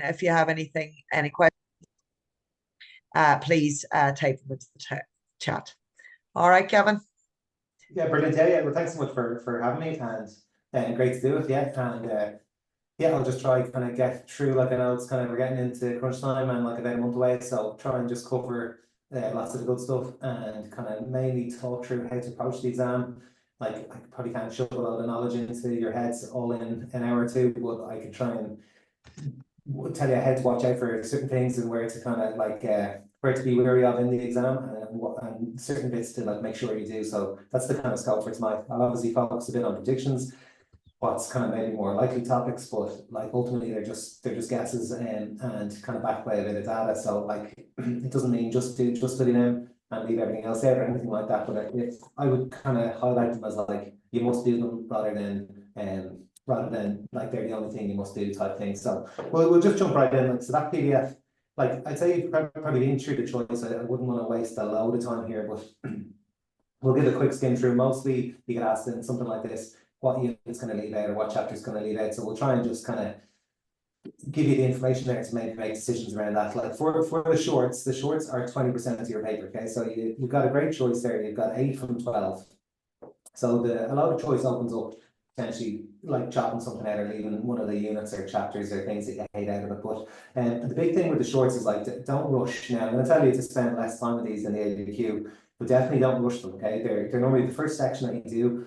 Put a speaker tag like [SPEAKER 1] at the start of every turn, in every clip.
[SPEAKER 1] if you have any questions, please type them into the chat. All right, Kevin.
[SPEAKER 2] Yeah, brilliant. Yeah. Well, thanks so much for having me, and great to do it. Yeah, and yeah, I'll just try kind of get through. Like, I know it's kind of, we're getting into crunch time and like about a month away, so try and just cover lots of the good stuff and kind of mainly talk through how to approach the exam. Like, I probably can't shove a lot of knowledge into your heads all in an hour or two, but I can try and tell you how to watch out for certain things and where to kind of like where to be wary of in the exam, and certain bits to like make sure you do. So that's the kind of scope for tonight. I'll obviously focus a bit on predictions, what's kind of maybe more likely topics, but like ultimately they're just guesses, and kind of backed by a bit of data. So like it doesn't mean just study them and leave everything else out or anything like that. But I would kind of highlight them as like you must do them rather than like they're the only thing you must do type thing. So we'll just jump right in. Like, so that PDF, like I'd say you've probably been through the choice. I wouldn't want to waste a load of time here, but we'll give a quick skim through. Mostly you get asked in something like this, what unit's going to leave out or what chapter is going to leave out. So we'll try and just kind of give you the information there to make decisions around that. Like for the shorts are 20% of your paper. Okay, so you've got a great choice there. You've got 8 from 12. So a lot of choice opens up potentially like chopping something out or leaving one of the units or chapters or things that you hate out of it. But the big thing with the shorts is like, don't rush. Now I'm going to tell you to spend less time with these than the ABQ, but definitely don't rush them. Okay, they're normally the first section that you do.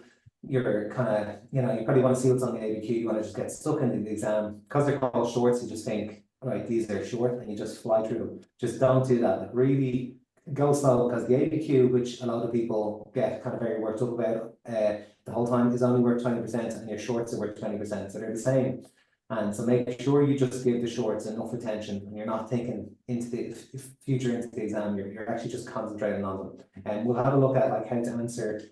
[SPEAKER 2] You're kind of, you probably want to see what's on the ABQ. You want to just get stuck into the exam because they're called shorts. You just think, right, these are short, and you just fly through them. Just don't do that. Like, really go slow, because the ABQ, which a lot of people get kind of very worked up about the whole time, is only worth 20%, and your shorts are worth 20%. So they're the same. And so make sure you just give the shorts enough attention, and you're not thinking into the future into the exam. You're actually just concentrating on them. And we'll have a look at like how to answer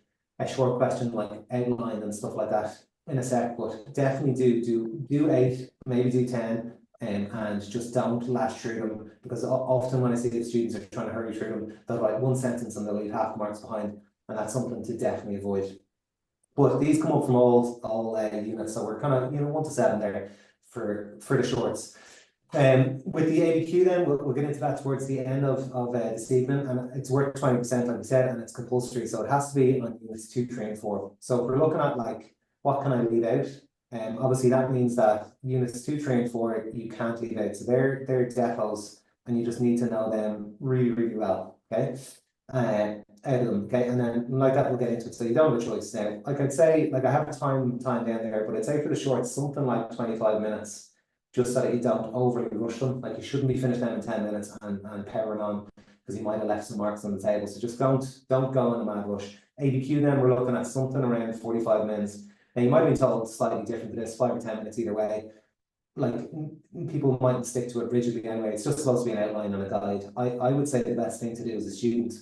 [SPEAKER 2] a short question like outline and stuff like that in a sec, but definitely do 8, maybe do 10, and just don't lash through them, because often when I see the students are trying to hurry through them, they'll write one sentence and they'll leave half marks behind, and that's something to definitely avoid. But these come up from all units, so we're kind of 1 to 7 there for the shorts. With the ABQ then, we'll get into that towards the end of this evening, and it's worth 20%, like we said, and it's compulsory, so it has to be on units 2, 3, and 4. So if we're looking at like, what can I leave out? Obviously that means that units 2, 3, and 4 you can't leave out. So they're depots, and you just need to know them really, really well. Okay, out of them. Okay, and then like that we'll get into it. So you don't have a choice now. Like I'd say, like I have a time down there, but I'd say for the shorts something like 25 minutes. Just so that you don't overly rush them. Like, you shouldn't be finished them in 10 minutes and powering on, because you might have left some marks on the table. So just don't go in a mad rush. ABQ then, we're looking at something around 45 minutes. Now you might have been told slightly different to this, 5 or 10 minutes either way. Like, people mightn't stick to it rigidly anyway. It's just supposed to be an outline and a guide. I would say the best thing to do as a student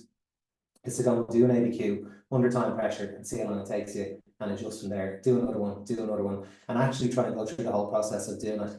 [SPEAKER 2] is to go and do an ABQ under time pressure and see how long it takes you, and adjust from there. Do another one, and actually try and go through the whole process of doing it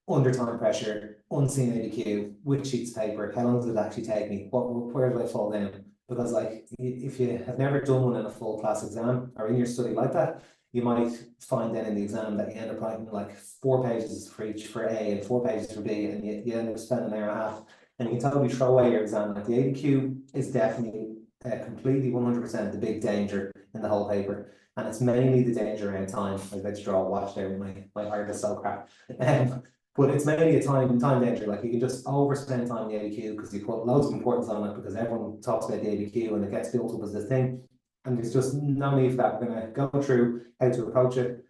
[SPEAKER 2] under time pressure, unseen ABQ, which sheets of paper, how long does it actually take me, where do I fall down? Because like, if you have never done one in a full class exam or in your study like that, you might find then in the exam that you end up writing like 4 pages for each for A and 4 pages for B, and you end up spending an hour and a half, and you can totally throw away your exam. Like, the ABQ is definitely completely 100% the big danger in the whole paper, and it's mainly the danger around time. Like, let's draw a watch there, my heart is so crap. But it's mainly a time danger. Like, you can just overspend time in the ABQ because you put loads of importance on it, because everyone talks about the ABQ and it gets built up as this thing. And there's just no need for that. We're going to go through how to approach it.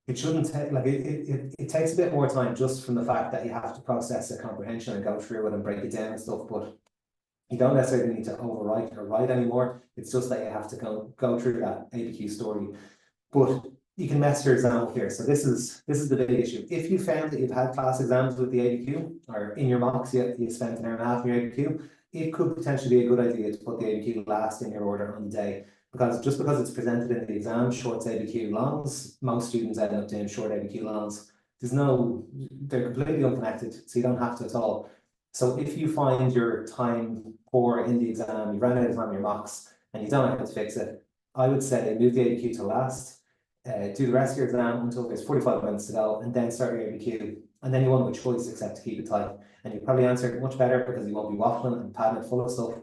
[SPEAKER 2] It shouldn't take, like, it takes a bit more time just from the fact that you have to process a comprehension and go through it and break it down and stuff. But you don't necessarily need to overwrite or write anymore. It's just that you have to go through that ABQ story. But you can mess your exam up here. So this is the big issue. If you found that you've had class exams with the ABQ, or in your mocks you spent an hour and a half in your ABQ, it could potentially be a good idea to put the ABQ last in your order on the day. Because just because it's presented in the exam, shorts ABQ longs, most students end up doing short ABQ longs. They're completely unconnected, so you don't have to at all. So if you find your time poor in the exam, you ran out of time in your mocks, and you don't know how to fix it, I would say move the ABQ to last. Do the rest of your exam until there's 45 minutes to go, and then start your ABQ. And then you won't have a choice except to keep it tight. And you probably answer it much better because you won't be waffling and padding it full of stuff.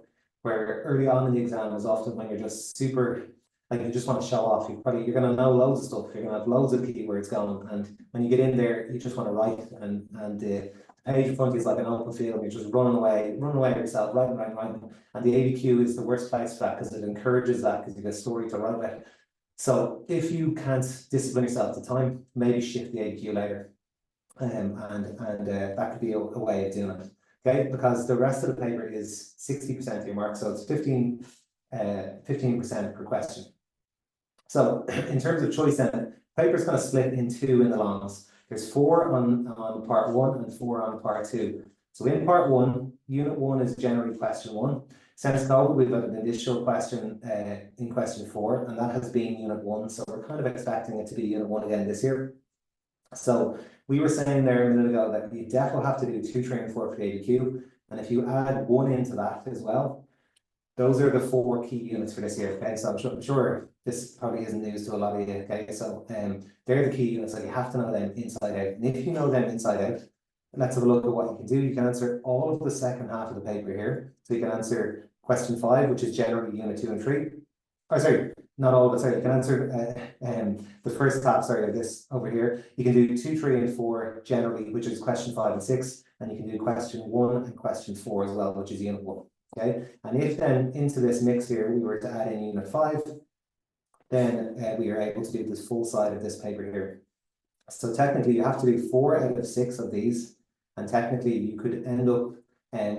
[SPEAKER 2] Where early on in the exam is often when you're just super, like you just want to show off. You're going to know loads of stuff. You're going to have loads of keywords going. And when you get in there, you just want to write. And the page in front of you is like an open field. You're just running away yourself, writing. And the ABQ is the worst place for that because it encourages that because you get a story to write about. So if you can't discipline yourself to time, maybe shift the ABQ later. That could be a way of doing it. Okay, because the rest of the paper is 60% of your mark, so it's 15% per question. So in terms of choice, then paper is kind of split in two in the longs. There's 4 on part 1 and 4 on part 2. So in part 1, unit 1 is generally question 1. Since COVID, we've got an initial question in question 4, and that has been unit 1. So we're kind of expecting it to be unit 1 again this year. So we were saying there a minute ago that you definitely have to do 2, 3, and 4 for the ABQ. And if you add 1 into that as well, those are the 4 key units for this year. Okay, so I'm sure this probably isn't news to a lot of you. Okay, so they're the key units, so you have to know them inside out. And if you know them inside out, let's have a look at what you can do. You can answer all of the second half of the paper here. So you can answer question 5, which is generally unit 2 and 3. Oh, sorry, not all of it. Sorry, you can answer the first half, sorry, of this over here. You can do 2, 3, and 4 generally, which is question 5 and 6. And you can do question 1 and question 4 as well, which is unit 1. Okay, and if then into this mix here, we were to add in unit 5, then we are able to do this full side of this paper here. So technically you have to do 4 out of 6 of these, and technically you could end up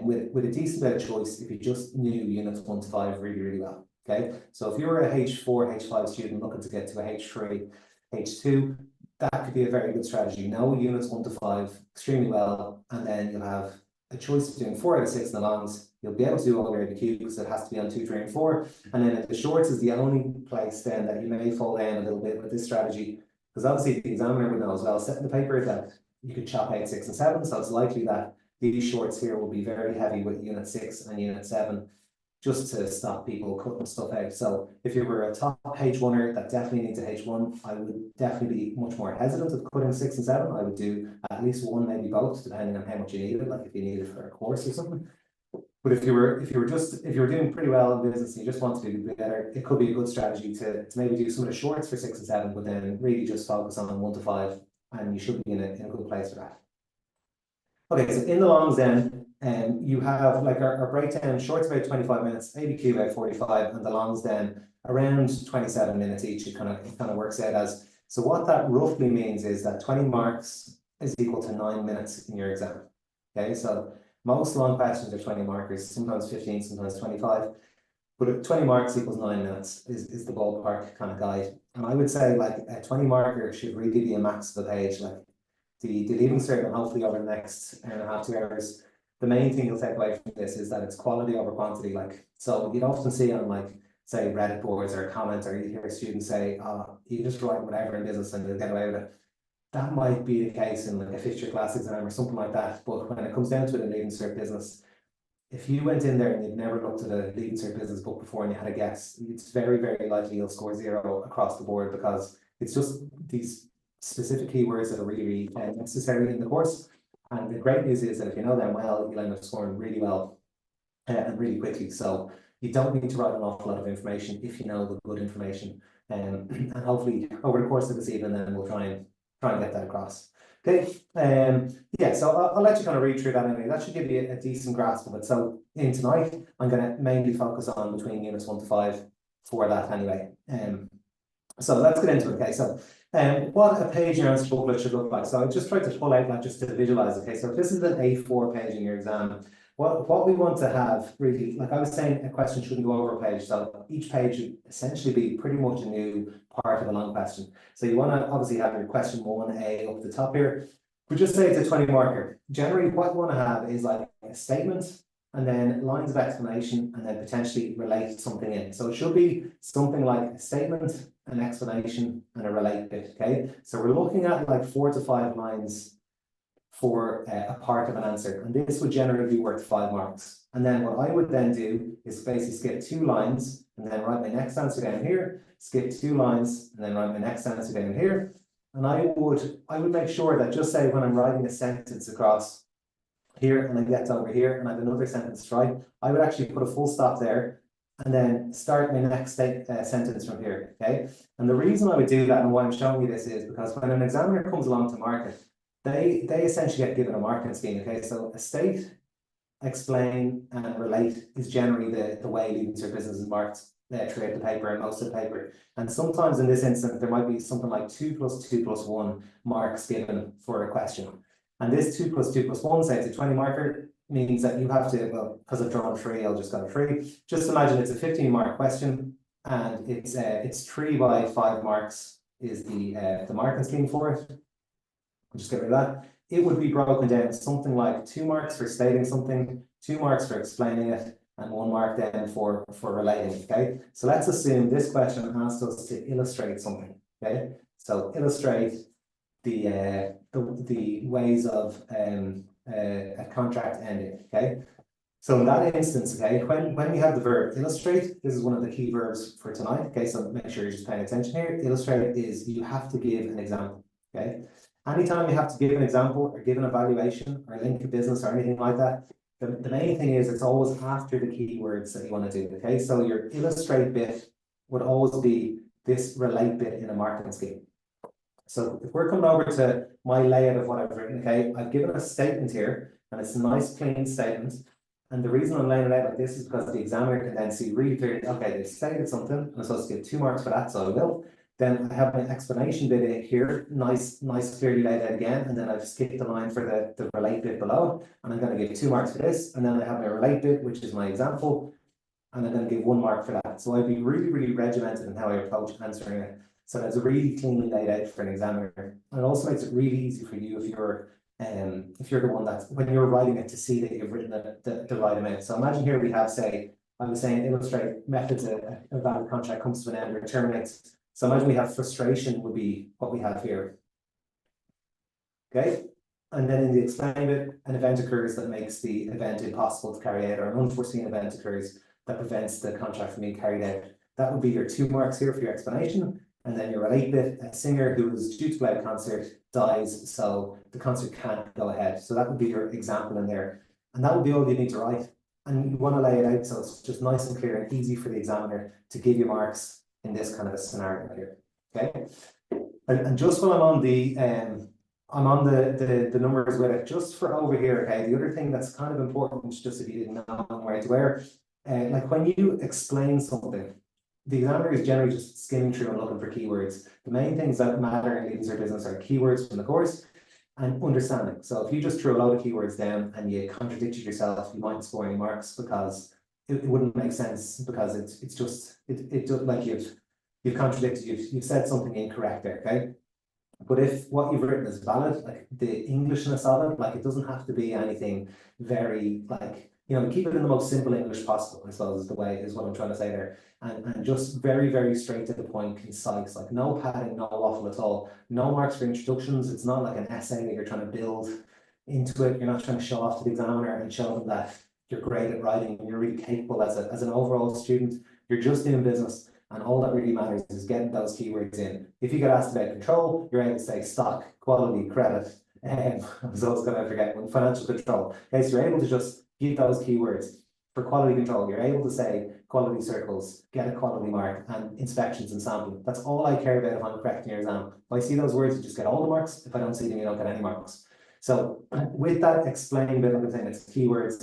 [SPEAKER 2] with a decent bit of choice if you just knew units 1 to 5 really, really well. Okay, so if you're a H4, H5 student looking to get to a H3, H2, that could be a very good strategy. Know units 1 to 5 extremely well, and then you'll have a choice between 4 out of 6 in the longs. You'll be able to do all your ABQ because it has to be on 2, 3, and 4. And then the shorts is the only place then that you may fall down a little bit with this strategy, because obviously the examiner would know as well, setting the paper that you could chop out 6 and 7. So it's likely that these shorts here will be very heavy with unit 6 and unit 7, just to stop people cutting stuff out. So if you were a top H1er that definitely needs a H1, I would definitely be much more hesitant of cutting 6 and 7. I would do at least 1, maybe both, depending on how much you need it, like if you need it for a course or something. But if you were doing pretty well in business and you just want to do better, it could be a good strategy to maybe do some of the shorts for 6 and 7, but then really just focus on 1 to 5, and you should be in a good place for that. Okay, so in the longs then, you have like our breakdown, shorts about 25 minutes, ABQ about 45, and the longs then around 27 minutes each. It kind of works out as. So what that roughly means is that 20 marks is equal to 9 minutes in your exam. Okay, so most long questions are 20 markers, sometimes 15, sometimes 25. But if 20 marks equals 9 minutes is the ballpark kind of guide. And I would say like a 20 marker should really be a max of the page. Like the leaving cert, and hopefully over the next hour and a half, 2 hours, the main thing you'll take away from this is that it's quality over quantity. Like, so you'd often see on like, say, Reddit boards or comments, or you hear students say, oh, you just write whatever in business and you'll get away with it. That might be the case in like a fixture class exam or something like that. But when it comes down to it in leaving cert business, if you went in there and you'd never looked at a leaving cert business book before and you had a guess, it's very, very likely you'll score 0 across the board, because it's just these specific keywords that are really, really necessary in the course. And the great news is that if you know them well, you'll end up scoring really well and really quickly. So you don't need to write an awful lot of information if you know the good information. And hopefully over the course of this evening, then we'll try and get that across. Okay. Yeah, so I'll let you kind of read through that anyway. That should give you a decent grasp of it. So in tonight, I'm going to mainly focus on between units 1 to 5 for that anyway. So let's get into it. Okay, so what a page in your answer booklet should look like. So I just tried to pull out like just to visualize. Okay, so if this is an A4 page in your exam, what we want to have really, like I was saying, a question shouldn't go over a page. So each page should essentially be pretty much a new part of a long question. So you want to obviously have your question 1A up the top here, but just say it's a 20 marker. Generally, what you want to have is like a statement, and then lines of explanation, and then potentially relate something in. So it should be something like a statement, an explanation, and a relate bit. Okay, so we're looking at like 4 to 5 lines for a part of an answer, and this would generally be worth 5 marks. And then what I would then do is basically skip 2 lines and then write my next answer down here, skip 2 lines and then write my next answer down here, And I would make sure that, just say when I'm writing a sentence across here and I get over here and I have another sentence to write, I would actually put a full stop there and then start my next sentence from here, okay? And the reason I would do that and why I'm showing you this is because when an examiner comes along to mark it, they essentially get given a marking scheme, okay? So a state, explain, and relate is generally the way Leaving Cert Business is marked throughout the paper and most of the paper. And sometimes in this instance, there might be something like 2 + 2 + 1 marks given for a question. And this 2 + 2 + 1, say it's a 20 marker, means that you have to, well, because I've drawn 3, I'll just go 3. Just imagine it's a 15 mark question and it's 3 by 5 marks is the marking scheme for it. I'll just get rid of that. It would be broken down something like 2 marks for stating something, 2 marks for explaining it, and 1 mark then for relating, okay? So let's assume this question asks us to illustrate something, okay? So illustrate the ways of a contract ending, okay? So in that instance, okay, when we have the verb illustrate, this is one of the key verbs for tonight, okay? So make sure you're just paying attention here. Illustrate is you have to give an example, okay? Anytime you have to give an example or give an evaluation or link a business or anything like that, the main thing is it's always after the keywords that you want to do, okay? So your illustrate bit would always be this relate bit in a marketing scheme. So if we're coming over to my layout of what I've written, okay, I've given a statement here and it's a nice clean statement. And the reason I'm laying it out like this is because the examiner can then see really clearly, okay, they've stated something and I'm supposed to get 2 marks for that, so I will. Then I have my explanation bit in here, nice, clearly laid out again, and then I've skipped the line for the relate bit below, and I'm going to give 2 marks for this, and then I have my relate bit, which is my example, and I'm going to give 1 mark for that. So I'd be really regimented in how I approach answering it. So that's really cleanly laid out for an examiner. And it also makes it really easy for you if you're the one that's, when you're writing it, to see that you've written the right amount. So imagine here we have, say, I was saying illustrate methods a valid contract comes to an end or terminates. So imagine we have frustration would be what we have here. Okay. And then in the explain bit, an event occurs that makes the event impossible to carry out, or an unforeseen event occurs that prevents the contract from being carried out. That would be your 2 marks here for your explanation. And then your relate bit, a singer who was due to play a concert dies, so the concert can't go ahead. So that would be your example in there. And that would be all you need to write. And you want to lay it out so it's just nice and clear and easy for the examiner to give you marks in this kind of a scenario here. Okay. And just while I'm on the numbers with it, just for over here, okay, the other thing that's kind of important, just if you didn't know where to where, like when you explain something, the examiner is generally just skimming through and looking for keywords. The main things that matter in Leaving Cert Business are keywords from the course and understanding. So if you just threw a load of keywords down and you contradicted yourself, you mightn't score any marks because it wouldn't make sense, because it's just like you've contradicted, you've said something incorrect there, okay? But if what you've written is valid, like the Englishness of it, like it doesn't have to be anything very, like, you know, keep it in the most simple English possible, I suppose is what I'm trying to say there. And just very straight to the point, concise, like no padding, no waffle at all. No marks for introductions. It's not like an essay that you're trying to build into it. You're not trying to show off to the examiner and show them that you're great at writing and you're really capable as an overall student. You're just doing business. And all that really matters is getting those keywords in. If you get asked about control, you're able to say stock, quality, credit, I was always going to forget one, financial control. Okay, so you're able to just give those keywords. For quality control, you're able to say quality circles, get a quality mark, and inspections and sampling. That's all I care about if I'm correcting your exam. If I see those words, you just get all the marks. If I don't see them, you don't get any marks. So with that explain bit, like I'm saying, it's keywords.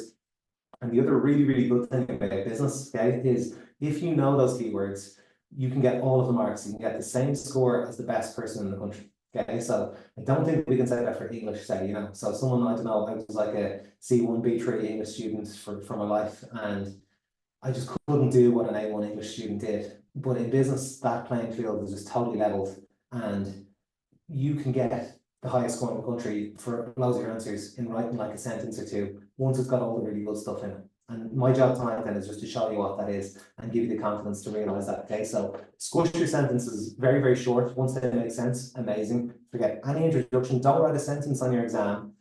[SPEAKER 2] And the other really good thing about business, okay, is if you know those keywords, you can get all of the marks. You can get the same score as the best person in the country. Okay, so I don't think we can say that for English, say, you know. So someone, I don't know, I was like a C1, B3 English student for my life, and I just couldn't do what an A1 English student did. But in business, that playing field is just totally leveled, and you can get the highest score in the country for loads of your answers in writing like a sentence or two, once it's got all the really good stuff in it. And my job tonight then is just to show you what that is and give you the confidence to realize that. Okay, so squish your sentences very short. Once they make sense, amazing. Forget any introduction. Don't write a sentence on your exam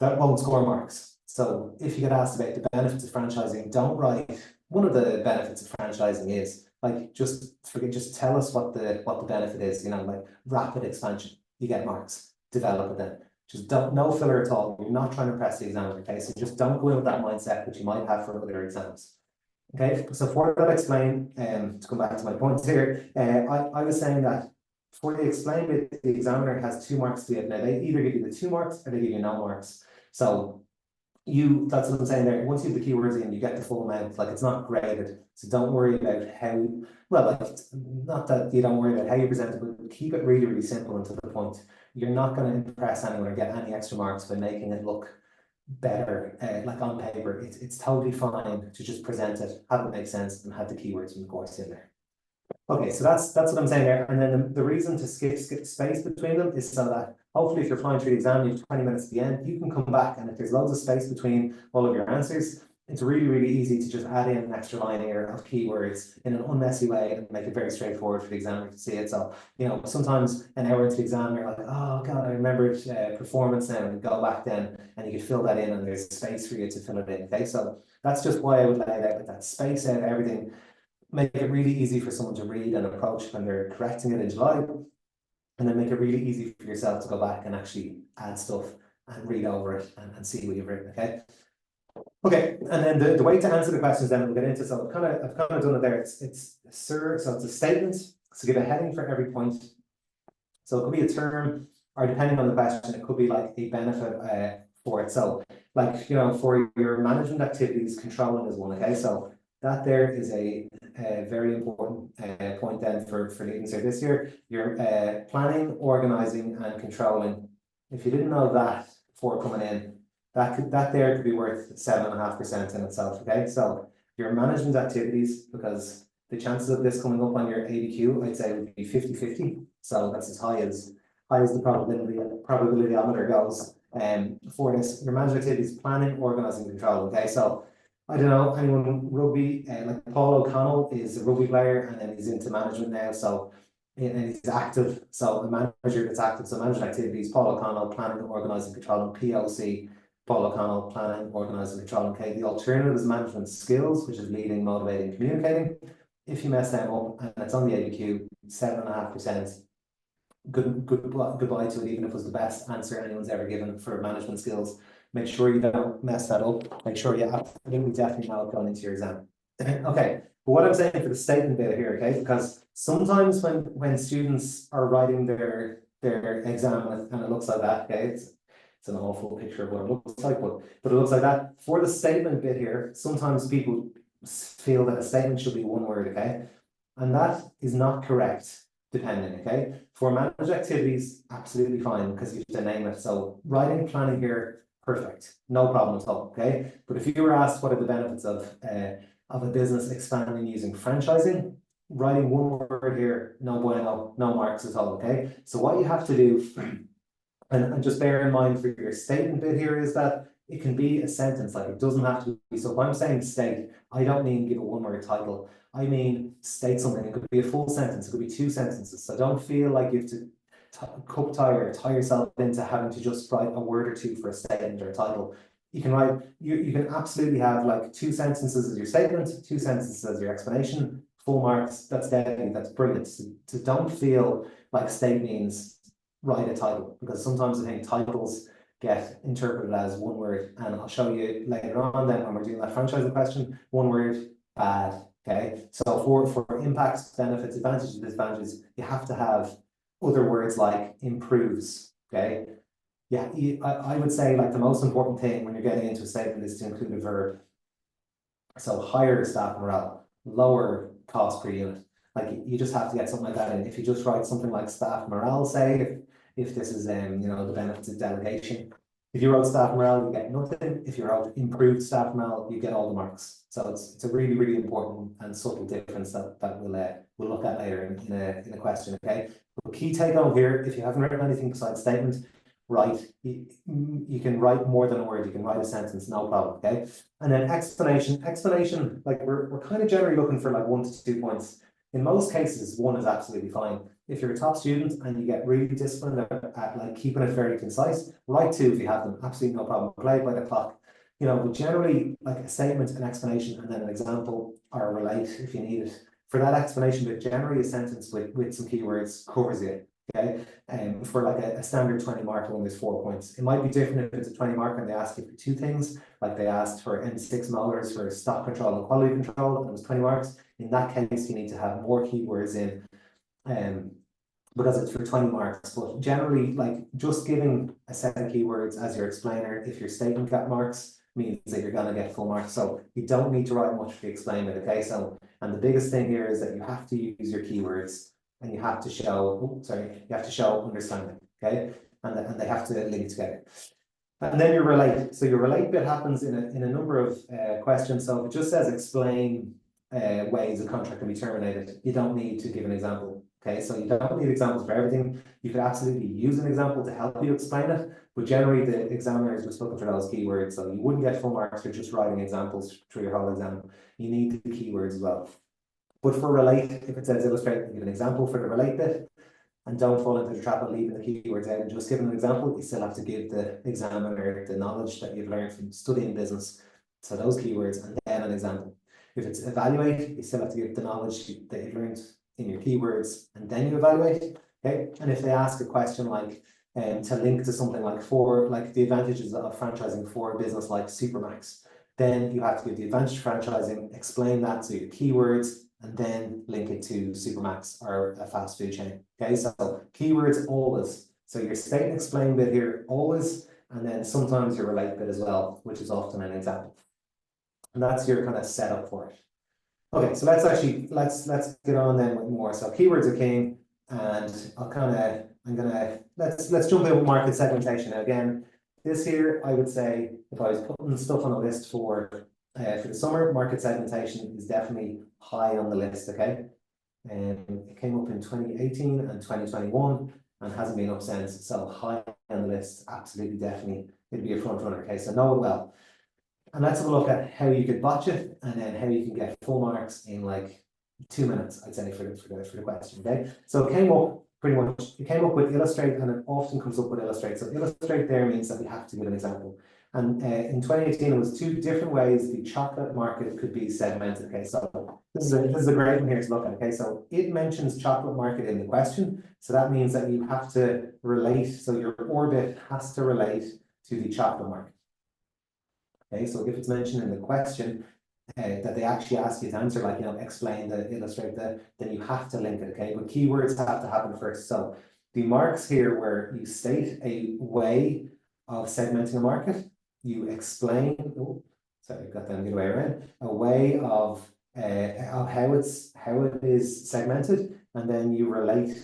[SPEAKER 2] that won't score marks. So if you get asked about the benefits of franchising, don't write one of the benefits of franchising is, like, just tell us what the benefit is, you know, like rapid expansion. you get marks. Develop it then. Just don't, no filler at all. You're not trying to impress the examiner, okay? So just don't go in with that mindset which you might have for other exams. Okay, so for that explain, to come back to my points here, I was saying that for the explain bit, the examiner has 2 marks to give. Now they either give you the 2 marks or they give you no marks. So that's what I'm saying there. Once you have the keywords in, you get the full amount. Like, it's not graded. So don't worry about how, well, like, not that you don't worry about how you present it, but keep it really, really simple and to the point. You're not going to impress anyone or get any extra marks by making it look better, like on paper. It's totally fine to just present it, have it make sense, and have the keywords from the course in there. Okay, so that's what I'm saying there. And then the reason to skip space between them is so that hopefully if you're flying through the exam, you have 20 minutes at the end, you can come back, and if there's loads of space between all of your answers, it's really, really easy to just add in an extra line here of keywords in an unmessy way and make it very straightforward for the examiner to see it. So, you know, sometimes an hour into the exam, you're like, oh God, I remembered performance now, and go back then, and you can fill that in, and there's space for you to fill it in. Okay, so that's just why I would lay it out with that space out everything. Make it really easy for someone to read and approach when they're correcting it in July, and then make it really easy for yourself to go back and actually add stuff and read over it and see what you've written. Okay, and then the way to answer the questions then we'll get into. So I've kind of done it there. It's Sir, so it's a statement. So give a heading for every point. So it could be a term, or depending on the question, it could be like a benefit for it. So, like, you know, for your management activities, controlling is one. Okay, so that there is a very important point then for leading Cert this year. You're planning, organizing, and controlling. If you didn't know that before coming in, that there could be worth 7.5% in itself. Okay, so your management activities, because the chances of this coming up on your ABQ, I'd say would be 50-50. So that's as high as the probability goes. For this, your management activities, planning, organizing, control. Okay, so I don't know, anyone rugby, like Paul O'Connell is a rugby player, and then he's into management now, so and he's active. So a manager that's active, so management activities, Paul O'Connell, planning, organising, controlling. POC, Paul O'Connell, planning, organising, controlling. Okay, the alternative is management skills, which is leading, motivating, communicating. If you mess them up and it's on the ABQ, 7.5%. Goodbye to it, even if it was the best answer anyone's ever given for management skills. Make sure you don't mess that up. Make sure you absolutely definitely know it going into your exam. Okay, but what I'm saying for the statement bit here, okay, because sometimes when students are writing their exam and it looks like that, okay, it's an awful picture of what it looks like, but it looks like that. For the statement bit here, sometimes people feel that a statement should be one word, okay, and that is not correct. Depending, okay, for managed activities, absolutely fine because you have to name it. So writing, planning here, perfect, no problem at all. Okay, but if you were asked what are the benefits of a business expanding using franchising, writing one word here, no bueno, no marks at all. Okay, so what you have to do, and just bear in mind for your statement bit here, is that it can be a sentence. Like, it doesn't have to be. So if I'm saying state, I don't mean give a one word title. I mean state something. It could be a full sentence. It could be 2 sentences. So don't feel like you have to cup tie or tie yourself into having to just write a word or 2 for a statement or a title. You can write, you can absolutely have like 2 sentences as your statement, 2 sentences as your explanation, full marks. That's deadly. That's brilliant. So don't feel like state means write a title, because sometimes I think titles get interpreted as one word, and I'll show you later on then when we're doing that franchising question. One word, bad. Okay, so for impacts, benefits, advantages, and disadvantages, you have to have other words like improves. Okay, yeah, I would say like the most important thing when you're getting into a statement is to include a verb. So higher staff morale, lower cost per unit. Like, you just have to get something like that in. If you just write something like staff morale, say if this is you know, the benefits of delegation. If you wrote staff morale, you get nothing. If you wrote improved staff morale, you get all the marks. So it's a really, really important and subtle difference that we'll look at later in a question. Okay. But key take home here: if you haven't written anything besides statement, write. You can write more than a word. You can write a sentence, no problem. Okay. And then explanation. Explanation, like we're kind of generally looking for like 1 to 2 points. In most cases, 1 is absolutely fine. If you're a top student and you get really disciplined at like keeping it very concise, write 2 if you have them, absolutely no problem. Play by the clock. You know, but generally, like a statement, an explanation, and then an example or relate if you need it. For that explanation bit, generally a sentence with some keywords covers it. okay? For like a standard 20 mark one, there's 4 points. It might be different if it's a 20 mark and they ask you for 2 things, like they asked for M6 molars for stock control and quality control, and it was 20 marks. In that case, you need to have more keywords in, because it's for 20 marks. But generally, like just giving a set of keywords as your explainer, if your statement got marks, means that you're going to get full marks. So you don't need to write much to explain it, okay? So, and the biggest thing here is that you have to use your keywords and you have to show, you have to show understanding, okay? And they have to link together. And then your relate. So your relate bit happens in a number of questions. So if it just says explain ways a contract can be terminated, you don't need to give an example. Okay, so you don't need examples for everything. You could absolutely use an example to help you explain it, but generally the examiner is just looking for those keywords. So you wouldn't get full marks for just writing examples through your whole exam. You need the keywords as well. But for relate, if it says illustrate, give an example for the relate bit. And don't fall into the trap of leaving the keywords out and just giving an example. You still have to give the examiner the knowledge that you've learned from studying business. So those keywords and then an example. If it's evaluate, you still have to give the knowledge that you've learned in your keywords and then you evaluate. Okay. And if they ask a question like to link to something like the advantages of franchising for a business like Supermax, then you have to give the advantage of franchising, explain that to your keywords, and then link it to Supermax or a fast food chain. Okay, so keywords always. So your state and explain bit here always, and then sometimes your relate bit as well, which is often an example. And that's your kind of setup for it. Okay, so let's get on then with more. So keywords are king, and let's jump in with market segmentation. Now again, this here, I would say if I was putting stuff on a list for the summer, market segmentation is definitely high on the list, okay? It came up in 2018 and 2021 and hasn't been up since, so high on the list, absolutely, definitely, it'd be a front runner, okay? So know it well. And let's have a look at how you could botch it and then how you can get full marks in like 2 minutes, I'd say, for the question, okay? So it came up pretty much, it came up with illustrate, and it often comes up with illustrate. So illustrate there means that we have to give an example. And in 2018, it was 2 different ways the chocolate market could be segmented. Okay, so this is a great one here to look at. Okay, so it mentions chocolate market in the question. So that means that you have to relate. So your orbit has to relate to the chocolate market. Okay, so if it's mentioned in the question that they actually ask you to answer, like, explain the illustrate the, then you have to link it. Okay, but keywords have to happen first. So the marks here where you state a way of segmenting a market, you explain, sorry, I've got them the other way around, a way of how it is segmented, and then you relate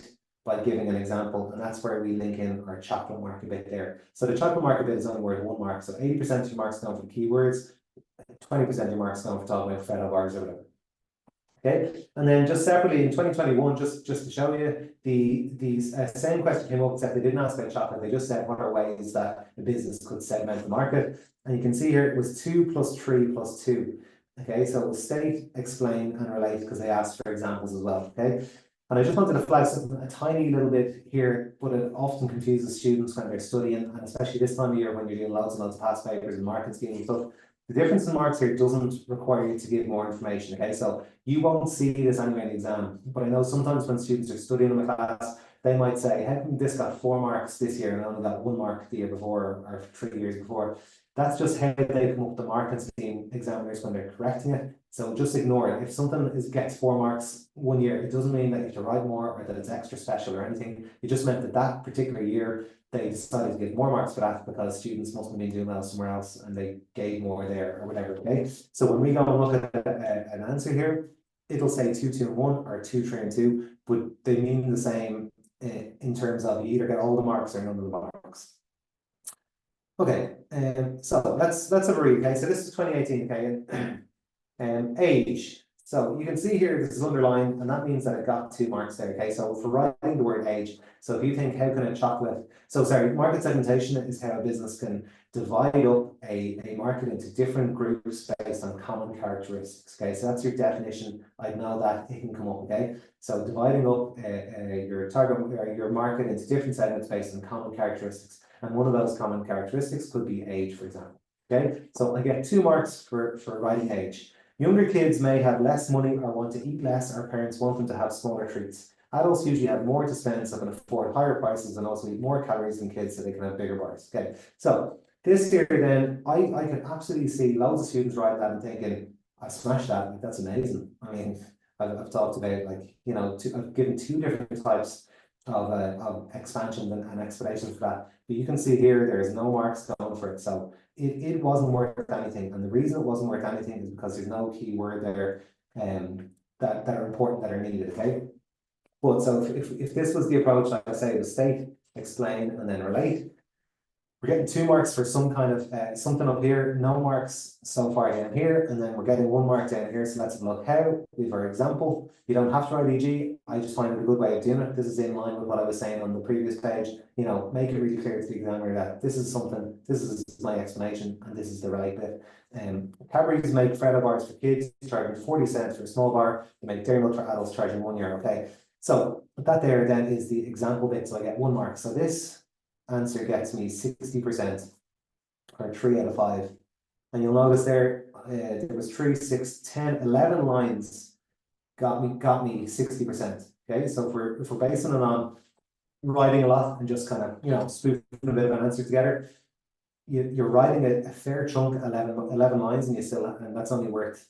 [SPEAKER 2] by giving an example, and that's where we link in our chocolate market bit there. So the chocolate market bit is only worth 1 mark, so 80% of your marks going for keywords, 20% of your marks going for talking about Freddo bars or whatever. Okay, and then just separately in 2021, just to show you, the same question came up, except they didn't ask about chocolate. They just said what are ways that a business could segment the market, and you can see here it was 2 + 3 + 2. Okay, so state, explain, and relate, because they asked for examples as well. Okay, and I just wanted to flag something a tiny little bit here, but it often confuses students when they're studying, and especially this time of year when you're doing loads and loads of past papers and market scheme and stuff. The difference in marks here doesn't require you to give more information, okay? So you won't see this anyway in the exam, but I know sometimes when students are studying in a class, they might say, how come this got 4 marks this year and I only got 1 mark the year before or 3 years before? That's just how they come up with the marking scheme examiners when they're correcting it. So just ignore it. If something gets 4 marks 1 year, it doesn't mean that you have to write more or that it's extra special or anything. It just meant that particular year they decided to give more marks for that because students must have been doing well somewhere else and they gave more there or whatever. Okay, so when we go and look at an answer here, it'll say 2, 2, and 1 or 2, 3, and 2, but they mean the same in terms of you either get all the marks or none of the marks. Okay, so let's have a read. Okay, so this is 2018. Okay, and age. So you can see here this is underlined, and that means that it got 2 marks there. Okay, so for writing the word age, so if you think how can a chocolate, market segmentation is how a business can divide up a market into different groups based on common characteristics. Okay, so that's your definition. I know that it can come up. Okay, so dividing up your target or your market into different segments based on common characteristics, and one of those common characteristics could be age, for example. Okay, so I get 2 marks for writing age. Younger kids may have less money or want to eat less, or parents want them to have smaller treats. Adults usually have more to spend, so can afford higher prices and also eat more calories than kids, so they can have bigger bars. Okay, so this here then, I can absolutely see loads of students writing that and thinking, I smashed that, like, that's amazing. I mean, I've talked about, like, you know, I've given two different types of expansion and explanation for that. But you can see here, there's no marks going for it. So it wasn't worth anything. And the reason it wasn't worth anything is because there's no key word there that are important, that are needed, okay? But so if this was the approach, like I say, it was state, explain, and then relate. We're getting 2 marks for some kind of something up here, no marks so far down here, and then we're getting 1 mark down here. So let's look how. We've our example. You don't have to write EG. I just find it a good way of doing it. This is in line with what I was saying on the previous page. You know, make it really clear to the examiner that this is something, this is my explanation, and this is the right bit. Cadbury's make Freddo bars for kids, charging 40 cents for a small bar. They make Dairy Milk for adults, charging €1. Okay, so that there then is the example bit. So I get 1 mark. So this answer gets me 60%, or 3 out of 5. And you'll notice there, there was 3, 6, 10, 11 lines got me 60%. Okay, so if we're basing it on writing a lot and just kind of, you know, spoofing a bit of an answer together, you're writing a fair chunk, 11 lines, and and that's only worth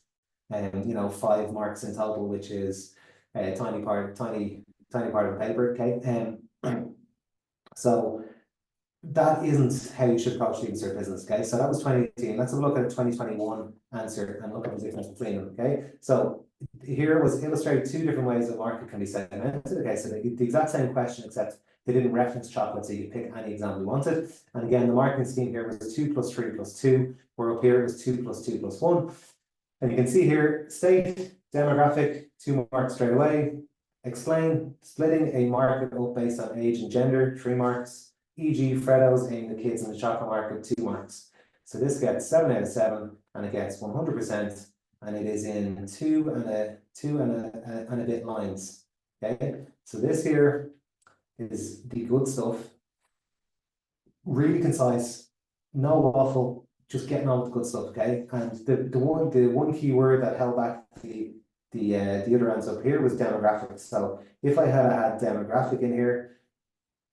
[SPEAKER 2] you know, 5 marks in total, which is a tiny part of the paper. Okay, so that isn't how you should approach leaving cert business. Okay, so that was 2018. Let's have a look at a 2021 answer and look at the difference between them. Okay, so here was illustrated 2 different ways the market can be segmented. Okay, so the exact same question, except they didn't reference chocolate, so you could pick any example you wanted. And again, the marking scheme here was 2 plus 3 plus 2. Where up here it was 2 plus 2 plus 1. And you can see here, state, demographic, 2 marks straight away. Explain, splitting a market up based on age and gender, 3 marks. E.g. Freddo's aiming the kids in the chocolate market, 2 marks. So this gets 7 out of 7, and it gets 100%, and it is in 2 and a bit lines. Okay, so this here is the good stuff. Really concise, no waffle, just getting on with the good stuff. Okay, and the one key word that held back the other ends up here was demographics. So if I had demographic in here,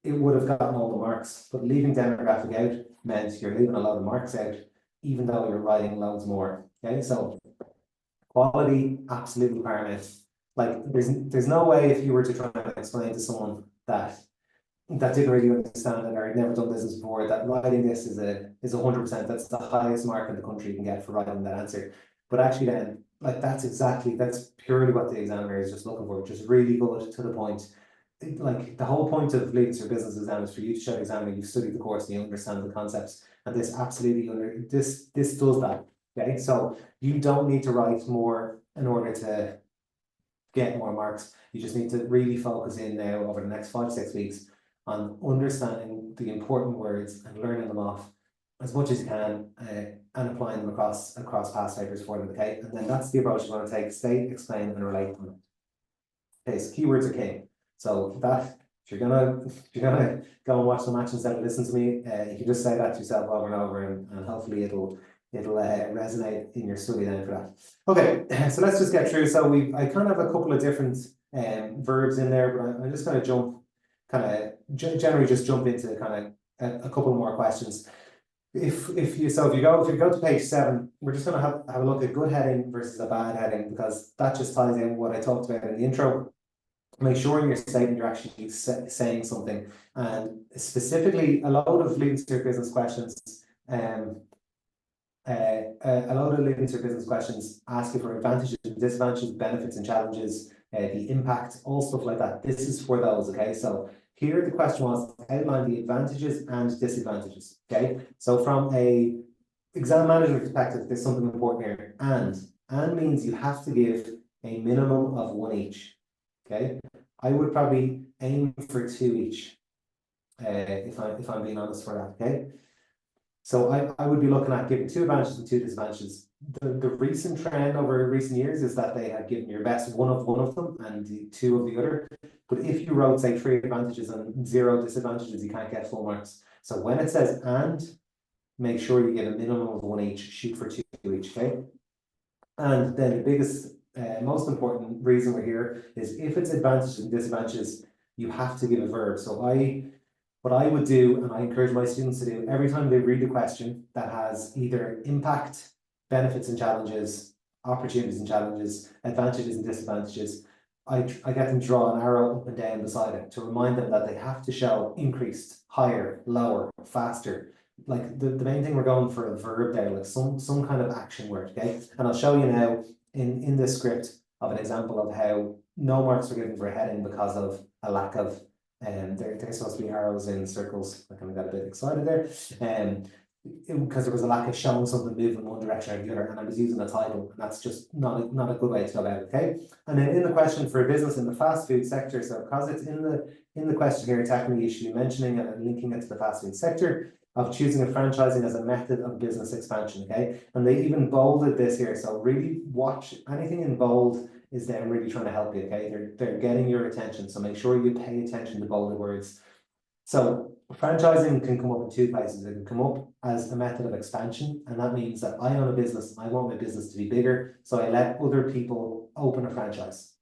[SPEAKER 2] it would have gotten all the marks, but leaving demographic out meant you're leaving a lot of marks out, even though you're writing loads more. Okay, so quality, absolutely paramount. Like there's no way, if you were to try and explain to someone that didn't really understand it or had never done business before, that writing this is 100%. That's the highest mark in the country you can get for writing that answer. But actually then, like that's purely what the examiner is just looking for, just really good, to the point. Like the whole point of leaving cert business exam is for you to show the examiner you've studied the course and you understand the concepts, and this absolutely this does that. Okay, so you don't need to write more in order to get more marks. You just need to really focus in now over the next 5 to 6 weeks on understanding the important words and learning them off as much as you can, and applying them across past papers for them. Okay, and then that's the approach you want to take: state, explain, and relate them. Okay, so keywords are king. So that, if you're gonna go and watch the match instead of listen to me, you can just say that to yourself over and over, and hopefully it'll resonate in your study then for that. Okay, so let's just get through. So I kind of have a couple of different verbs in there, but I'm just going to generally just jump into kind of a couple more questions. If you go to page 7, we're just going to have a look at good heading versus a bad heading, because that just ties in what I talked about in the intro. Make sure in your statement you're actually saying something, and specifically a lot of leading cert business questions. A lot of leading cert business questions ask you for advantages, disadvantages, benefits, and challenges, the impact, all stuff like that. This is for those. Okay, so here the question was outline the advantages and disadvantages. Okay, so from a exam management perspective, there's something important here. And means you have to give a minimum of 1 each. Okay, I would probably aim for 2 each, if I'm being honest for that. Okay, so I would be looking at giving 2 advantages and 2 disadvantages. The recent trend over recent years is that they have given your best one of them and the 2 of the other. But if you wrote, say, 3 advantages and 0 disadvantages, you can't get full marks. So when it says and, make sure you get a minimum of 1 each, shoot for 2 each. Okay, and then the biggest most important reason we're here is if it's advantages and disadvantages, you have to give a verb. So what I would do, and I encourage my students to do, every time they read a question that has either impact, benefits and challenges, opportunities and challenges, advantages and disadvantages, I get them to draw an arrow up and down beside it to remind them that they have to show increased, higher, lower, faster. Like the main thing, we're going for a verb there, like some kind of action word, okay? And I'll show you now in this script of an example of how no marks were given for a heading because of a lack of they're supposed to be arrows in circles. I kind of got a bit excited there. Because there was a lack of showing something moving in one direction or the other, and I was using a title, and that's just not a good way to go about it, okay? And then in the question for a business in the fast food sector, so because it's in the question here, technically you should be mentioning it and linking it to the fast food sector of choosing a franchising as a method of business expansion, okay? And they even bolded this here, so really watch anything in bold is them really trying to help you, okay? They're getting your attention, so make sure you pay attention to bolded words. So franchising can come up in two places. It can come up as a method of expansion, and that means that I own a business and I want my business to be bigger, so I let other people open a franchise.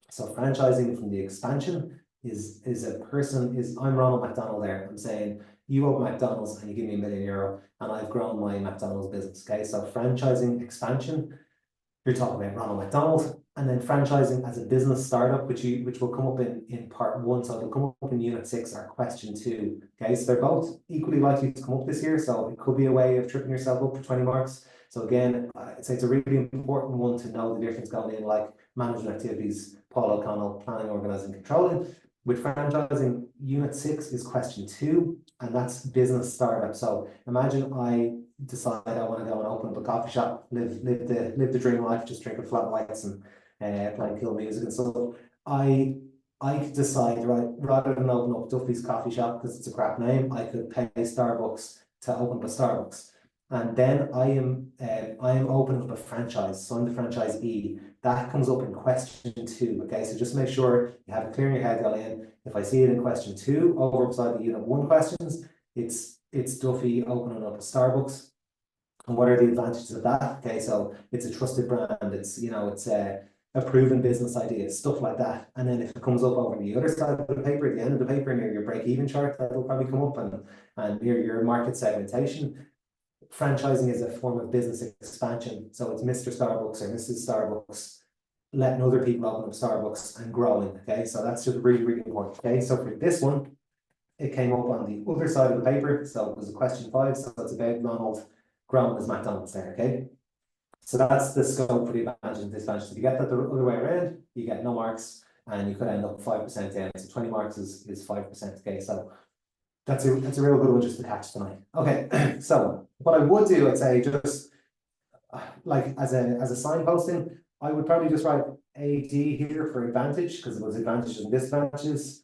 [SPEAKER 2] So franchising from the expansion is I'm Ronald McDonald there. I'm saying you open McDonald's and you give me €1 million and I've grown my McDonald's business. Okay, so franchising expansion, you're talking about Ronald McDonald. And then franchising as a business startup, which will come up in part 1, so it'll come up in unit 6 or question 2. Okay, so they're both equally likely to come up this year, so it could be a way of tripping yourself up for 20 marks. So again, I'd say it's a really important one to know the difference going in, like management activities, Paul O'Connell, planning, organising, controlling. With franchising, unit 6 is question 2, and that's business startup. So imagine I decide I want to go and open up a coffee shop, live the dream life, just drinking flat whites and playing cool music and stuff. I could decide, right, rather than open up Duffy's coffee shop because it's a crap name, I could pay Starbucks to open up a Starbucks. And then I am opening up a franchise, so I'm the franchisee. That comes up in question 2. Okay, so just make sure you have it clear in your head going in. If I see it in question 2 over beside the unit 1 questions, it's Duffy opening up a Starbucks. And what are the advantages of that? Okay, so it's a trusted brand. It's it's a proven business idea, stuff like that. And then if it comes up over the other side of the paper, at the end of the paper, near your break-even chart, that'll probably come up, and near your market segmentation. Franchising is a form of business expansion. So it's Mr. Starbucks or Mrs. Starbucks letting other people open up Starbucks and growing. Okay, so that's just really, really important. Okay, so for this one, it came up on the other side of the paper. So it was a question 5. So it's about Ronald growing as McDonald's there. Okay, so that's the scope for the advantage and disadvantage. If you get that the other way around, you get no marks, and you could end up 5% down. So 20 marks is 5%. Okay, so that's a real good one just to catch tonight. Okay, so what I would do, I'd say, just like as a signposting, I would probably just write AD here for advantage because it was advantages and disadvantages.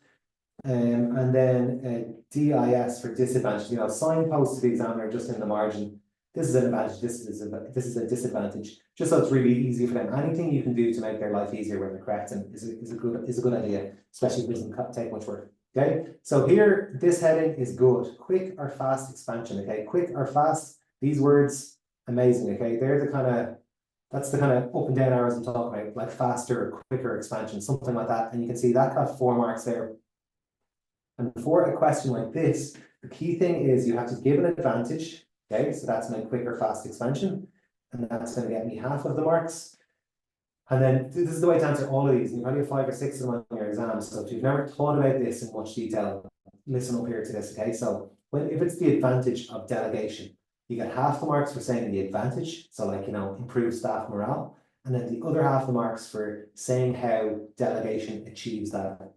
[SPEAKER 2] And then DIS for disadvantage. Signpost to the examiner just in the margin. This is an advantage. This is a disadvantage. Just so it's really easy for them. Anything you can do to make their life easier when they're correcting is a good idea, especially if it doesn't take much work. Okay, so here this heading is good. Quick or fast expansion. Okay, quick or fast. These words, amazing. Okay, that's the kind of up and down arrows I'm talking about, like faster or quicker expansion, something like that. And you can see that got 4 marks there. And for a question like this, the key thing is you have to give an advantage. Okay, so that's my quick or fast expansion, and that's going to get me half of the marks. And then this is the way to answer all of these. And you probably have 5 or 6 of them on your exam. So if you've never thought about this in much detail, listen up here to this. Okay, so if it's the advantage of delegation, you get half the marks for saying the advantage. So like improve staff morale, and then the other half the marks for saying how delegation achieves that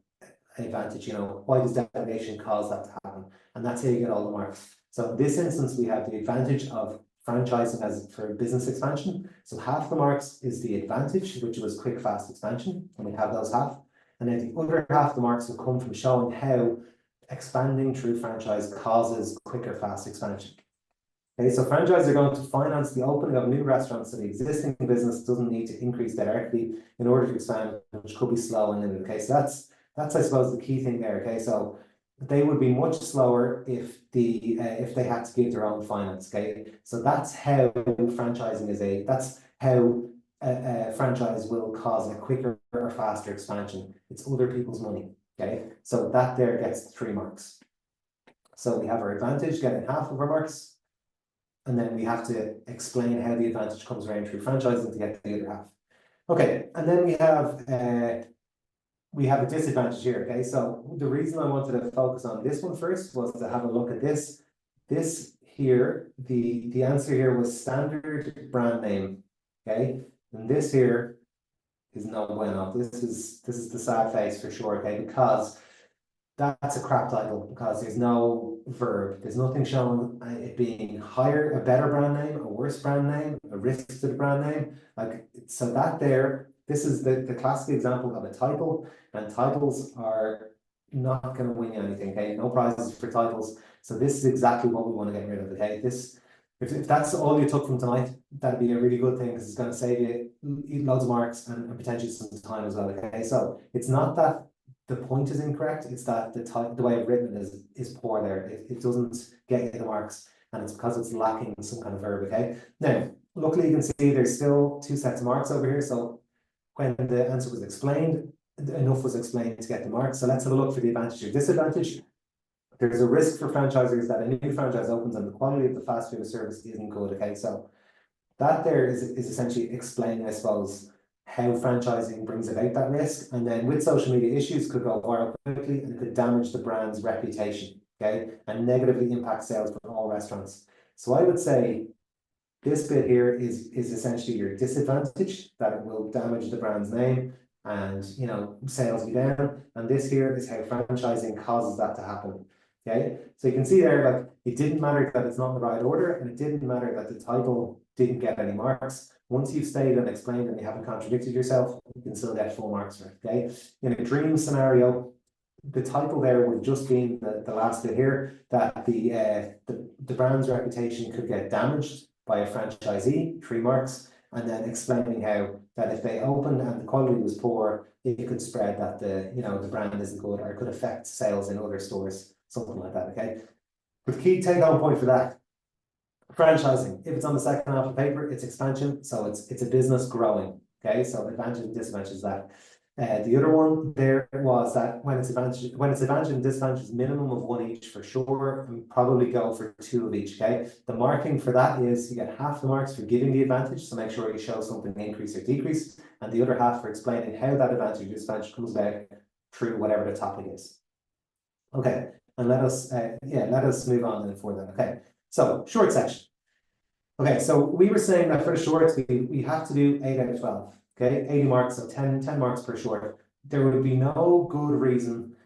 [SPEAKER 2] advantage. Why does delegation cause that to happen? And that's how you get all the marks. So in this instance, we have the advantage of franchising as for business expansion. So half the marks is the advantage, which was quick, fast expansion, and we have those half. And then the other half the marks will come from showing how expanding through franchise causes quicker, fast expansion. Okay, so franchises are going to finance the opening of new restaurants, so the existing business doesn't need to increase their equity in order to expand, which could be slow and limited. Okay, so that's I suppose the key thing there. Okay, so they would be much slower if they had to give their own finance. Okay, so that's how franchising that's how a franchise will cause a quicker or faster expansion. It's other people's money, okay? So that there gets 3 marks. So we have our advantage getting half of our marks, and then we have to explain how the advantage comes around through franchising to get the other half. Okay, and then we have a disadvantage here, okay? So the reason I wanted to focus on this one first was to have a look at this. This here, the answer here was standard brand name, okay? And this here is no bueno. This is the sad face for sure, okay? Because that's a crap title, because there's no verb. There's nothing showing it being higher, a better brand name, a worse brand name, a risk to the brand name. Like, so that there, this is the classic example of a title, and titles are not going to win you anything, okay? No prizes for titles. So this is exactly what we want to get rid of, okay? This, if that's all you took from tonight, that'd be a really good thing, because it's going to save you loads of marks and potentially some time as well, okay? So it's not that the point is incorrect, it's that the way I've written it is poor there. It doesn't get you the marks, and it's because it's lacking some kind of verb, okay? Now, luckily you can see there's still 2 sets of marks over here, so when the answer was explained, enough was explained to get the marks. So let's have a look for the advantage or disadvantage. There's a risk for franchisers that a new franchise opens and the quality of the fast food service isn't good, okay? So that there is essentially explaining, I suppose, how franchising brings about that risk. And then with social media, issues could go viral quickly and it could damage the brand's reputation, okay? And negatively impact sales for all restaurants. So I would say this bit here is essentially your disadvantage, that it will damage the brand's name and, you know, sales be down. And this here is how franchising causes that to happen. Okay, so you can see there, like, it didn't matter that it's not in the right order, and it didn't matter that the title didn't get any marks. Once you've stated and explained and you haven't contradicted yourself, you can still get full marks for it. Okay, in a dream scenario, the title there would just been the last bit here, that the brand's reputation could get damaged by a franchisee, 3 marks, and then explaining how that if they opened and the quality was poor, it could spread that the brand isn't good, or it could affect sales in other stores, something like that, okay? But the key take-home point for that, franchising, if it's on the second half of the paper, it's expansion, so it's a business growing, okay? So advantage and disadvantage is that. The other one there was that when it's advantage and disadvantage, minimum of 1 each for sure, and probably go for 2 of each, okay? The marking for that is you get half the marks for giving the advantage, so make sure you show something increase or decrease, and the other half for explaining how that advantage or disadvantage comes about through whatever the topic is. Okay, and let us move on then for that, okay? So, short section. Okay, so we were saying that for the shorts, we have to do 8 out of 12. Okay, 80 marks, so 10 marks per short. There would be no good reason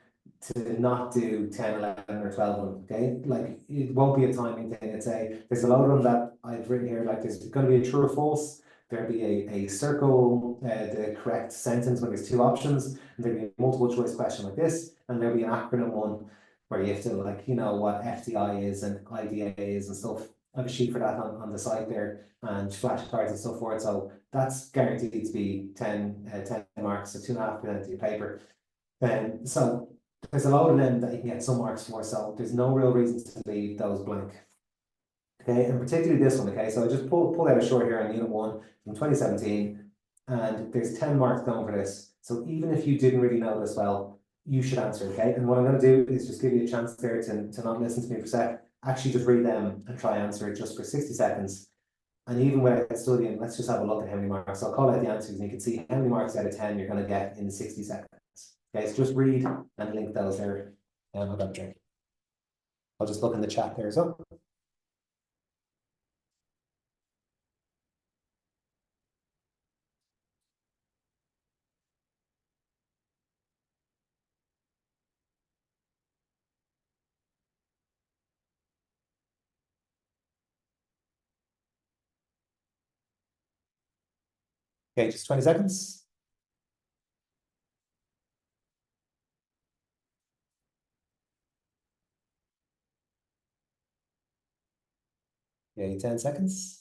[SPEAKER 2] to not do 10, 11, or 12 of them, okay? Like, it won't be a timing thing. There's a lot of them that I've written here, like there's going to be a true or false, there'll be a circle, the correct sentence when there's 2 options, and there'll be a multiple choice question like this, and there'll be an acronym one where you have to, like, you know, what FDI is and IDA is and stuff. I have a sheet for that on the site there, and flashcards and so forth. So that's guaranteed to be 10 marks, so 2.5% of your paper. So there's a load of them that you can get some marks for, so there's no real reason to leave those blank. Okay, and particularly this one, okay, so I just pulled out a short here on Unit 1 from 2017, and there's 10 marks going for this. So even if you didn't really know this well, you should answer, okay? And what I'm going to do is just give you a chance there to not listen to me for a sec, actually just read them and try answer it just for 60 seconds. And even without studying, let's just have a look at how many marks. I'll call out the answers and you can see how many marks out of 10 you're going to get in 60 seconds. Okay, so just read and link those there. I've got a drink. I'll just look in the chat there as well. Okay, just 20 seconds. Okay, 10 seconds.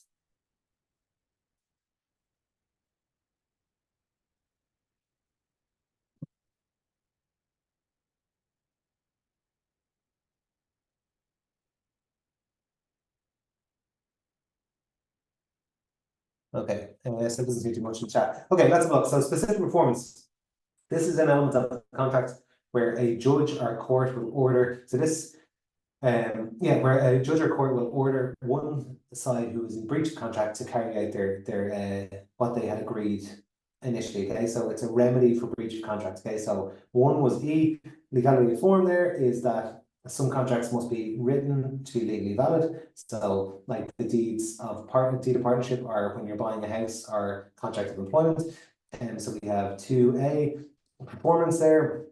[SPEAKER 2] Okay, so it doesn't seem too much in the chat. Okay, let's have a look. So specific performance. This is an element of the contract where a judge or court will order. So this, where a judge or court will order one side who is in breach of contract to carry out their what they had agreed initially. Okay, so it's a remedy for breach of contract. Okay, so one was E. Legality of form there is that some contracts must be written to be legally valid. So like the deed of partnership, or when you're buying a house, or contract of employment. And so we have 2A performance there.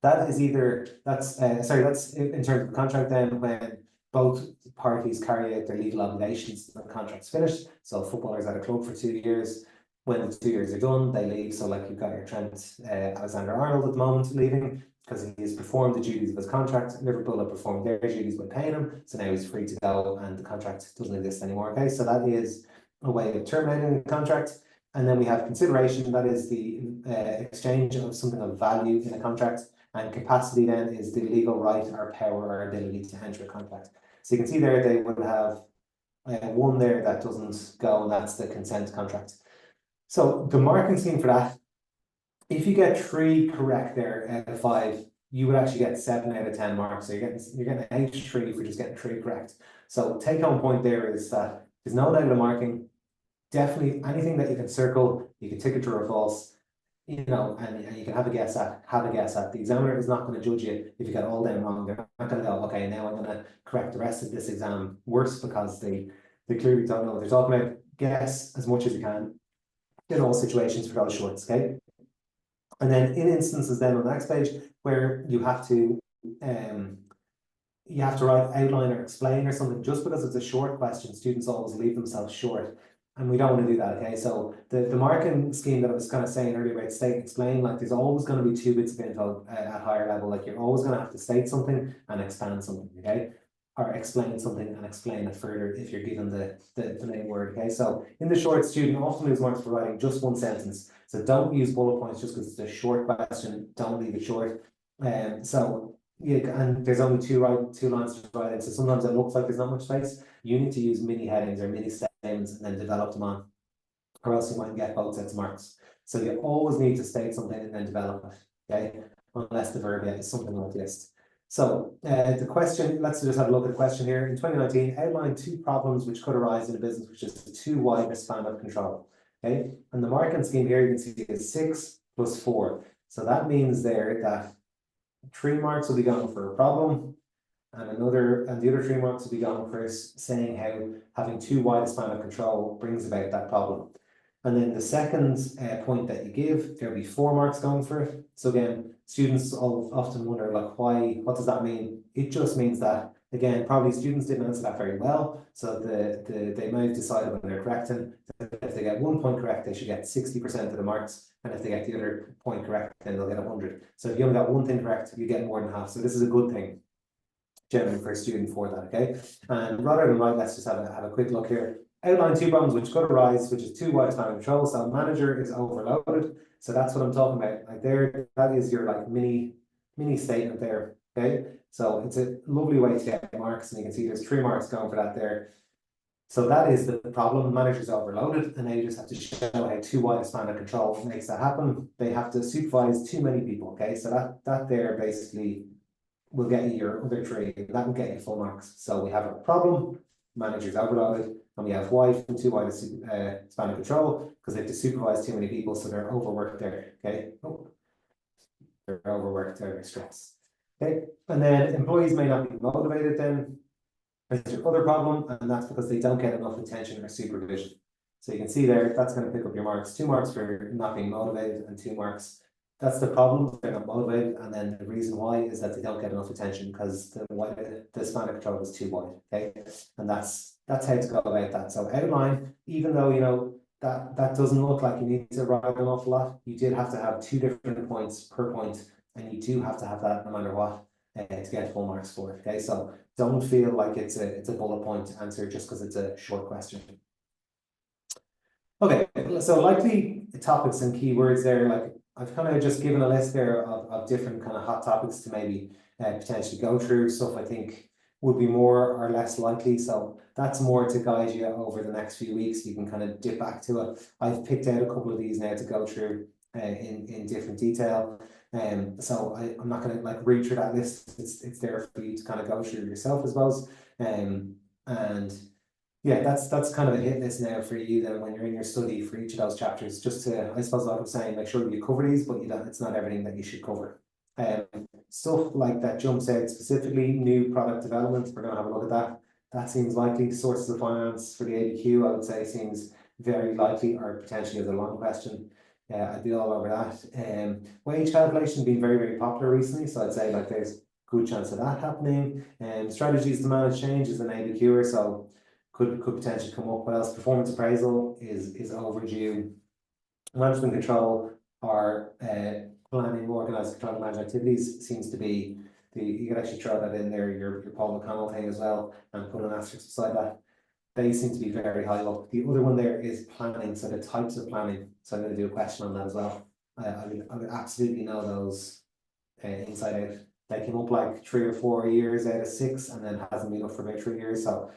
[SPEAKER 2] That is either, that's in terms of contract then, when both parties carry out their legal obligations when the contract's finished. So footballers at a club for 2 years. When the 2 years are done, they leave. So like you've got your Trent Alexander-Arnold at the moment leaving because he has performed the duties of his contract. Liverpool have performed their duties by paying him. So now he's free to go and the contract doesn't exist anymore. Okay, so that is a way of terminating the contract. And then we have consideration, that is the exchange of something of value in a contract. And capacity then is the legal right or power or ability to enter a contract. So you can see there they would have one there that doesn't go, and that's the consent contract. So the marking scheme for that, if you get 3 correct there out of 5, you would actually get 7 out of 10 marks. So you're getting an H3 for just getting 3 correct. So take home point there is that there's no negative marking. Definitely anything that you can circle, you can tick it true or false. You know, and you can have a guess at. The examiner is not going to judge you if you get all them wrong. They're not going to go, okay, now I'm going to correct the rest of this exam worse, because they clearly don't know what they're talking about. Guess as much as you can in all situations for those shorts, okay? And then in instances then on the next page where you have to write outline or explain or something, just because it's a short question, students always leave themselves short. And we don't want to do that, okay? So the marking scheme that I was kind of saying earlier about state and explain, like there's always going to be 2 bits of info at higher level. Like you're always going to have to state something and expand something, okay? Or explain something and explain it further if you're given the main word, okay? So in the short, student often lose marks for writing just 1 sentence. So don't use bullet points just because it's a short question. Don't leave it short. So yeah, and there's only 2 lines to write in. So sometimes it looks like there's not much space. You need to use mini headings or mini statements and then develop them on, or else you might get both sets of marks. So you always need to state something and then develop it, okay? Unless the verb is something like this. So the question, let's just have a look at the question here. In 2019, outline 2 problems which could arise in a business which is too wide a span of control, okay? And the marking scheme here, you can see is 6 plus 4. So that means there that 3 marks will be going for a problem, and the other 3 marks will be going for saying how having too wide a span of control brings about that problem. And then the second point that you give, there'll be 4 marks going for it. So again, students often wonder, like, what does that mean? It just means that, again, probably students didn't answer that very well. So they might have decided when they're correcting that if they get 1 point correct, they should get 60% of the marks. And if they get the other point correct, then they'll get 100. So if you only got 1 thing correct, you get more than half. So this is a good thing generally for a student for that, okay? And rather than write, let's just have a quick look here. Outline 2 problems which could arise, which is too wide a span of control. So manager is overloaded. So that's what I'm talking about. Like there, that is your like mini statement there, okay? So it's a lovely way to get marks, and you can see there's 3 marks going for that there. So that is the problem. Manager's overloaded, and now you just have to show how too wide a span of control makes that happen. They have to supervise too many people, okay? So that there basically will get you your other 3. That will get you full marks. So we have a problem, manager's overloaded, and we have wide and too wide a span of control because they have to supervise too many people, so they're overworked there, okay? Oh, they're overworked, they're stressed. Okay, and then employees may not be motivated then. There's your other problem, and that's because they don't get enough attention or supervision. So you can see there, that's going to pick up your marks. 2 marks for not being motivated, and 2 marks. That's the problem, they're not motivated, and then the reason why is that they don't get enough attention because the span of control is too wide, okay? And that's how to go about that. So outline, even though, you know, that doesn't look like you need to write an awful lot, you did have to have 2 different points per point, and you do have to have that no matter what to get full marks for it, okay? So don't feel like it's a bullet point answer just because it's a short question. Okay, so likely topics and keywords there, like I've kind of just given a list there of different kind of hot topics to maybe potentially go through. Stuff I think would be more or less likely. So that's more to guide you over the next few weeks. You can kind of dip back to it. I've picked out a couple of these now to go through in different detail. So I'm not going to like read through that list. It's there for you to kind of go through yourself, I suppose. And yeah, that's kind of a hit list now for you then when you're in your study for each of those chapters, just to, I suppose, like I'm saying, make sure you cover these, but you don't, it's not everything that you should cover. Stuff like that jumps out specifically, new product development, we're going to have a look at that. That seems likely. Sources of finance for the ABQ, I would say, seems very likely, or potentially as a long question. I'd be all over that. Wage calculation being very, very popular recently, so I'd say like there's good chance of that happening. Strategies to manage change is an ABQer, so could potentially come up. What else? Performance appraisal is overdue. Management control or planning, organised control and management activities seems to be you could actually throw that in there, your Paul McConnell thing as well, and put an asterisk beside that. They seem to be very high up. The other one there is planning, so the types of planning. So I'm going to do a question on that as well. I would absolutely know those inside out. They came up like 3 or 4 years out of 6, and then hasn't been up for about 3 years. So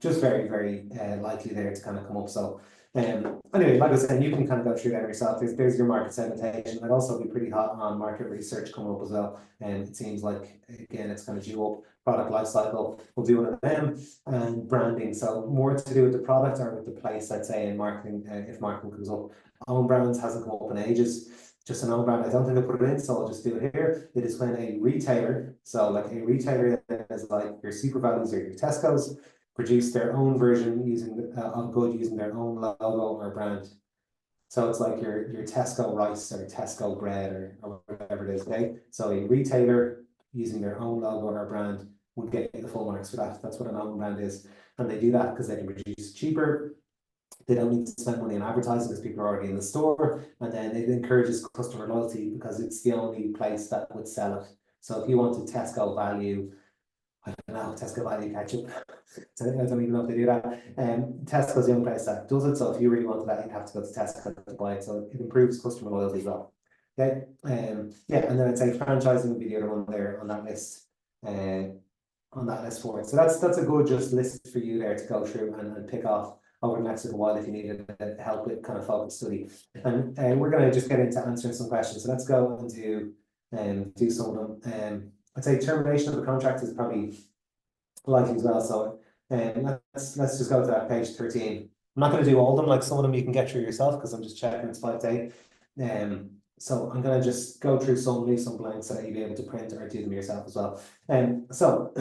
[SPEAKER 2] just very, very likely there to kind of come up. So anyway, like I said, you can kind of go through that yourself. There's your market segmentation. I'd also be pretty hot on market research coming up as well. And it seems like, again, it's kind of due up. Product lifecycle, we'll do one of them, and branding. So more to do with the product or with the place, I'd say, in marketing, if marketing comes up. Own brands hasn't come up in ages. Just an own brand, I don't think I put it in, so I'll just do it here. It is when a retailer, so like a retailer is like your Super Values or your Tesco's, produce their own version using of good using their own logo or brand. So it's like your Tesco rice or Tesco bread or whatever it is, okay? So a retailer using their own logo or brand would get the full marks for that. That's what an own brand is. And they do that because they can produce cheaper. They don't need to spend money on advertising because people are already in the store. And then it encourages customer loyalty because it's the only place that would sell it. So if you wanted Tesco value, I don't know, Tesco value ketchup. I don't even know if they do that. Tesco's the only place that does it. So if you really wanted that, you'd have to go to Tesco to buy it. So it improves customer loyalty as well. Okay. Yeah, and then I'd say franchising would be the other one there on that list. For it. So that's a good just list for you there to go through and pick off over the next little while if you need help with kind of focus study. And we're going to just get into answering some questions. So let's go and do some of them. I'd say termination of the contract is probably likely as well. So let's just go to that page 13. I'm not going to do all of them, like some of them you can get through yourself because I'm just checking it's 5 to 8. So I'm going to just go through some, leave some blanks so that you'll be able to print or do them yourself as well. So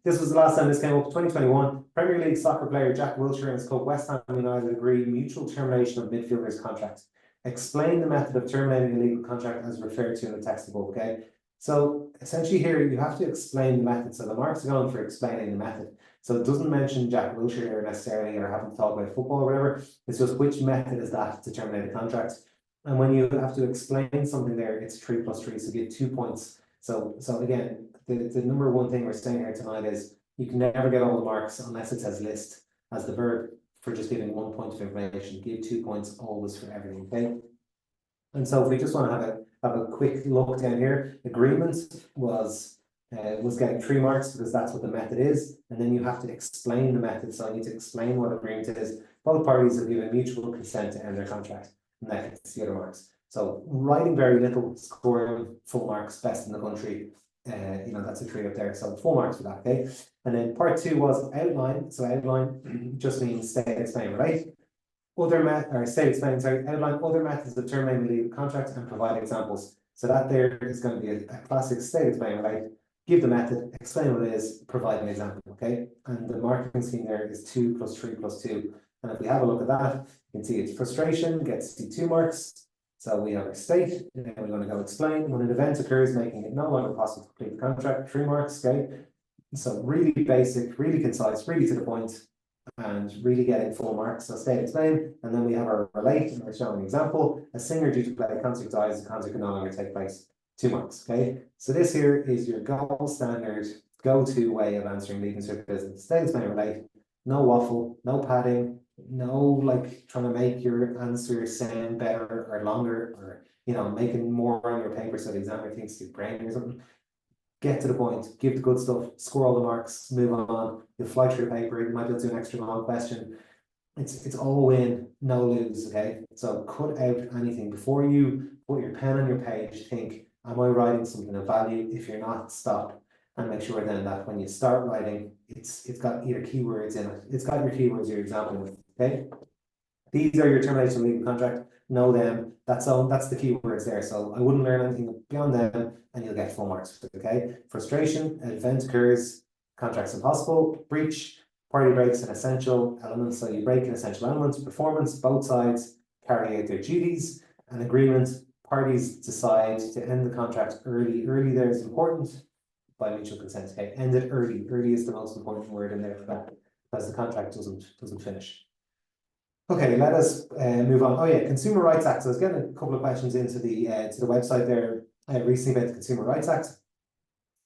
[SPEAKER 2] this was the last time this came up, 2021. Premier League soccer player Jack Wilshere and his club West Ham United agreed mutual termination of midfielder's contract. Explain the method of terminating a legal contract as referred to in the text above, okay? So essentially here, you have to explain the method. So the marks are going for explaining the method. So it doesn't mention Jack Wilshere here necessarily or having to talk about football or whatever. It's just which method is that to terminate a contract. And when you have to explain something there, it's 3 + 3, so give 2 points. So again, the number one thing we're saying here tonight is you can never get all the marks unless it says list as the verb for just giving 1 point of information. Give 2 points always for everything, okay? And so if we just want to have a quick look down here, agreement was getting 3 marks because that's what the method is, and then you have to explain the method. So I need to explain what agreement is. Both parties have given mutual consent to end their contract, and that gets the other marks. So writing very little, scoring full marks, best in the country. That's a 3 up there. So full marks for that, okay? And then part 2 was outline. So outline just means state, explain, right? Outline other methods of terminating legal contracts and provide examples. So that there is going to be a classic state explain, right? Give the method, explain what it is, provide an example, okay? And the marking scheme there is 2 + 3 + 2. And if we have a look at that, you can see it's frustration gets 2 marks. So we have our state, and we're going to go explain when an event occurs, making it no longer possible to complete the contract, 3 marks, okay? So really basic, really concise, really to the point, and really getting full marks. So state explain, and then we have our relate, and we're showing an example. A singer due to play a concert dies, the concert can no longer take place. 2 marks, okay? So this here is your gold standard go-to way of answering legal business. State explain, relate, no waffle, no padding, no like trying to make your answer sound better or longer, or making more on your paper so the examiner thinks your brain or something. get to the point, give the good stuff, score all the marks, move on. You'll fly through the paper. You might be able to do an extra long question. It's all win, no lose. Okay, so cut out anything before you put your pen on your page. Think, am I writing something of value? If you're not, stop and make sure then that when you start writing, it's got your keywords in it. It's got your keywords, your example. Okay, these are your termination legal contract. Know them. That's the keywords there. So I wouldn't learn anything beyond them, and you'll get full marks. Okay, frustration, an event occurs, contract's impossible, breach, party breaks an essential element. So you break an essential element. Performance, both sides carry out their duties. An agreement, parties decide to end the contract early. Early there is important by mutual consent. Okay, end it early. Early is the most important word in there for that, because the contract doesn't finish. Okay, let us move on. Oh yeah, Consumer Rights Act. So I was getting a couple of questions into the website there recently about the Consumer Rights Act.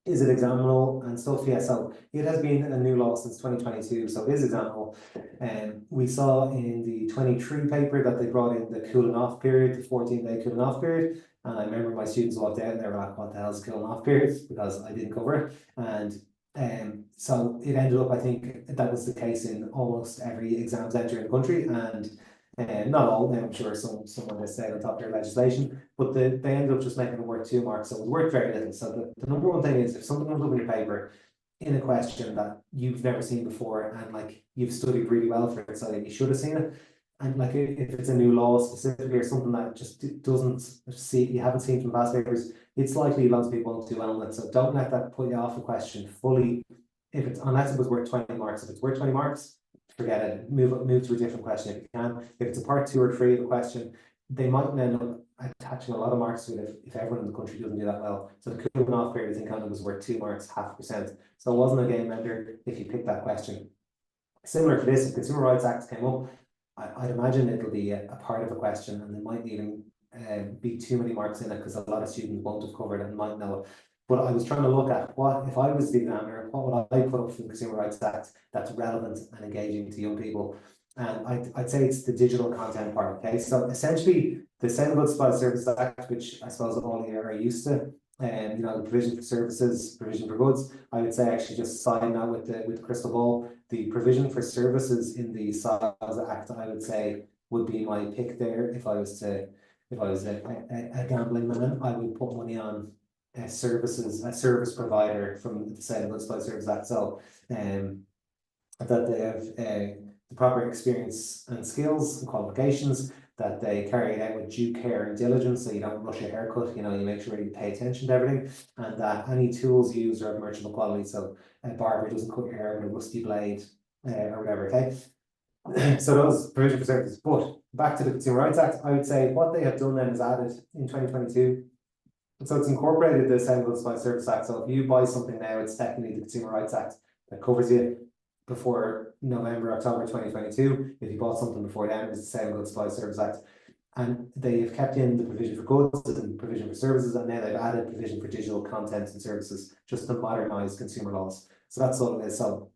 [SPEAKER 2] Is it examinable and stuff? Yeah, so it has been a new law since 2022, so it is examinable. We saw in the 23 paper that they brought in the cooling off period, the 14-day cooling off period. And I remember my students walked out and they were like, what the hell is cooling off period? Because I didn't cover it. And so it ended up, I think that was the case in almost every exam centre in the country, and not all. I'm sure someone has stayed on top of their legislation, but they ended up just making it worth 2 marks, so it was worth very little. So the number one thing is, if something comes up in your paper in a question that you've never seen before, and like you've studied really well for it, so you should have seen it, and like if it's a new law specifically or something that just you haven't seen from past papers, it's likely lots of people won't do well on it. So don't let that put you off a question fully. Unless it was worth 20 marks. If it's worth 20 marks, forget it. Move to a different question if you can. If it's a part 2 or 3 of a question, they might end up attaching a lot of marks to it if everyone in the country doesn't do that well. So the cooling off period, I think, kind of was worth 2 marks, 0.5%. So it wasn't a game ender if you picked that question. Similar to this, if Consumer Rights Act came up, I'd imagine it'll be a part of a question, and there might even be too many marks in it because a lot of students won't have covered it and might know it. But I was trying to look at what, if I was the examiner, what would I put up for the Consumer Rights Act that's relevant and engaging to young people? And I'd say it's the digital content part. Okay, so essentially the Sale of Goods, Supplies, Services Act, which I suppose all of you are used to, and you know, the provision for services, provision for goods. I would say actually just sign that with the crystal ball. The provision for services in the SALS Act, I would say, would be my pick there. If I was a gambling man, I would put money on a service provider from the Sale of Goods, Supplies, Services Act. So that they have the proper experience and skills and qualifications, that they carry it out with due care and diligence, so you don't rush a haircut, you know, you make sure you pay attention to everything, and that any tools used are of merchantable quality, so a barber doesn't cut your hair with a rusty blade or whatever. Okay, so those provision for services. But back to the Consumer Rights Act, I would say what they have done then is added in 2022. So it's incorporated the Sale of Goods, Supplies, Services Act. So if you buy something now, it's technically the Consumer Rights Act that covers you before November, October 2022. If you bought something before then, it's the Sale of Goods, Supplies, Services Act. And they've kept in the provision for goods and provision for services, and now they've added provision for digital content and services just to modernise consumer laws. So that's all it is. So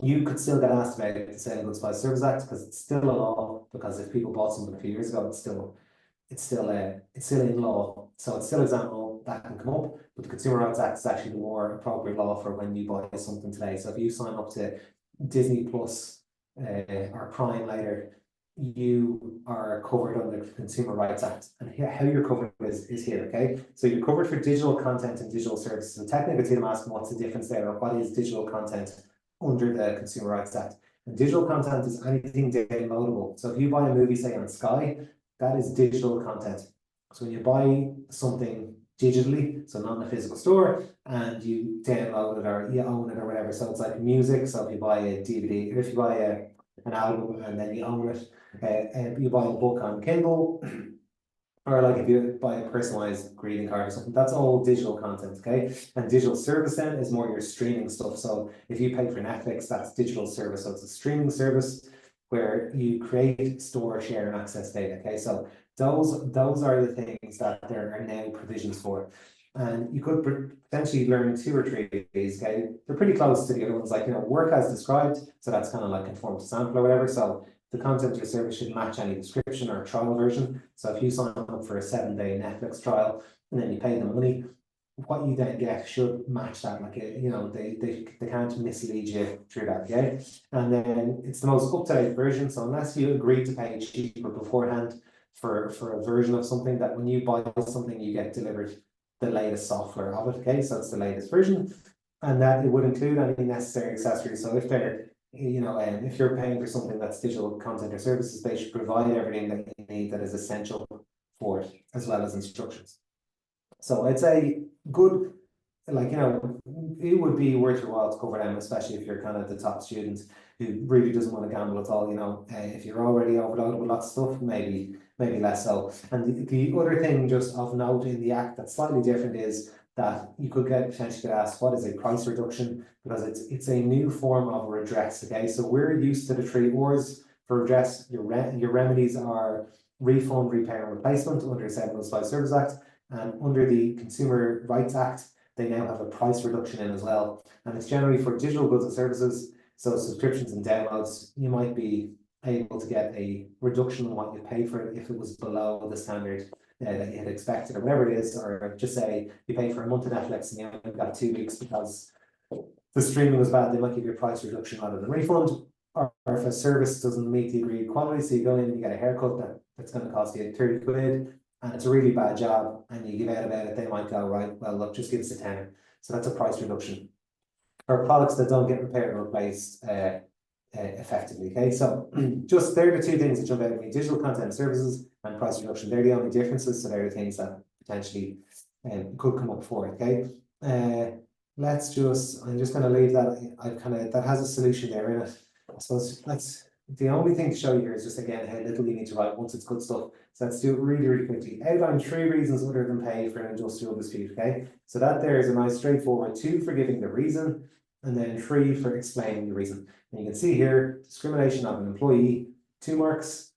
[SPEAKER 2] you could still get asked about the Sale of Goods, Supplies, Services Act because it's still a law, because if people bought something a few years ago, it's still in law, so it's still examinable. That can come up, but the Consumer Rights Act is actually the more appropriate law for when you buy something today. So if you sign up to Disney Plus or Prime later, you are covered under the Consumer Rights Act, and how you're covered is here. Okay, so you're covered for digital content and digital services. And technically, I'm asking what's the difference there, or what is digital content under the Consumer Rights Act? And digital content is anything downloadable. So if you buy a movie, say on Sky, that is digital content. So when you buy something digitally, so not in a physical store, and you download it or you own it or whatever, so it's like music. So if you buy a DVD, or if you buy an album and then you own it, you buy a book on Kindle, or like if you buy a personalized greeting card or something, that's all digital content. Okay, and digital service then is more your streaming stuff. So if you pay for Netflix, that's digital service. So it's a streaming service where you create, store, share, and access data. Okay, so those are the things that there are now provisions for, and you could potentially learn 2 or 3 of these. Okay, they're pretty close to the other ones, like, you know, work as described. So that's kind of like conform to sample or whatever. So the content of your service should match any description or trial version. So if you sign up for a 7-day Netflix trial and then you pay them money, what you then get should match that. Like, you know, they can't mislead you through that, okay? And then it's the most up-to-date version. So unless you agree to pay cheaper beforehand for a version of something, that when you buy something, you get delivered the latest software of it, okay? So it's the latest version, and that it would include any necessary accessories. So if they're, you know, if you're paying for something that's digital content or services, they should provide everything that you need that is essential for it, as well as instructions. So I'd say good, like, you know, it would be worth your while to cover them, especially if you're kind of the top student who really doesn't want to gamble at all. You know, if you're already overloaded with lots of stuff, maybe less so. And the other thing just of note in the Act that's slightly different is that you could potentially get asked, what is a price reduction? Because it's a new form of redress, okay? So we're used to the 3 R's for redress. Your remedies are refund, repair, and replacement under 705 Service Act. And under the Consumer Rights Act, they now have a price reduction in as well. And it's generally for digital goods and services. So subscriptions and downloads, you might be able to get a reduction in what you pay for it if it was below the standard that you had expected, or whatever it is. Or just say you pay for a month of Netflix and you only got 2 weeks because the streaming was bad, they might give you a price reduction rather than refund. Or if a service doesn't meet the agreed quality, so you go in and you get a haircut that's going to cost you 30 quid, and it's a really bad job, and you give out about it, they might go, right, well, look, just give us a tenner. So that's a price reduction. Or products that don't get repaired or replaced effectively, okay? So just they're the 2 things that jump out at me: digital content services and price reduction. They're the only differences, so they're the things that potentially could come up for it, okay? I'm just going to leave that. That has a solution there in it. I suppose the only thing to show you here is just, again, how little you need to write once it's good stuff. So let's do it really, really quickly. Outline 3 reasons other than pay for an industrial dispute, okay? So that there is a nice straightforward 2 for giving the reason, and then 3 for explaining the reason. And you can see here, discrimination of an employee, 2 marks.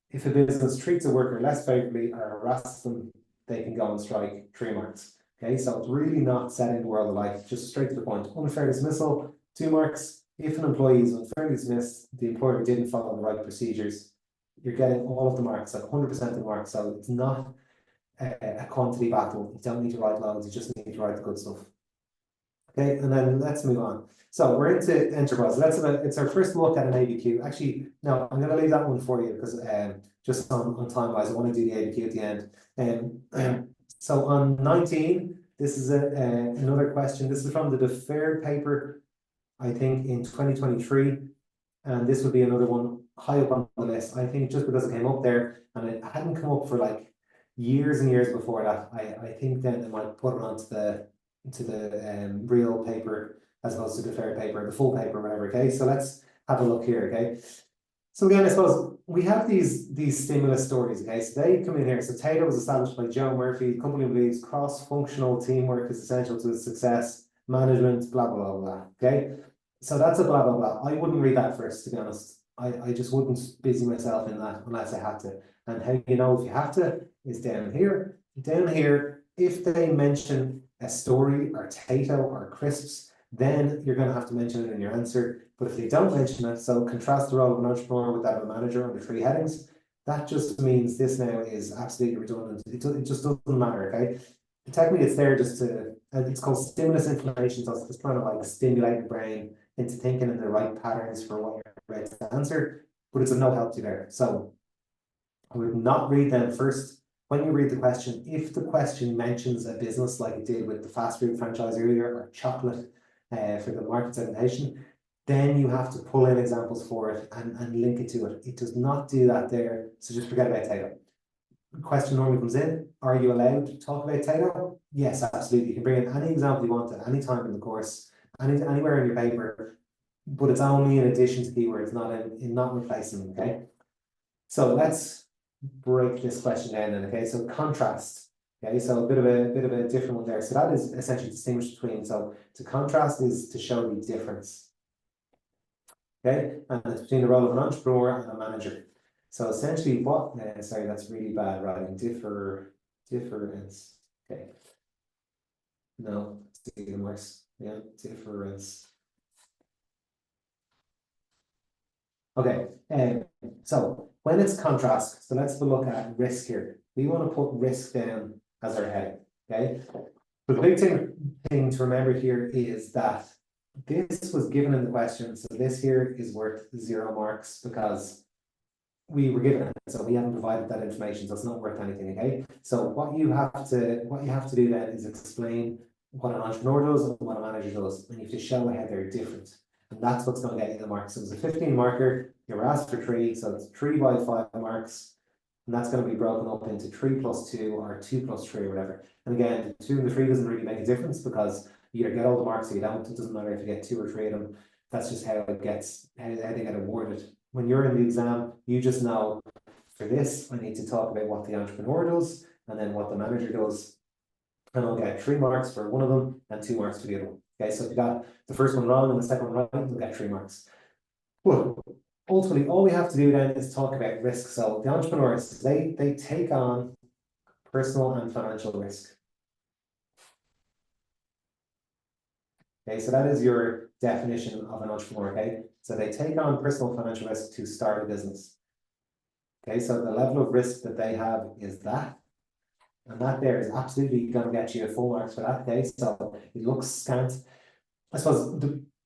[SPEAKER 2] If a business treats a worker less favorably or harasses them, they can go on strike, 3 marks. Okay, so it's really not set in the world of life, just straight to the point. Unfair dismissal, 2 marks. If an employee is unfairly dismissed, the employer didn't follow the right procedures, you're getting all of the marks, like 100% of the marks. So it's not a quantity battle. You don't need to write loads, you just need to write the good stuff. Okay, and then let's move on. So we're into enterprise. It's our first look at an ABQ. Actually, no, I'm going to leave that one for you because just on time wise, I want to do the ABQ at the end. So on 19, this is another question. This is from the deferred paper, I think, in 2023, and this would be another one high up on the list. I think just because it came up there, and it hadn't come up for like years and years before that. I think then they might put it onto the real paper as opposed to the deferred paper, the full paper, whatever. Okay, so let's have a look here. Okay, so again, I suppose we have these stimulus stories. Okay, so they come in here. So Tato was established by Joe Murphy. The company believes cross-functional teamwork is essential to its success. Management, blah blah blah blah. Okay, so that's a blah blah blah. I wouldn't read that first, to be honest. I just wouldn't busy myself in that unless I had to. And how you know if you have to is down here. Down here, if they mention a story or Tato or crisps, then you're going to have to mention it in your answer. But if they don't mention it, so contrast the role of an entrepreneur with that of a manager under 3 headings, that just means this now is absolutely redundant. It just doesn't matter, okay? Technically, it's there just to, it's called stimulus inflammation, so it's just trying to like stimulate your brain into thinking in the right patterns for what you're ready to answer, but it's of no help to you there. So I would not read them first. When you read the question, if the question mentions a business like it did with the fast food franchise earlier, or chocolate for the market segmentation, then you have to pull in examples for it and link it to it. It does not do that there, so just forget about Tato. The question normally comes in, are you allowed to talk about Tato? Yes, absolutely. You can bring in any example you want at any time in the course, anywhere in your paper, but it's only in addition to keywords, not replacing them, okay? So let's break this question down then, okay? So contrast, okay? So a bit of a different one there. So that is essentially distinguished between, so to contrast is to show the difference, okay? And it's between the role of an entrepreneur and a manager. So essentially what, sorry, that's really bad writing, difference, okay. No, it's even worse, yeah, difference. Okay, so when it's contrast, so let's look at risk here. We want to put risk down as our heading, okay? But the big thing to remember here is that this was given in the question, so this here is worth 0 marks because we were given it, so we haven't provided that information, so it's not worth anything, okay? So what you have to do then is explain what an entrepreneur does and what a manager does, and you have to show how they're different. And that's what's going to get you the marks. So it's a 15 marker, you were asked for 3, so it's 3 by 5 marks, and that's going to be broken up into 3 plus 2 or 2 plus 3 or whatever. And again, the 2 and the 3 doesn't really make a difference because you either get all the marks or you don't. It doesn't matter if you get 2 or 3 of them. That's just how it gets, how they get awarded. When you're in the exam, you just know, for this, I need to talk about what the entrepreneur does and then what the manager does. And I'll get 3 marks for one of them and 2 marks for the other one. Okay, so if you got the first one wrong and the second one right, you'll get 3 marks. But ultimately, all we have to do then is talk about risk. So the entrepreneurs, they take on personal and financial risk. Okay, so that is your definition of an entrepreneur, okay? So they take on personal financial risk to start a business. Okay, so the level of risk that they have is that. And that there is absolutely going to get you a full marks for that, okay? So it looks scant. I suppose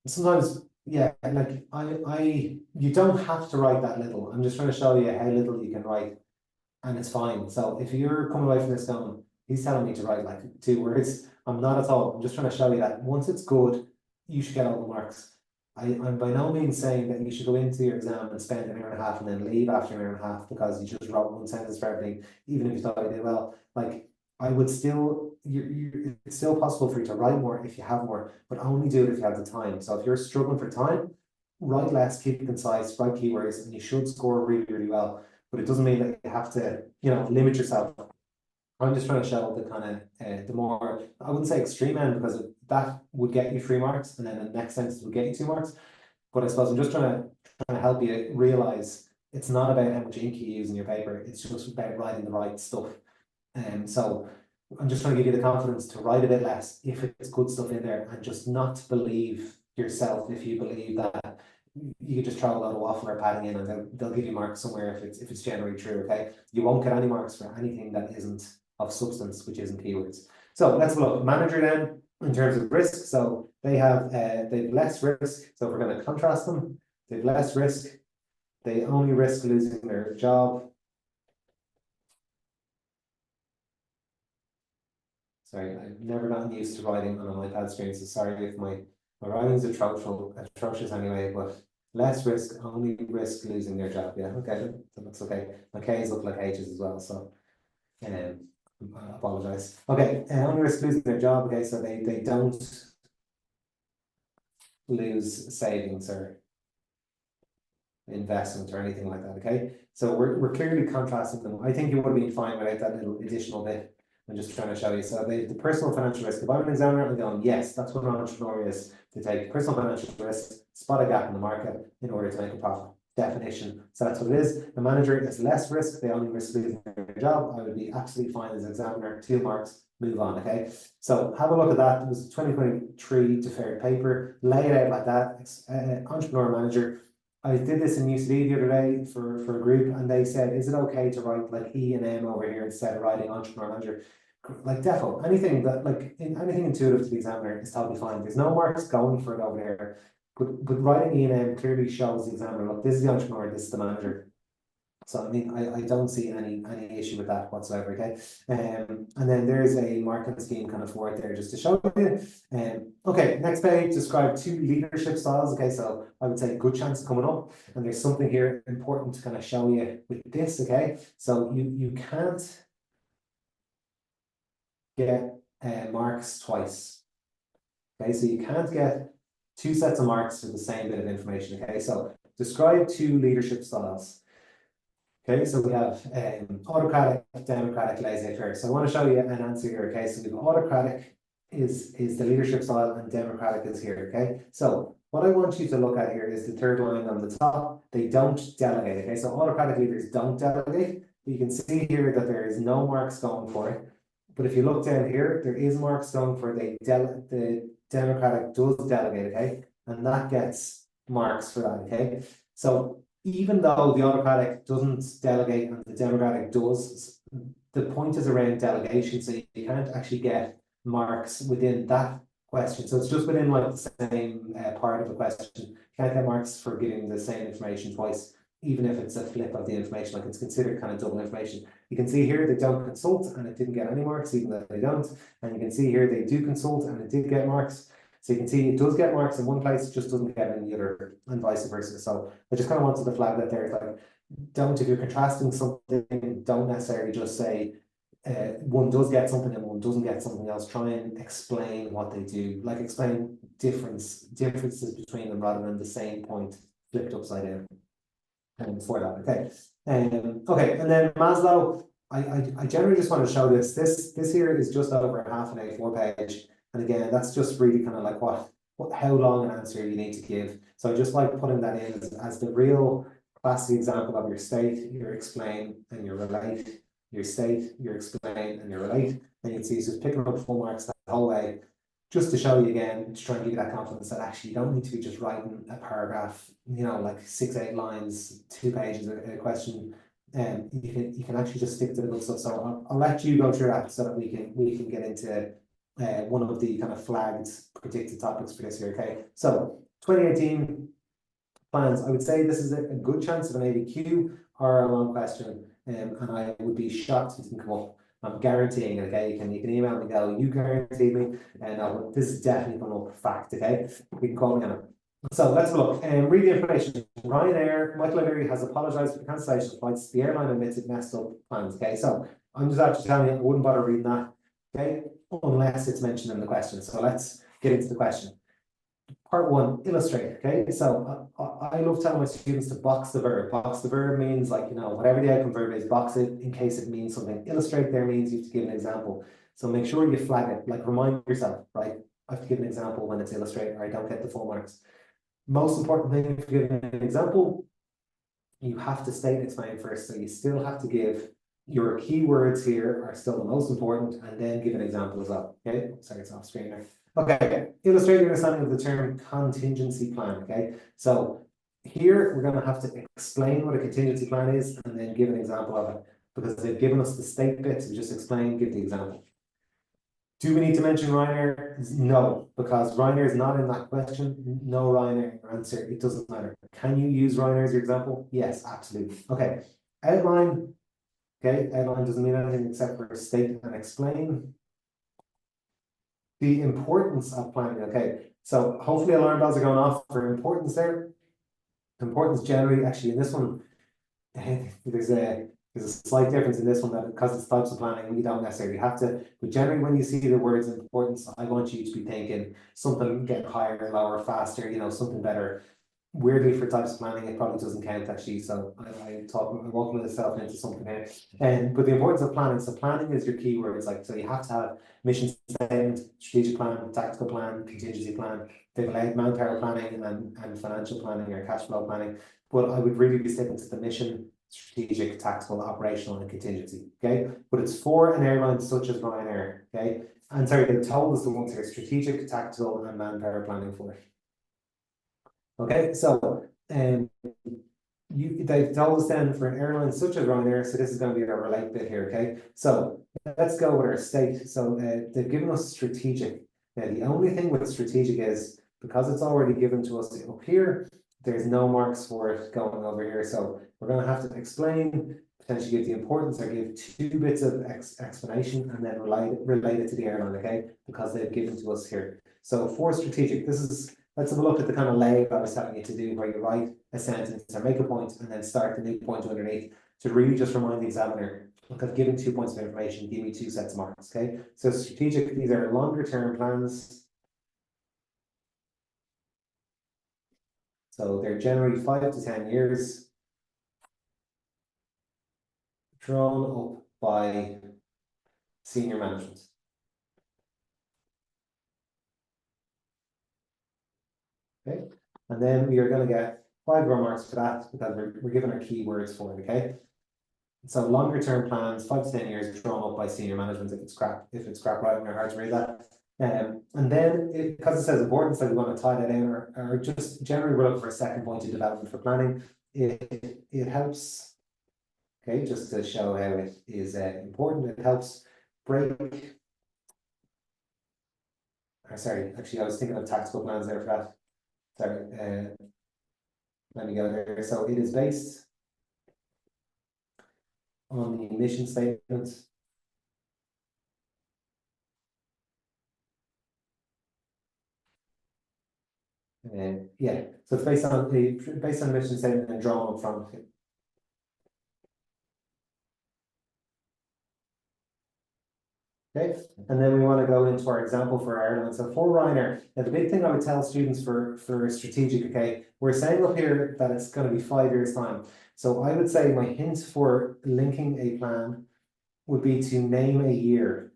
[SPEAKER 2] sometimes, yeah, like you don't have to write that little. I'm just trying to show you how little you can write, and it's fine. So if you're coming away from this going, he's telling me to write like 2 words, I'm not at all. I'm just trying to show you that once it's good, you should get all the marks. I'm by no means saying that you should go into your exam and spend an hour and a half and then leave after an hour and a half because you just wrote 1 sentence for everything, even if you thought you did well. Like, I would still, it's still possible for you to write more if you have more, but only do it if you have the time. So if you're struggling for time, write less, keep it concise, write keywords, and you should score really, really well. But it doesn't mean that you have to, limit yourself. I'm just trying to show the kind of the more, I wouldn't say extreme end, because that would get you 3 marks, and then the next sentence would get you 2 marks. But I suppose I'm just trying to help you realize it's not about how much ink you use in your paper. It's just about writing the right stuff. And so I'm just trying to give you the confidence to write a bit less if it's good stuff in there, and just not to believe yourself if you believe that you could just throw a lot of waffle or padding in and they'll give you marks somewhere if it's generally true, okay? You won't get any marks for anything that isn't of substance, which isn't keywords. So let's look. Manager then, in terms of risk, so they've less risk. So if we're going to contrast them, they've less risk. They only risk losing their job. Sorry, I've never gotten used to writing on an iPad screen, so sorry if my writing's atrocious anyway, but less risk, only risk losing their job. Yeah, okay, that's okay. My K's look like H's as well, so I apologize. Okay, only risk losing their job. Okay, so they don't lose savings or investment or anything like that. Okay, so we're clearly contrasting them. I think you would have been fine without that little additional bit. I'm just trying to show you. So the personal financial risk. If I'm an examiner, I'm going, yes, that's what an entrepreneur is, to take personal financial risk, spot a gap in the market in order to make a profit. Definition. So that's what it is. The manager is less risk. They only risk losing their job. I would be absolutely fine as an examiner. 2 marks. Move on. Okay. So have a look at that. It was 2023 deferred paper. Lay it out like that. Entrepreneur manager. I did this in UCD the other day for a group, and they said, is it okay to write like E and M over here instead of writing entrepreneur manager? Like defo, anything that anything intuitive to the examiner is totally fine. There's no marks going for it over there. But writing E and M clearly shows the examiner, look, this is the entrepreneur, this is the manager. So I mean, I don't see any issue with that whatsoever. Okay, and then there's a marking scheme kind of for it there just to show you. Okay, next page, describe 2 leadership styles. Okay, so I would say good chance of coming up, and there's something here important to kind of show you with this. Okay, so you can't get marks twice. Okay, so you can't get 2 sets of marks for the same bit of information. Okay, so describe 2 leadership styles. Okay, so we have autocratic, democratic, laissez-faire. So I want to show you an answer here. Okay, so we have autocratic is the leadership style, and democratic is here. Okay, so what I want you to look at here is the 3rd line on the top. They don't delegate. Okay, so autocratic leaders don't delegate. You can see here that there is no marks going for it. But if you look down here, there is marks going for the democratic does delegate. Okay, and that gets marks for that. Okay, so even though the autocratic doesn't delegate and the democratic does, the point is around delegation, so you can't actually get marks within that question. So it's just within like the same part of the question. You can't get marks for giving the same information twice, even if it's a flip of the information, like it's considered kind of double information. You can see here they don't consult and it didn't get any marks, even though they don't. And you can see here they do consult and it did get marks. So you can see it does get marks in one place, it just doesn't get in the other, and vice versa. So I just kind of wanted to flag that there. It's like, don't, if you're contrasting something, don't necessarily just say one does get something and one doesn't get something else. Try and explain what they do, like explain differences between them rather than the same point flipped upside down. And for that, okay. Okay, and then Maslow, I generally just want to show this. This here is just over half an A4 page. And again, that's just really kind of like how long an answer you need to give. So I just like putting that in as the real classic example of your state, your explain, and your relate. Your state, your explain, and your relate. And you can see it's just picking up full marks that whole way, just to show you again, to try and give you that confidence that actually you don't need to be just writing a paragraph, you know, like 6-8 lines, 2 pages a question. And you can actually just stick to the good stuff. So I'll let you go through that so that we can get into one of the kind of flagged predicted topics for this year. Okay, so 2018 plans. I would say this is a good chance of an ABQ or a long question, and I would be shocked if it didn't come up. I'm guaranteeing it. Okay, you can email me, go, you guarantee me, and this is definitely going up fact. Okay, you can call me on it. So let's look and read the information. Ryanair, Michael O'Leary has apologized for the cancellation of flights. The airline admits it messed up plans. Okay, so I'm just actually telling you, I wouldn't bother reading that. Okay, unless it's mentioned in the question. So let's get into the question. Part 1, illustrate. Okay, so I love telling my students to box the verb. Box the verb means, like, you know, whatever the outcome verb is, box it in case it means something. Illustrate there means you have to give an example. So make sure you flag it, like remind yourself, right? I have to give an example when it's illustrate or I don't get the full marks. Most important thing to give an example, you have to state and explain first. So you still have to give your keywords here are still the most important, and then give an example as well. Okay, sorry, it's off screen there. Okay, illustrate your understanding of the term contingency plan. Okay, so here we're going to have to explain what a contingency plan is and then give an example of it, because they've given us the state bits. We just explain, give the example. Do we need to mention Ryanair? No, because Ryanair is not in that question. No Ryanair answer. It doesn't matter. Can you use Ryanair as your example? Yes, absolutely. Okay, outline. Okay, outline doesn't mean anything except for state and explain. The importance of planning. Okay, so hopefully alarm bells are going off for importance there. Importance generally, actually in this one, there's a slight difference in this one, that because it's types of planning, you don't necessarily have to, but generally when you see the words importance, I want you to be thinking something getting higher, lower, faster, you know, something better. Weirdly, for types of planning, it probably doesn't count actually, so I'm walking myself into something here. But the importance of planning, so planning is your keywords, like, so you have to have mission statement, strategic plan, tactical plan, contingency plan. They've allowed manpower planning and financial planning or cash flow planning, but I would really be sticking to the mission, strategic, tactical, operational, and contingency. Okay, but it's for an airline such as Ryanair. Okay, and sorry, they told us the ones here: strategic, tactical, and manpower planning for it. Okay, so they've told us then for an airline such as Ryanair, so this is going to be our relate bit here. Okay, so let's go with our state. So they've given us strategic. Now the only thing with strategic is, because it's already given to us up here, there's no marks for it going over here. So we're going to have to explain, potentially give the importance, or give 2 bits of explanation, and then relate it to the airline. Okay, because they've given to us here. So for strategic, let's have a look at the kind of layout I was telling you to do, where you write a sentence or make a point and then start the new point underneath, to really just remind the examiner, look, I've given 2 points of information, give me 2 sets of marks. Okay, so strategic, these are longer term plans. So they're generally 5 to 10 years, drawn up by senior management. Okay, and then we are going to get 5 marks for that, because we're given our keywords for it. Okay, so longer term plans, 5 to 10 years, drawn up by senior management. If it's crap writing, or hard to read that. And then because it says importance, that we want to tie that in, or just generally we're looking for a second point of development for planning. It helps. Okay, just to show how it is important, it helps break or sorry, actually, I was thinking of taxable plans there for that. Sorry, let me go there. So it is based on the mission statement. Yeah, so it's based on the mission statement and drawn up from it. Okay, and then we want to go into our example for Ireland. So for Ryanair, now the big thing I would tell students for strategic, okay, we're saying up here that it's going to be 5 years time. So I would say my hint for linking a plan would be to name a year.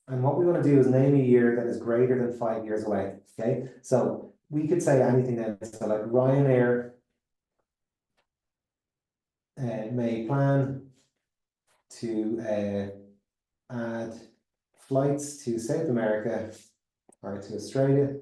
[SPEAKER 2] And what we want to do is name a year that is greater than 5 years away. Okay, so we could say anything then. So like Ryanair may plan to add flights to South America or to Australia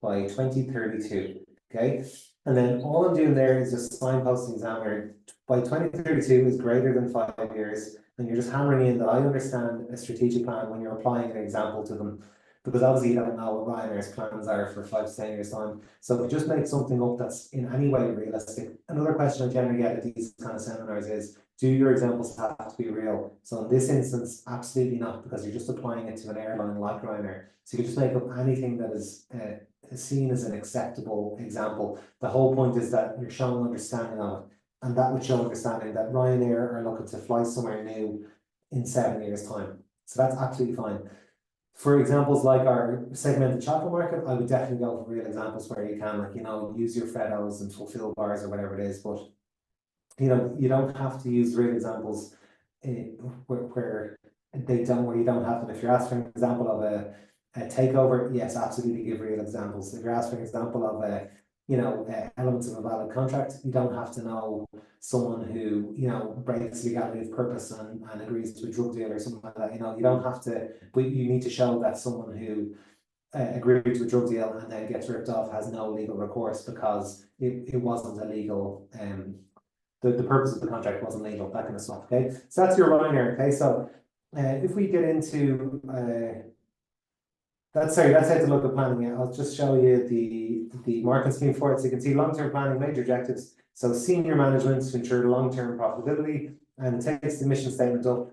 [SPEAKER 2] by 2032. Okay, and then all I'm doing there is just signposting examiner. By 2032 is greater than 5 years, and you're just hammering in that I understand a strategic plan when you're applying an example to them, because obviously you don't know what Ryanair's plans are for 5 to 10 years time. So if you just make something up that's in any way realistic. Another question I generally get at these kind of seminars is, do your examples have to be real? So in this instance, absolutely not, because you're just applying it to an airline like Ryanair. So you can just make up anything that is seen as an acceptable example. The whole point is that you're showing understanding of it, and that would show understanding that Ryanair are looking to fly somewhere new in 7 years' time. So that's absolutely fine. For examples like our segmented chocolate market, I would definitely go for real examples where you can, like, you know, use your Freddos and fulfill bars or whatever it is. But you know, you don't have to use real examples where you don't have them. If you're asked for an example of a takeover, yes, absolutely give real examples. If you're asked for an example of elements of a valid contract, you don't have to know someone who, you know, breaks legality of purpose and agrees to a drug deal or something like that. You know, you don't have to, but you need to show that someone who agreed to a drug deal and then gets ripped off has no legal recourse because it wasn't a legal the purpose of the contract wasn't legal, that kind of stuff. Okay, so that's your Ryanair. Okay, so if we get into that's how to look at planning. I'll just show you the marketing scheme for it. So you can see long-term planning, major objectives. So senior management to ensure long-term profitability, and it takes the mission statement up,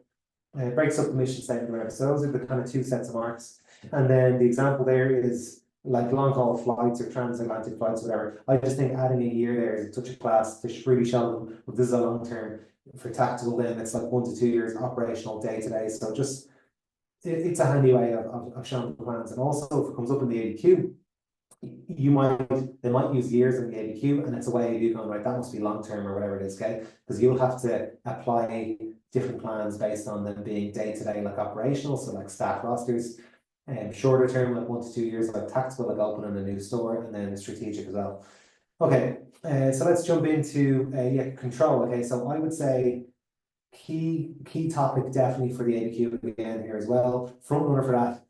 [SPEAKER 2] breaks up the mission statement, whatever. So those are the kind of 2 sets of marks. And then the example there is like long haul flights or transatlantic flights, whatever. I just think adding a year there is such a class to really show them, well, this is a long term. For tactical, then it's like 1 to 2 years operational day to day. So just it's a handy way of showing the plans. And also, if it comes up in the ABQ, they might use years in the ABQ, and it's a way of you going, right, that must be long term or whatever it is, okay? Because you'll have to apply different plans based on them being day to day, like operational, so like staff rosters, and shorter term, like 1 to 2 years, like tactical, like opening a new store, and then strategic as well. Okay, so let's jump into control. Okay, so I would say key topic definitely for the ABQ again here as well. Front runner for that.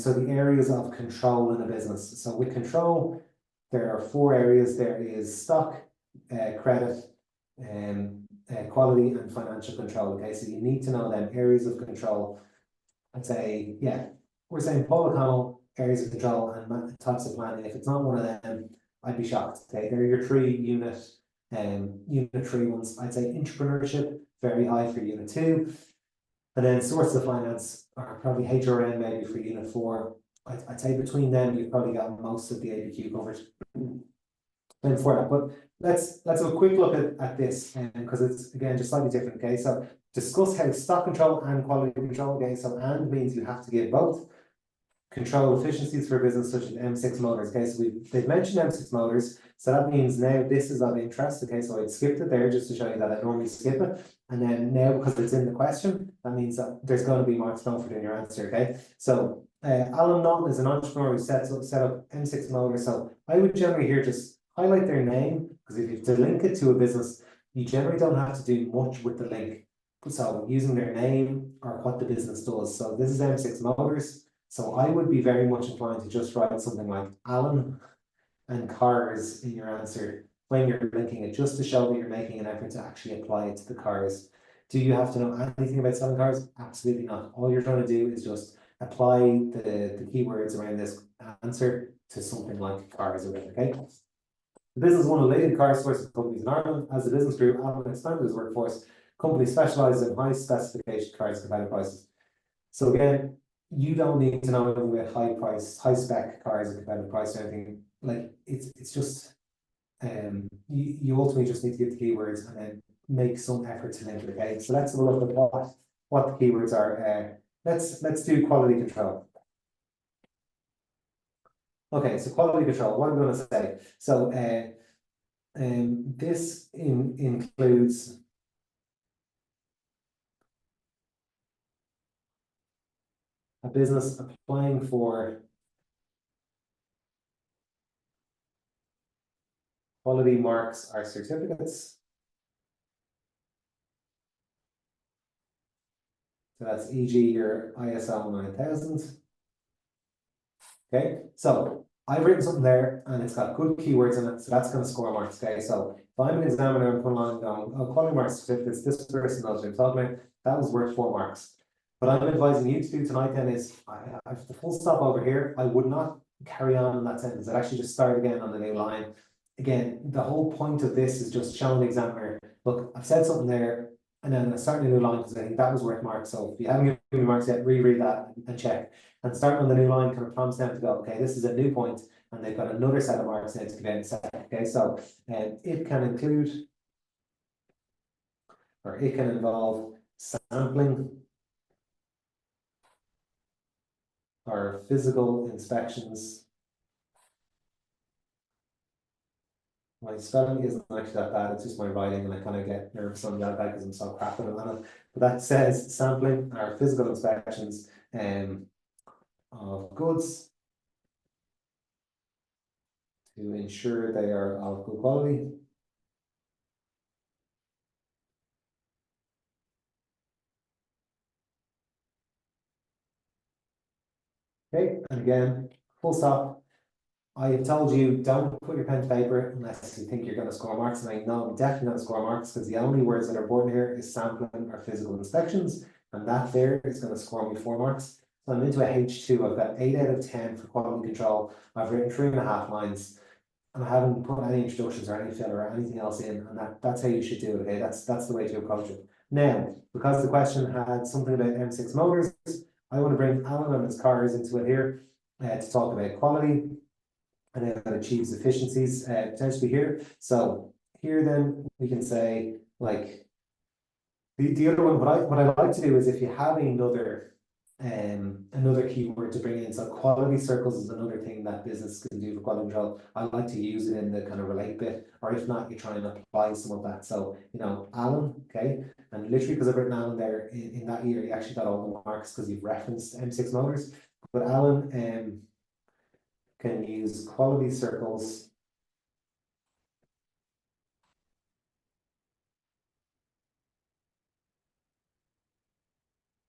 [SPEAKER 2] So the areas of control in a business. So with control, there are 4 areas. There is stock, credit, quality, and financial control. Okay, so you need to know them areas of control. I'd say, yeah, we're saying Paul O'Connell, areas of control and types of planning. If it's not one of them, I'd be shocked. Okay, they're your 3 unit 3 ones. I'd say entrepreneurship, very high for unit 2. And then sources of finance are probably HRM maybe for unit 4. I'd say between them, you've probably got most of the ABQ covered. And for that, but let's have a quick look at this, because it's again just slightly different. Okay, so discuss how stock control and quality control. Okay, so and means you have to give both. Control efficiencies for business such as M6 motors. Okay, so they've mentioned M6 motors, so that means now this is of interest. Okay, so I skipped it there just to show you that I normally skip it, and then now because it's in the question, that means that there's going to be marks for in your answer. Okay, so Alan Naughton is an entrepreneur who set up M6 motors. So I would generally here just highlight their name, because if you have to link it to a business, you generally don't have to do much with the link. So using their name or what the business does. So this is M6 Motors. So I would be very much inclined to just write something like Alan and cars in your answer when you're linking it, just to show that you're making an effort to actually apply it to the cars. Do you have to know anything about selling cars? Absolutely not. All you're trying to do is just apply the keywords around this answer to something like cars or whatever, okay? The business is one of the leading car sourcing companies in Ireland. As the business grew, Alan expanded his workforce. Company specializes in high specification cars at competitive prices. So again, you don't need to know anything about high price, high spec cars at competitive price or anything. Like it's just you ultimately just need to get the keywords and then make some effort to link it. Okay, so let's have a look at what the keywords are. Let's do quality control. Okay, so quality control. What am I going to say? So this includes a business applying for quality marks or certificates. So that's e.g. your ISO 9000. Okay, so I've written something there and it's got good keywords in it, so that's going to score marks. Okay, so if I'm an examiner and put along going, oh, quality marks certificates, this person knows what I'm talking about, that was worth 4 marks. What I'm advising you to do tonight then is, I have the full stop over here. I would not carry on in that sentence. I'd actually just start again on the new line. Again, the whole point of this is just showing the examiner, look, I've said something there, and then I start a new line because I think that was worth marks. So if you haven't given me marks yet, reread that and check. And starting on the new line kind of prompts them to go, okay, this is a new point, and they've got another set of marks now to give out in a second. Okay, so it can include, or it can involve sampling or physical inspections. My spelling isn't actually that bad, it's just my writing, and I kind of get nervous on that because I'm so crap at it. But that says sampling or physical inspections of goods to ensure they are of good quality. Okay, and again, full stop. I have told you, don't put your pen to paper unless you think you're going to score marks, and I know I'm definitely going to score marks because the only words that are important here is sampling or physical inspections, and that there is going to score me 4 marks. So I'm into a H2. I've got 8 out of 10 for quality control. I've written 3.5 lines, and I haven't put any introductions or any filler or anything else in, and that's how you should do it. Okay, that's the way to approach it. Now, because the question had something about M6 motors, I want to bring Alan and his cars into it here to talk about quality and how it achieves efficiencies potentially here. So here then we can say like the other one, what I like to do is if you have another keyword to bring in, so quality circles is another thing that business can do for quality control. I like to use it in the kind of relate bit, or if not, you try and apply some of that. So, you know, Alan, okay, and literally because I've written Alan there in that year, you actually got all the marks because you've referenced M6 motors. But Alan can use quality circles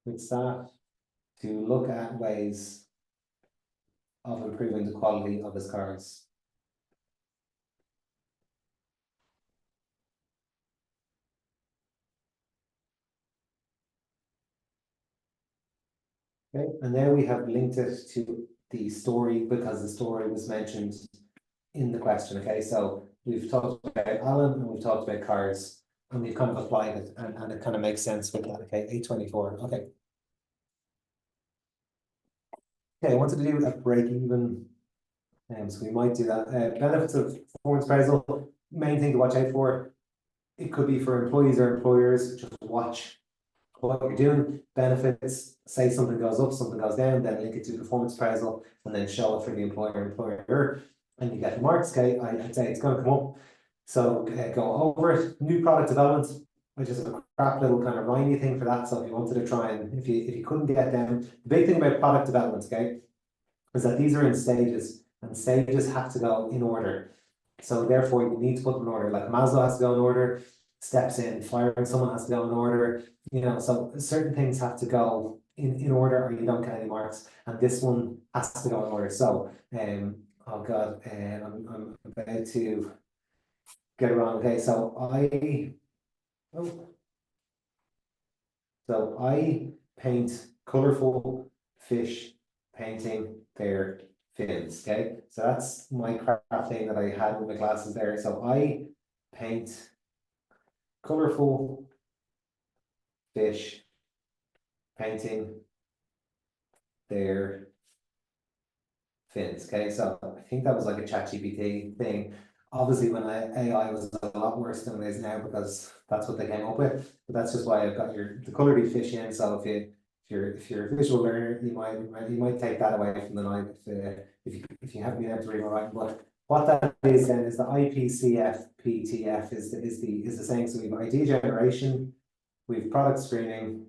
[SPEAKER 2] with staff to look at ways of improving the quality of his cars. Okay, and now we have linked it to the story because the story was mentioned in the question. Okay, so we've talked about Alan and we've talked about cars, and we've kind of applied it, and it kind of makes sense with that. Okay, 824. Okay. Okay, I wanted to do a break even. So we might do that. Benefits of performance appraisal, main thing to watch out for. It could be for employees or employers, just watch what you're doing. Benefits, say something goes up, something goes down, then link it to performance appraisal and then show it for the employer, and you get the marks. Okay, I'd say it's going to come up. So go over it. New product development, which is a crap little kind of rhymy thing for that. So if you wanted to try and if you couldn't get them, the big thing about product development, okay, is that these are in stages, and stages have to go in order. So therefore you need to put them in order. Like Maslow has to go in order, steps in, firing someone has to go in order, you know, so certain things have to go in order or you don't get any marks. And this one has to go in order. So oh god, I'm about to get it wrong. Okay, so I paint colorful fish, painting their fins. Okay, so that's my crafting that I had with my glasses there. So I paint colorful fish, painting their fins. Okay, so I think that was like a ChatGPT thing. Obviously, when AI was a lot worse than it is now because that's what they came up with. But that's just why I've got the colored fish in. So if you're a visual learner, you might take that away from the night if you haven't been able to read or write. But what that is then is the IPCF-PTF is the saying. So we have ID generation, we have product screening,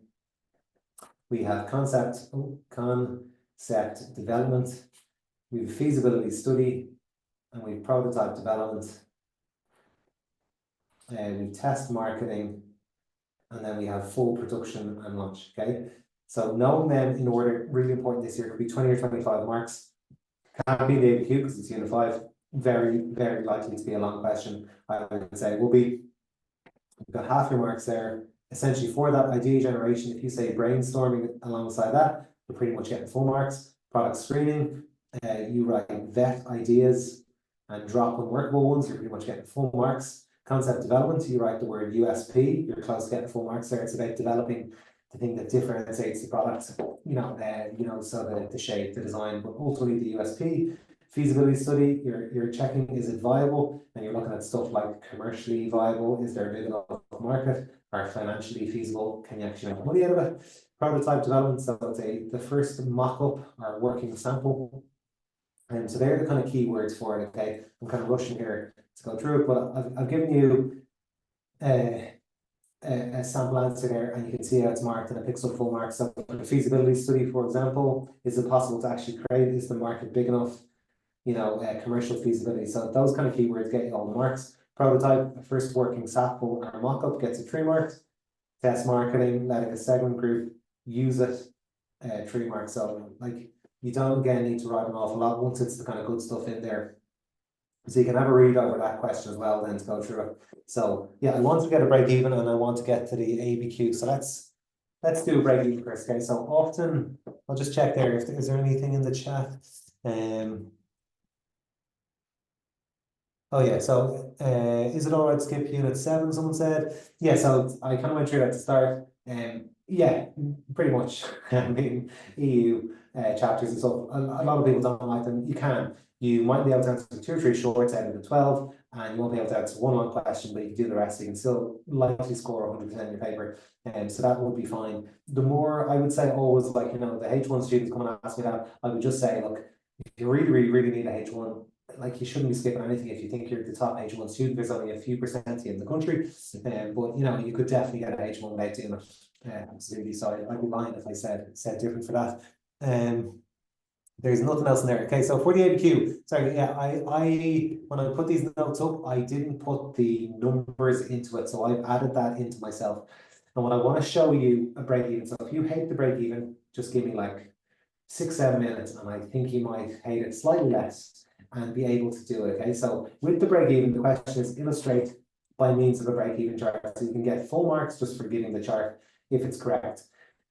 [SPEAKER 2] we have concept development, we have feasibility study, and we have prototype development, and we have test marketing, and then we have full production and launch. Okay, so knowing them in order, really important this year. Could be 20 or 25 marks. Can't be the ABQ because it's unit 5. Very, very likely to be a long question. I would say will be, you've got half your marks there. Essentially for that idea generation, if you say brainstorming alongside that, you're pretty much getting full marks. Product screening, you write vet ideas and drop unworkable ones, you're pretty much getting full marks. Concept development, you write the word USP, you're close to getting full marks there. It's about developing the thing that differentiates the product, so the shape, the design, but ultimately the USP. Feasibility study, you're checking, is it viable? And you're looking at stuff like commercially viable, is there a big enough market, or financially feasible, can you actually make money out of it? Prototype development, so it's the first mock-up or working sample. And so they're the kind of keywords for it. Okay, I'm kind of rushing here to go through it, but I've given you a sample answer there, and you can see how it's marked and it picks up full marks. So the feasibility study, for example, is it possible to actually create? Is the market big enough? Commercial feasibility. So those kind of keywords get you all the marks. Prototype, first working sample or mock-up gets you 3 marks. Test marketing, letting a segment group use it, 3 marks. So like you don't again need to write an awful lot once it's the kind of good stuff in there. So you can have a read over that question as well then to go through it. So yeah, I want to get a break even and I want to get to the ABQ. So let's do a break even first. Okay, so often I'll just check there if is there anything in the chat. Oh yeah, so is it all right to skip unit 7? Someone said. Yeah, so I kind of went through that to start. Yeah, pretty much. I mean, EU chapters and stuff. A lot of people don't like them. You can. You might be able to answer 2 or 3 shorts out of the 12, and you won't be able to answer 1 long question, but you can do the rest. You can still likely score 100% in your paper, and so that would be fine. The more I would say always, like the H1 students come and ask me that, I would just say, look, if you really, really, really need a H1. Like you shouldn't be skipping anything if you think you're the top H1 student. There's only a few percent in the country, but you could definitely get an H1 without doing it. Absolutely. So I'd be lying if I said different for that. There's nothing else in there. Okay, so for the ABQ, sorry, yeah, I when I put these notes up, I didn't put the numbers into it, so I've added that into myself. And what I want to show you a break even. So if you hate the break even, just give me like 6-7 minutes, and I think you might hate it slightly less and be able to do it. Okay, so with the break even, the question is illustrate by means of a break even chart. So you can get full marks just for giving the chart if it's correct.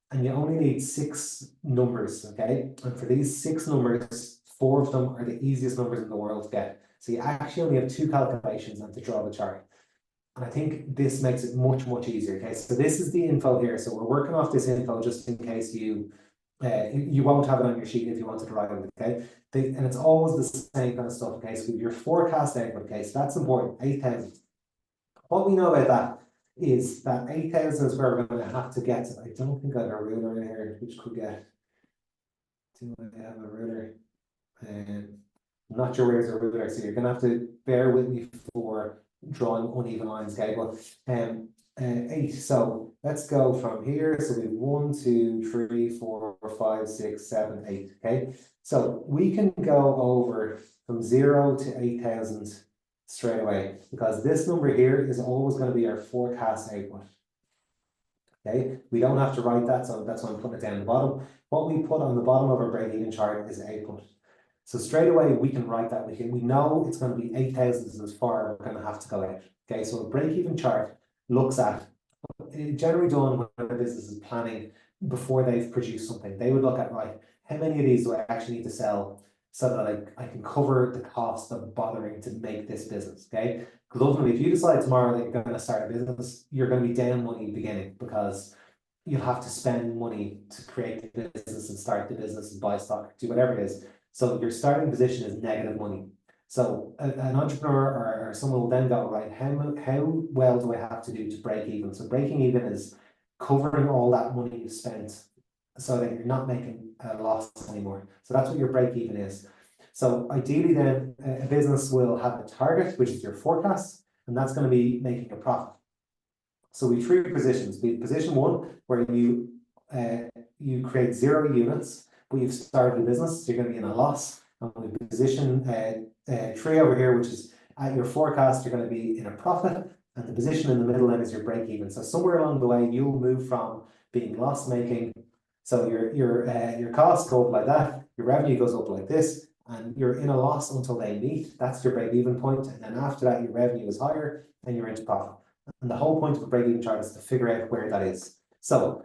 [SPEAKER 2] And you only need 6 numbers, okay? And for these 6 numbers, 4 of them are the easiest numbers in the world to get. So you actually only have 2 calculations and to draw the chart. And I think this makes it much, much easier, okay? So this is the info here. So we're working off this info just in case you won't have it on your sheet if you wanted to write it, okay? And it's always the same kind of stuff, okay? So your forecast output, okay? So that's important, 8,000. What we know about that is that 8,000 is where we're going to have to get. I don't think I have a ruler in here, which could get. Do I have a ruler? I'm not sure where's a ruler, so you're going to have to bear with me for drawing uneven lines, okay? But 8. So let's go from here. So we have 1, 2, 3, 4, 5, 6, 7, 8. Okay. So we can go over from 0 to 8,000 straight away because this number here is always going to be our forecast output. Okay. We don't have to write that, so that's why I'm putting it down the bottom. What we put on the bottom of our break-even chart is output. So straight away we can write that. We know it's going to be 8,000 is as far we're going to have to go out. Okay. So a break-even chart looks at, generally done when a business is planning before they've produced something. They would look at, right, how many of these do I actually need to sell so that I can cover the cost of bothering to make this business, okay? Because ultimately, if you decide tomorrow that you're going to start a business, you're going to be down money at the beginning because you'll have to spend money to create the business and start the business and buy stock, do whatever it is. So your starting position is negative money. So an entrepreneur or someone will then go, right, how well do I have to do to break even? So breaking even is covering all that money you spent so that you're not making a loss anymore. So that's what your break even is. So ideally then a business will have a target, which is your forecast, and that's going to be making a profit. So we have three positions. We have position one, where you create 0 units, but you've started a business, so you're going to be in a loss. And we have position 3 over here, which is at your forecast, you're going to be in a profit. And the position in the middle then is your break even. So somewhere along the way, you'll move from being loss making. So your costs go up like that, your revenue goes up like this, and you're in a loss until they meet. That's your break even point. And then after that, your revenue is higher and you're into profit. And the whole point of a break-even chart is to figure out where that is. So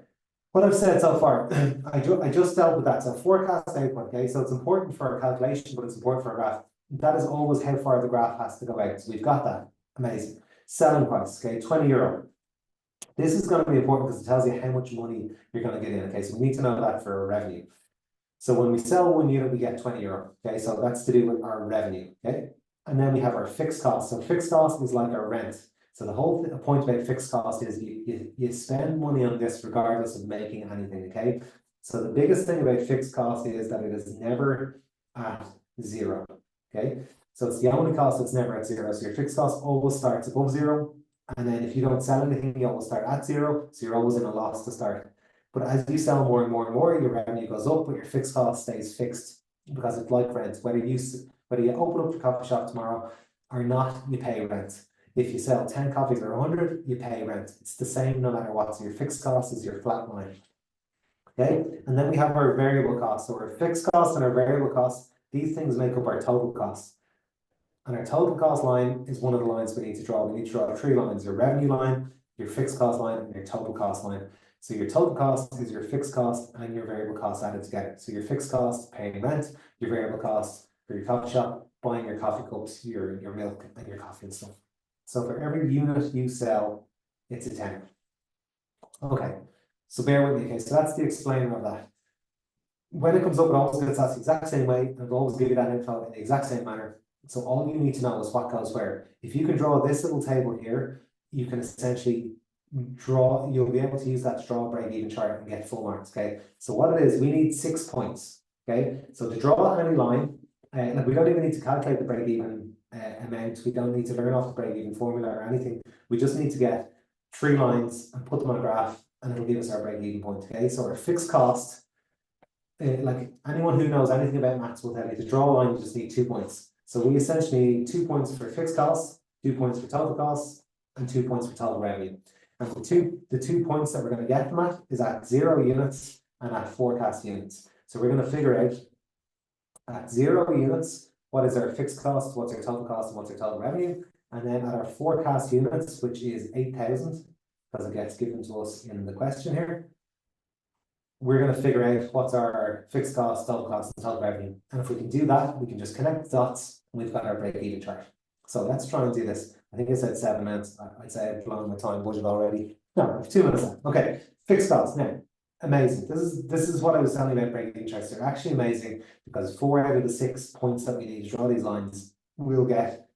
[SPEAKER 2] what I've said so far, I just dealt with that. So forecast output, okay? So it's important for our calculation, but it's important for our graph. That is always how far the graph has to go out. So we've got that. Amazing. Selling price, okay, €20. This is going to be important because it tells you how much money you're going to get in, okay? So we need to know that for our revenue. So when we sell 1 unit, we get €20, okay? So that's to do with our revenue, okay? And then we have our fixed cost. So fixed cost is like our rent. So the whole point about fixed cost is you spend money on this regardless of making anything, okay? So the biggest thing about fixed cost is that it is never at 0, okay? So it's the only cost that's never at 0. So your fixed cost always starts above 0. And then if you don't sell anything, you always start at 0. So you're always in a loss to start. But as you sell more and more and more, your revenue goes up, but your fixed cost stays fixed because it's like rent. Whether you open up your coffee shop tomorrow or not, you pay rent. If you sell 10 coffees or 100, you pay rent. It's the same no matter what. So your fixed cost is your flat line. Okay, and then we have our variable costs. So our fixed costs and our variable costs, these things make up our total costs. And our total cost line is one of the lines we need to draw. We need to draw 3 lines: your revenue line, your fixed cost line, and your total cost line. So your total cost is your fixed cost and your variable cost added together. So your fixed cost, paying rent; your variable cost for your coffee shop, buying your coffee cups, your milk, and your coffee and stuff. So for every unit you sell, it's a 10. Okay, so bear with me. Okay, so that's the explainer of that. When it comes up, it always gets asked the exact same way, and it'll always give you that info in the exact same manner. So all you need to know is what goes where. If you can draw this little table here, you can essentially you'll be able to use that to draw a break-even chart and get full marks, okay? So what it is, we need 6 points, okay? So to draw any line, like we don't even need to calculate the break-even amount. We don't need to learn off the break-even formula or anything. We just need to get 3 lines and put them on a graph, and it'll give us our break-even point, okay? So our fixed cost, like anyone who knows anything about maths will tell you, to draw a line, you just need 2 points. So we essentially need 2 points for fixed costs, 2 points for total costs, and 2 points for total revenue. And the two points that we're going to get from that is at 0 units and at forecast units. So we're going to figure out at 0 units, what is our fixed cost, what's our total cost, and what's our total revenue. And then at our forecast units, which is 8,000, because it gets given to us in the question here, we're going to figure out what's our fixed cost, total cost, and total revenue. And if we can do that, we can just connect the dots and we've got our break-even chart. So let's try and do this. I think I said 7 minutes. I'd say I've blown my time budget already. No, I have 2 minutes left. Okay, fixed costs now. Amazing. This is what I was telling you about break-even charts. They're actually amazing because 4 out of the 6 points that we need to draw these lines, we'll get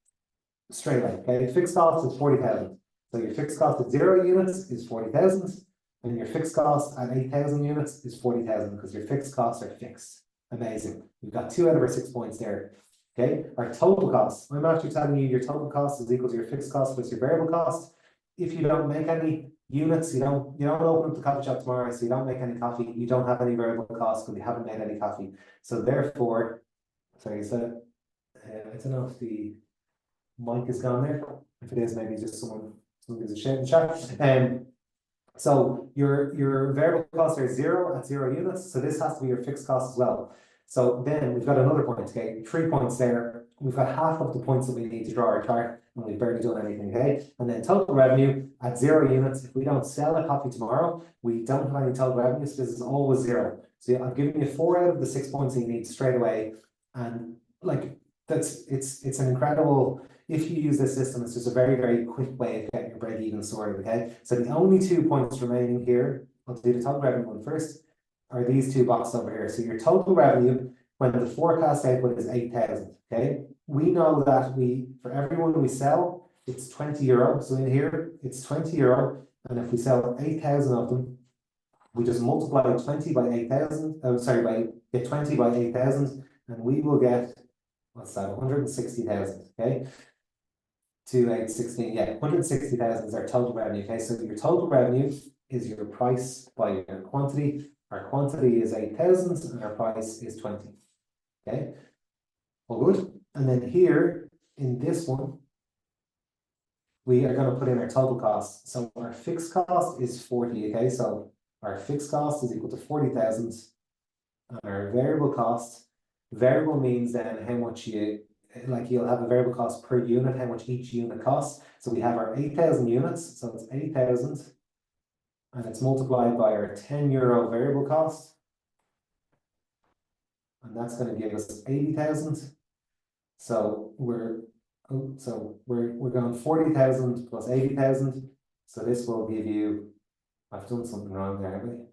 [SPEAKER 2] straight away. Okay, fixed cost is 40,000. So your fixed cost at 0 units is 40,000. And your fixed cost at 8,000 units is 40,000 because your fixed costs are fixed. Amazing. We've got 2 out of our 6 points there. Okay, our total cost. I'm actually telling you your total cost is equal to your fixed cost plus your variable cost. If you don't make any units, you don't open up the coffee shop tomorrow, so you don't make any coffee, you don't have any variable costs because you haven't made any coffee. So therefore, sorry, is that I don't know if the mic is gone there. If it is, maybe just someone gives a shout in the chat. So your variable costs are 0 at 0 units. So this has to be your fixed cost as well. So then we've got another point, okay? 3 points there we've got half of the points that we need to draw our chart, and we've barely done anything, okay? And then total revenue at 0 units, if we don't sell a copy tomorrow, we don't have any total revenues because it's always 0. So I've given you 4 out of the 6 points you need straight away. And like, it's an incredible, if you use this system, it's just a very, very quick way of getting your break even sorted, okay? So the only 2 points remaining here, I'll do the total revenue one first, are these 2 boxes over here. So your total revenue, when the forecast output is 8,000, okay? We know that for everyone we sell, it's 20 euro. So in here, it's 20 euro. And if we sell 8,000 of them, we just multiply 20 by 8,000, get 20 by 8,000, and we will get, what's that, 160,000, okay? 2, 8, 16, yeah, 160,000 is our total revenue, okay? So your total revenue is your price by your quantity. Our quantity is 8,000 and our price is 20, okay? All good. And then here in this one, we are going to put in our total cost. So our fixed cost is 40, okay? So our fixed cost is equal to 40,000, and our variable cost, variable means then how much you'll have a variable cost per unit, how much each unit costs. So we have our 8,000 units, so it's 8,000, and it's multiplied by our 10 euro variable cost, and that's going to give us 80,000. So we're going 40,000 plus 80,000. So this will give you, I've done something wrong there, haven't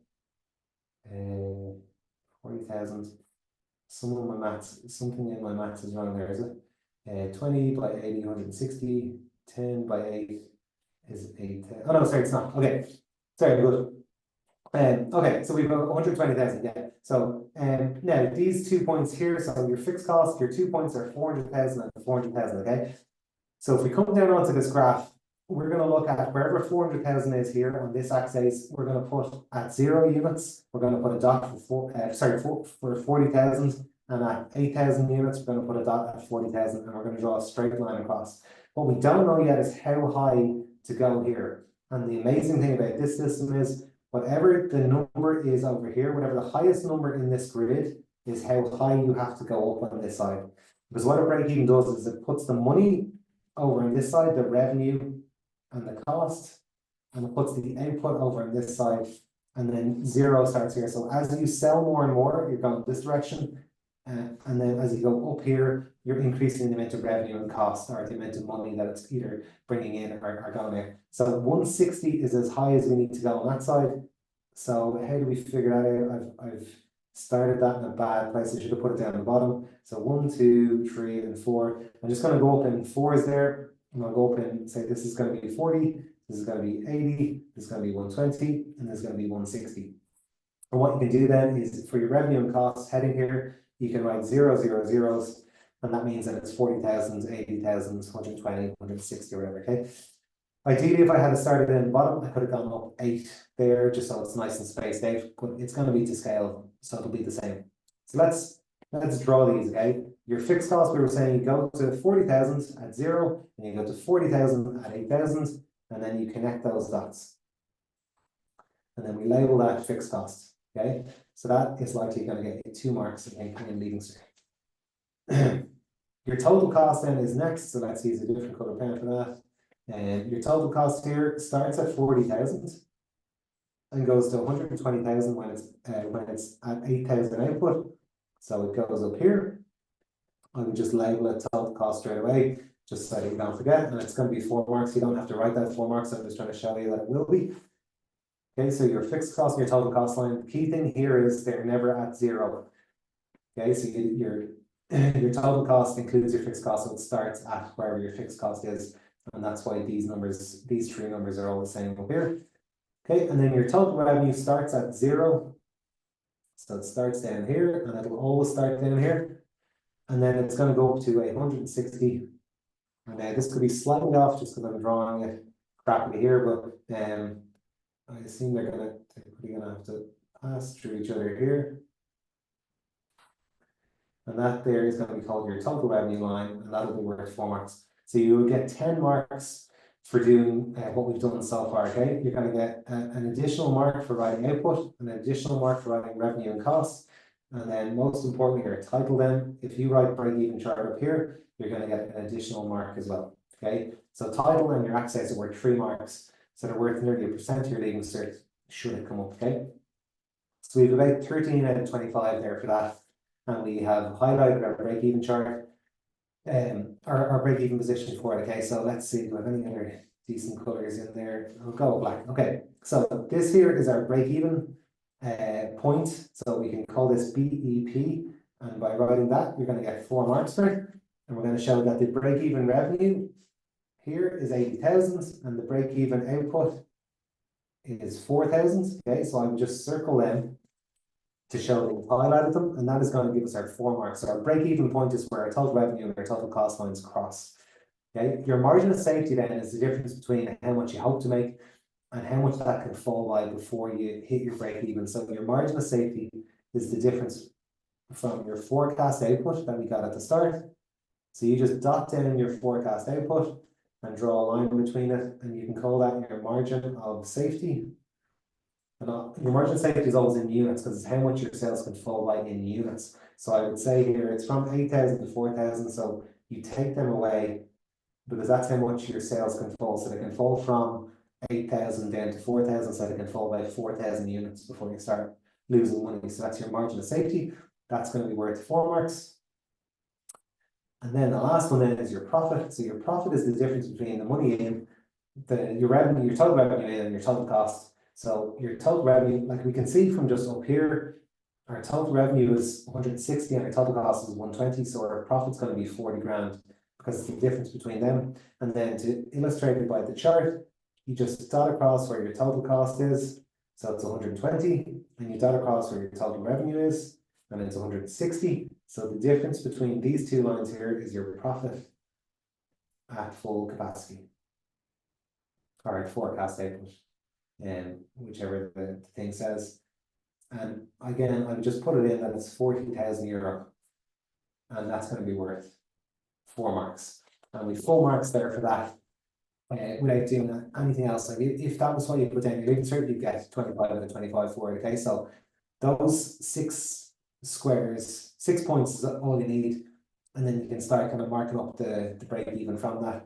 [SPEAKER 2] we? 40,000. Something in my maths is wrong there, is it? 20 by 80, 160, 10 by 8 is 8. Oh no, sorry, it's not. Okay. Sorry, good. Okay, so we've got 120,000, yeah. So now these 2 points here, so your fixed cost, your 2 points are 400,000 and 400,000, okay? So if we come down onto this graph, we're going to look at wherever 400,000 is here on this axis, we're going to put at 0 units, we're going to put a dot for 40,000, and at 8,000 units, we're going to put a dot at 40,000, and we're going to draw a straight line across. What we don't know yet is how high to go here. And the amazing thing about this system is whatever the number is over here, whatever the highest number in this grid is how high you have to go up on this side. Because what a break even does is it puts the money over on this side, the revenue and the cost, and it puts the output over on this side, and then 0 starts here. So as you sell more and more, you're going this direction, and then as you go up here, you're increasing the amount of revenue and cost, or the amount of money that it's either bringing in or going out. So 160 is as high as we need to go on that side. So how do we figure that out? I've started that in a bad place. I should have put it down at the bottom. So 1, 2, 3, and 4. I'm just going to go up in 4s there. I'm going to go up and say this is going to be 40, this is going to be 80, this is going to be 120, and this is going to be 160. And what you can do then is for your revenue and cost heading here, you can write 0, 0, zeros, and that means that it's 40,000, 80,000, 120, 160, or whatever, okay? Ideally, if I had started in the bottom, I could have gone up 8 there, just so it's nice and spaced out, but it's going to be to scale, so it'll be the same. So let's draw these, okay? Your fixed cost, we were saying you go to 40,000 at 0, and you go to 40,000 at 8,000, and then you connect those dots. And then we label that fixed cost, okay? So that is likely going to get you 2 marks in leading cert. Your total cost then is next, so let's use a different color pen for that. And your total cost here starts at 40,000 and goes to 120,000 when it's at 8,000 output. So it goes up here. I would just label it total cost straight away, just so you don't forget. And it's going to be 4 marks. You don't have to write that 4 marks. I'm just trying to show you that it will be. Okay, so your fixed cost and your total cost line. The key thing here is they're never at 0. Okay, so your total cost includes your fixed cost, so it starts at wherever your fixed cost is. And that's why these 3 numbers are all the same up here. Okay, and then your total revenue starts at 0. So it starts down here, and it'll always start down here. And then it's going to go up to 160. And this could be slightly off just because I'm drawing it crappily here, but I assume they're probably gonna have to pass through each other here. And that there is going to be called your total revenue line, and that'll be worth 4 marks. So you will get 10 marks for doing what we've done so far, okay? You're going to get an additional mark for writing output, an additional mark for writing revenue and costs, And then most importantly, your title then, if you write break-even chart up here, you're going to get an additional mark as well. Okay, so title and your access are worth 3 marks. So they're worth nearly 1% of your leaving cert, should it come up, okay? So we have about 13 out of 25 there for that. And we have highlighted our break-even chart, our break-even position for it, okay? So let's see, do we have any other decent colors in there? I'll go black. Okay, so this here is our break-even point. So we can call this BEP. And by writing that, you're going to get 4 marks for it. And we're going to show that the break-even revenue here is 80,000 and the break-even output is 4,000. Okay, so I would just circle them to show that we've highlighted them, and that is going to give us our 4 marks. So our break-even point is where our total revenue and our total cost lines cross. Okay, your margin of safety then is the difference between how much you hope to make and how much that can fall by before you hit your break-even. So your margin of safety is the difference from your forecast output that we got at the start. So you just dot down your forecast output and draw a line between it, and you can call that your margin of safety. And your margin of safety is always in units because it's how much your sales can fall by in units. So I would say here it's from 8,000 to 4,000. So you take them away because that's how much your sales can fall. So they can fall from 8,000 down to 4,000. So they can fall by 4,000 units before you start losing money. So that's your margin of safety. That's going to be worth 4 marks. And then the last one then is your profit. So your profit is the difference between the money in, your revenue, your total revenue in, and your total cost. So your total revenue, like we can see from just up here, our total revenue is 160 and our total cost is 120. So our profit's going to be 40 grand because it's the difference between them. And then to illustrate it by the chart, you just dot across where your total cost is. So it's 120, and you dot across where your total revenue is, and it's 160. So the difference between these 2 lines here is your profit at full capacity, or at forecast output, whichever the thing says. And again, I would just put it in that it's 40,000 euro, and that's going to be worth 4 marks. And with 4 marks there for that, without doing anything else. Like if that was what you put down your leaving cert, you get 25 out of 25 for it. Okay, so those 6 squares, 6 points is all you need, and then you can start kind of marking up the break even from that.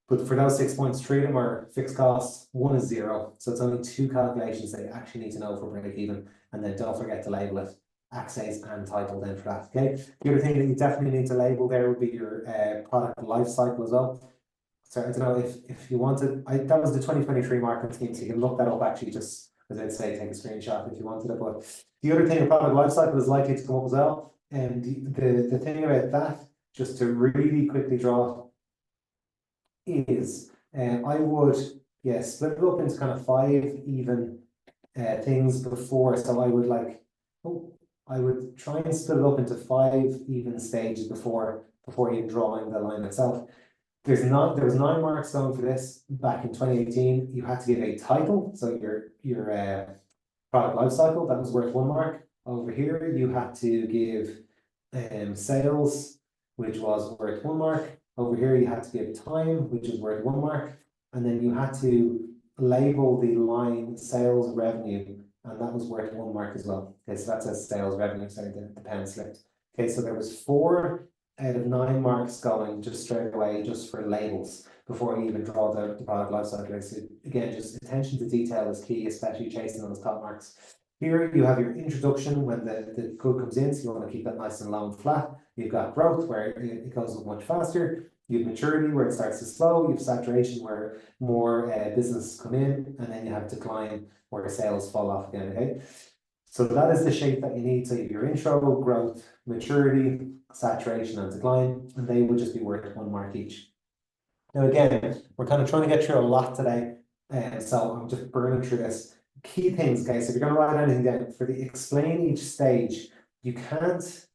[SPEAKER 2] But for those 6 points, 3 of them are fixed costs, 1 is 0. So it's only 2 calculations that you actually need to know for break even, and then don't forget to label it access and title then for that. Okay. The other thing that you definitely need to label there would be your product life cycle as well. So I don't know if you wanted, that was the 2023 marketing scheme, so you can look that up actually, just as I'd say, take a screenshot if you wanted it. But the other thing, the product lifecycle is likely to come up as well. And the thing about that, just to really quickly draw, is I would split it up into kind of 5 even things before. So I would I would try and split it up into 5 even stages before even drawing the line itself. There was 9 marks going for this back in 2018. You had to give a title, so your product life cycle, that was worth 1 mark. Over here, you had to give sales, which was worth 1 mark. Over here, you had to give time, which is worth 1 mark, and then you had to label the line sales revenue, and that was worth 1 mark as well. Okay, so that says sales revenue. Sorry, the pen slipped. Okay, so there was 4 out of 9 marks going just straight away, just for labels before you even draw the product lifecycle. So again, just attention to detail is key, especially chasing those top marks. Here you have your introduction when the good comes in, so you want to keep that nice and low and flat. You've got growth where it goes up much faster. You have maturity where it starts to slow. You have saturation where more business come in, and then you have decline where sales fall off again. Okay, so that is the shape that you need. So you have your intro, growth, maturity, saturation, and decline, and they would just be worth 1 mark each. Now again, we're kind of trying to get through a lot today, so I'm just burning through this. Key things, guys, if you're going to write anything down, for the explain each stage, you can't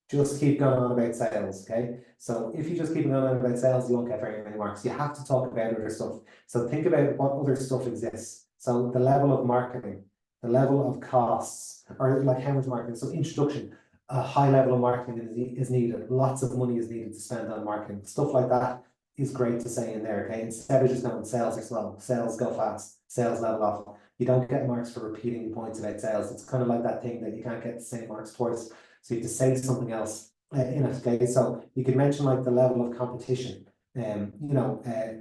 [SPEAKER 2] just keep going on about sales, okay? So if you just keep going on about sales, you won't get very many marks. You have to talk about other stuff. So think about what other stuff exists. So the level of marketing, the level of costs, or like how much marketing. So introduction, a high level of marketing is needed. Lots of money is needed to spend on marketing. Stuff like that is great to say in there, okay? Instead of just going, sales are slow, sales go fast, sales level off. You don't get marks for repeating points about sales. It's kind of like that thing that you can't get the same marks twice. So you have to say something else in it. Okay, so you could mention like the level of competition,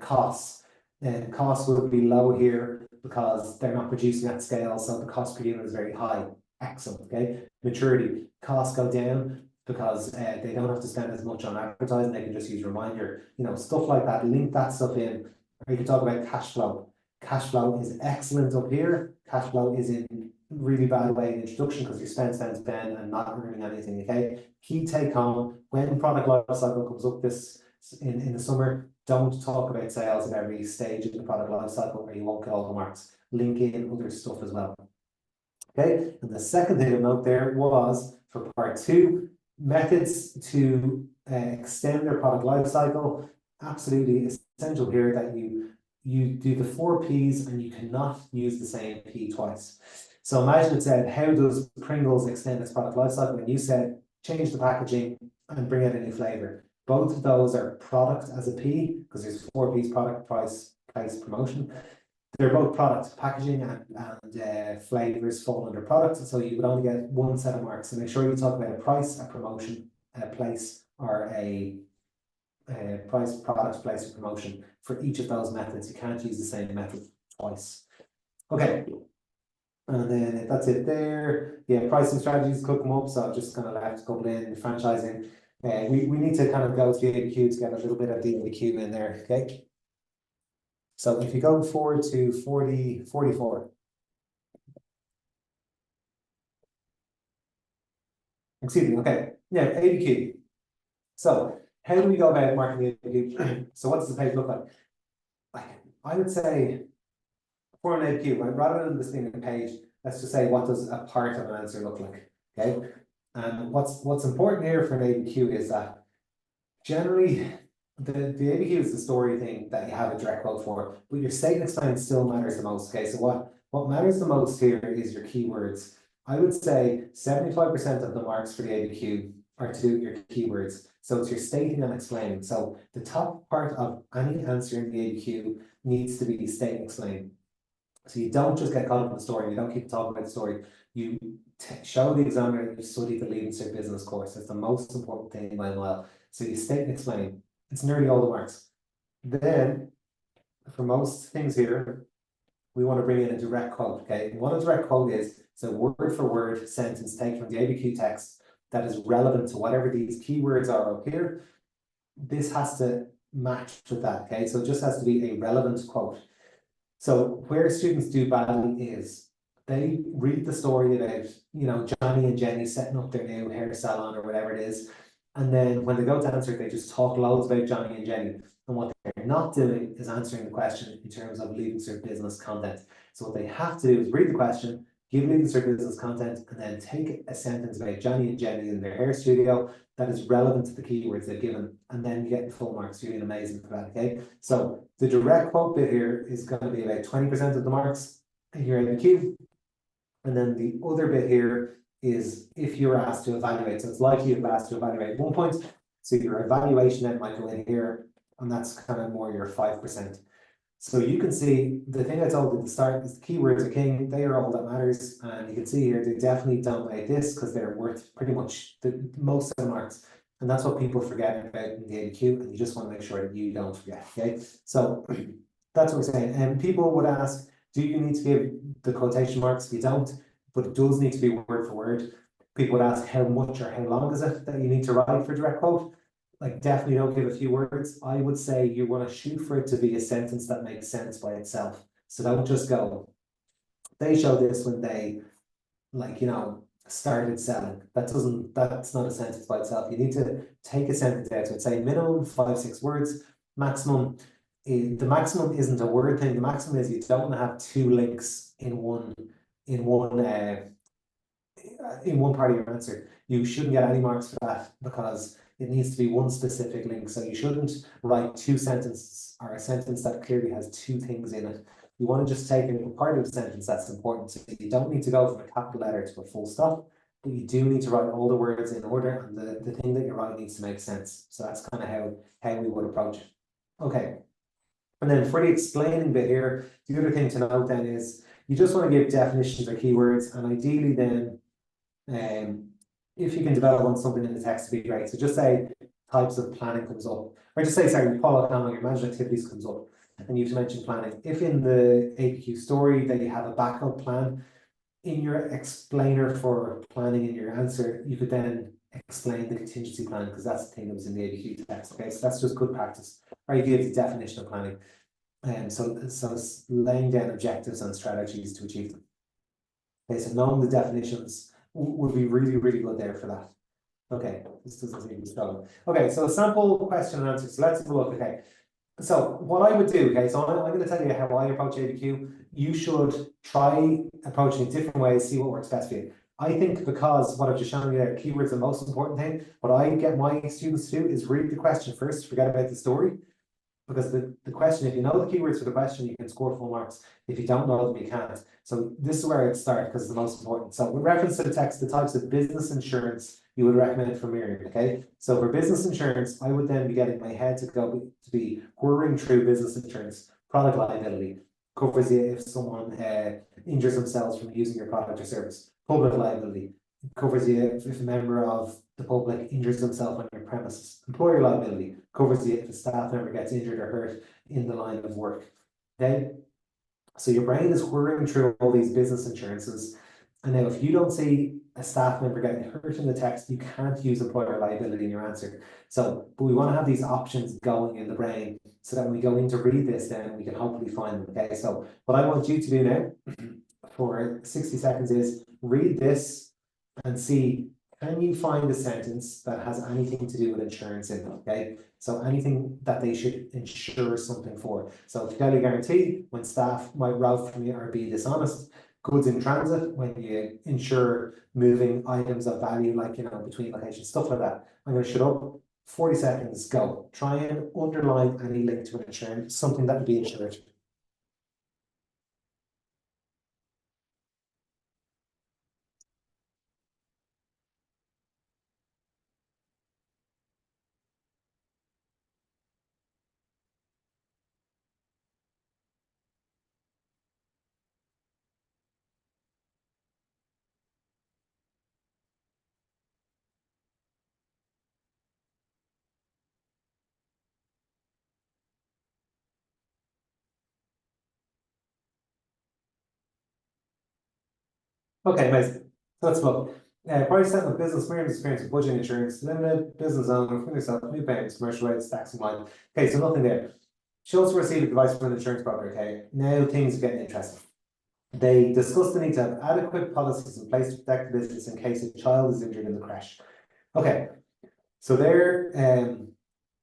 [SPEAKER 2] costs. And costs would be low here because they're not producing at scale, so the cost per unit is very high. Excellent. Okay, maturity, costs go down because they don't have to spend as much on advertising. They can just use Reminder, stuff like that. Link that stuff in. Or you can talk about cash flow. Cash flow is excellent up here. Cash flow is in really bad way in introduction because you spend and not earning anything. Okay, key take home when product lifecycle comes up this in the summer. Don't talk about sales at every stage of the product lifecycle or you won't get all the marks. Link in other stuff as well. Okay, and the second thing to note there was for part 2, methods to extend their product lifecycle. Absolutely essential here that you do the 4 P's and you cannot use the same P twice. So imagine it said, how does Pringles extend its product lifecycle? And you said, change the packaging and bring out a new flavor. Both of those are product as a P because there's 4 P's: product, price, place, promotion. They're both product. Packaging and flavors fall under product, so you would only get one set of marks. So make sure you talk about a price, a promotion, a place, or a price, product, place, or promotion for each of those methods. You can't use the same method twice. Okay. And then that's it there. Yeah, pricing strategies could come up, so I've just kind of left a couple in franchising. We need to kind of go to the ABQ to get a little bit of the ABQ in there, okay? So if you go forward to 44. Excuse me, okay. Yeah, ABQ. So how do we go about marking the ABQ? So what does the page look like? I would say for an ABQ, right, rather than this being a page, let's just say what does a part of an answer look like, okay? And what's important here for an ABQ is that generally the ABQ is the story thing that you have a direct quote for, but your state and explain still matters the most. Okay, so what matters the most here is your keywords. I would say 75% of the marks for the ABQ are to do with your keywords. So it's your stating and explaining. So the top part of any answer in the ABQ needs to be state and explain. So you don't just get caught up in the story. You don't keep talking about the story. You show the examiner that you studied the Leaving Cert business course. That's the most important thing by a mile. So you state and explain. It's nearly all the marks. Then, for most things here, we want to bring in a direct quote. Okay, and what a direct quote is, it's a word for word sentence taken from the ABQ text that is relevant to whatever these keywords are up here. This has to match with that. Okay, so it just has to be a relevant quote. So where students do badly is they read the story about, Johnny and Jenny setting up their new hair salon or whatever it is. And then when they go to answer, they just talk loads about Johnny and Jenny. And what they're not doing is answering the question in terms of Leaving Cert business content. So what they have to do is read the question, give Leaving Cert business content, and then take a sentence about Johnny and Jenny in their hair studio that is relevant to the keywords they've given, and then you get the full marks. You're doing amazing for that, okay? So the direct quote bit here is going to be about 20% of the marks in your ABQ. And then the other bit here is if you're asked to evaluate. So it's likely you've asked to evaluate 1 point. So your evaluation then might go in here, and that's kind of more your 5%. So you can see the thing I told you at the start is the keywords are king. They are all that matters. And you can see here, they definitely dominate this because they're worth pretty much the most of the marks. And that's what people forget about in the ABQ. And you just want to make sure that you don't forget. Okay. So that's what we're saying. And people would ask, do you need to give the quotation marks? You don't, but it does need to be word for word. People would ask how much or how long is it that you need to write for direct quote? Like definitely don't give a few words. I would say you want to shoot for it to be a sentence that makes sense by itself. So don't just go, they showed this when they started selling. That's not a sentence by itself. You need to take a sentence out. So I'd say minimum 5-6 words, maximum. The maximum isn't a word thing. The maximum is you don't want to have 2 links in one part of your answer. You shouldn't get any marks for that because it needs to be one specific link. So you shouldn't write 2 sentences or a sentence that clearly has 2 things in it. You want to just take a part of the sentence that's important. So you don't need to go from a capital letter to a full stop, but you do need to write all the words in order, and the thing that you're writing needs to make sense. So that's kind of how we would approach it. Okay. And then for the explaining bit here, the other thing to note then is You just want to give definitions or keywords, and ideally then, if you can develop on something in the text, would be great. So just say types of planning comes up, or just say, sorry, follow up on your management activities comes up, and you have to mention planning. If in the APQ story that you have a backup plan, in your explainer for planning in your answer, you could then explain the contingency plan, because that's the thing that was in the APQ text. Okay, so that's just good practice. Or you give the definition of planning. So it's laying down objectives and strategies to achieve them. Okay, so knowing the definitions would be really, really good there for that. Okay, this doesn't seem to be struggling. Okay, so a sample question and answer. So let's have a look. Okay, so what I would do, okay, so I'm going to tell you how I approach APQ. You should try approaching it different ways, see what works best for you. I think because what I've just shown you there, keywords are the most important thing. What I get my students to do is read the question first, forget about the story. Because the question, if you know the keywords for the question, you can score full marks. If you don't know them, you can't. So this is where I'd start, because it's the most important. So with reference to the text, the types of business insurance you would recommend for Miriam, okay? So for business insurance, I would then be getting my head to be whirring through business insurance. Product liability covers you if someone injures themselves from using your product or service. Public liability covers you if a member of the public injures themselves on your premises. Employer liability covers you if a staff member gets injured or hurt in the line of work. Okay, so your brain is whirring through all these business insurances, and now if you don't see a staff member getting hurt in the text, you can't use employer liability in your answer. So, but we want to have these options going in the brain, so that when we go in to read this, then we can hopefully find them. Okay, so what I want you to do now for 60 seconds is read this and see, can you find a sentence that has anything to do with insurance in it, okay? So anything that they should insure something for. So fidelity guarantee, when staff might route from you or be dishonest. Goods in transit, when you insure moving items of value, like, you know, between locations, stuff like that. I'm going to shut up. 40 seconds, go. Try and underline any link to an insurance, something that would be insured. Okay, amazing. So let's look. Prior settlement of business, Miriam's experience with budgeting insurance, limited business owner, for yourself, new payments, commercial rates, tax and line. Okay, so nothing there. She also received advice from an insurance broker. Okay, now things are getting interesting. They discussed the need to have adequate policies in place to protect the business in case a child is injured in the crash. Okay, so there,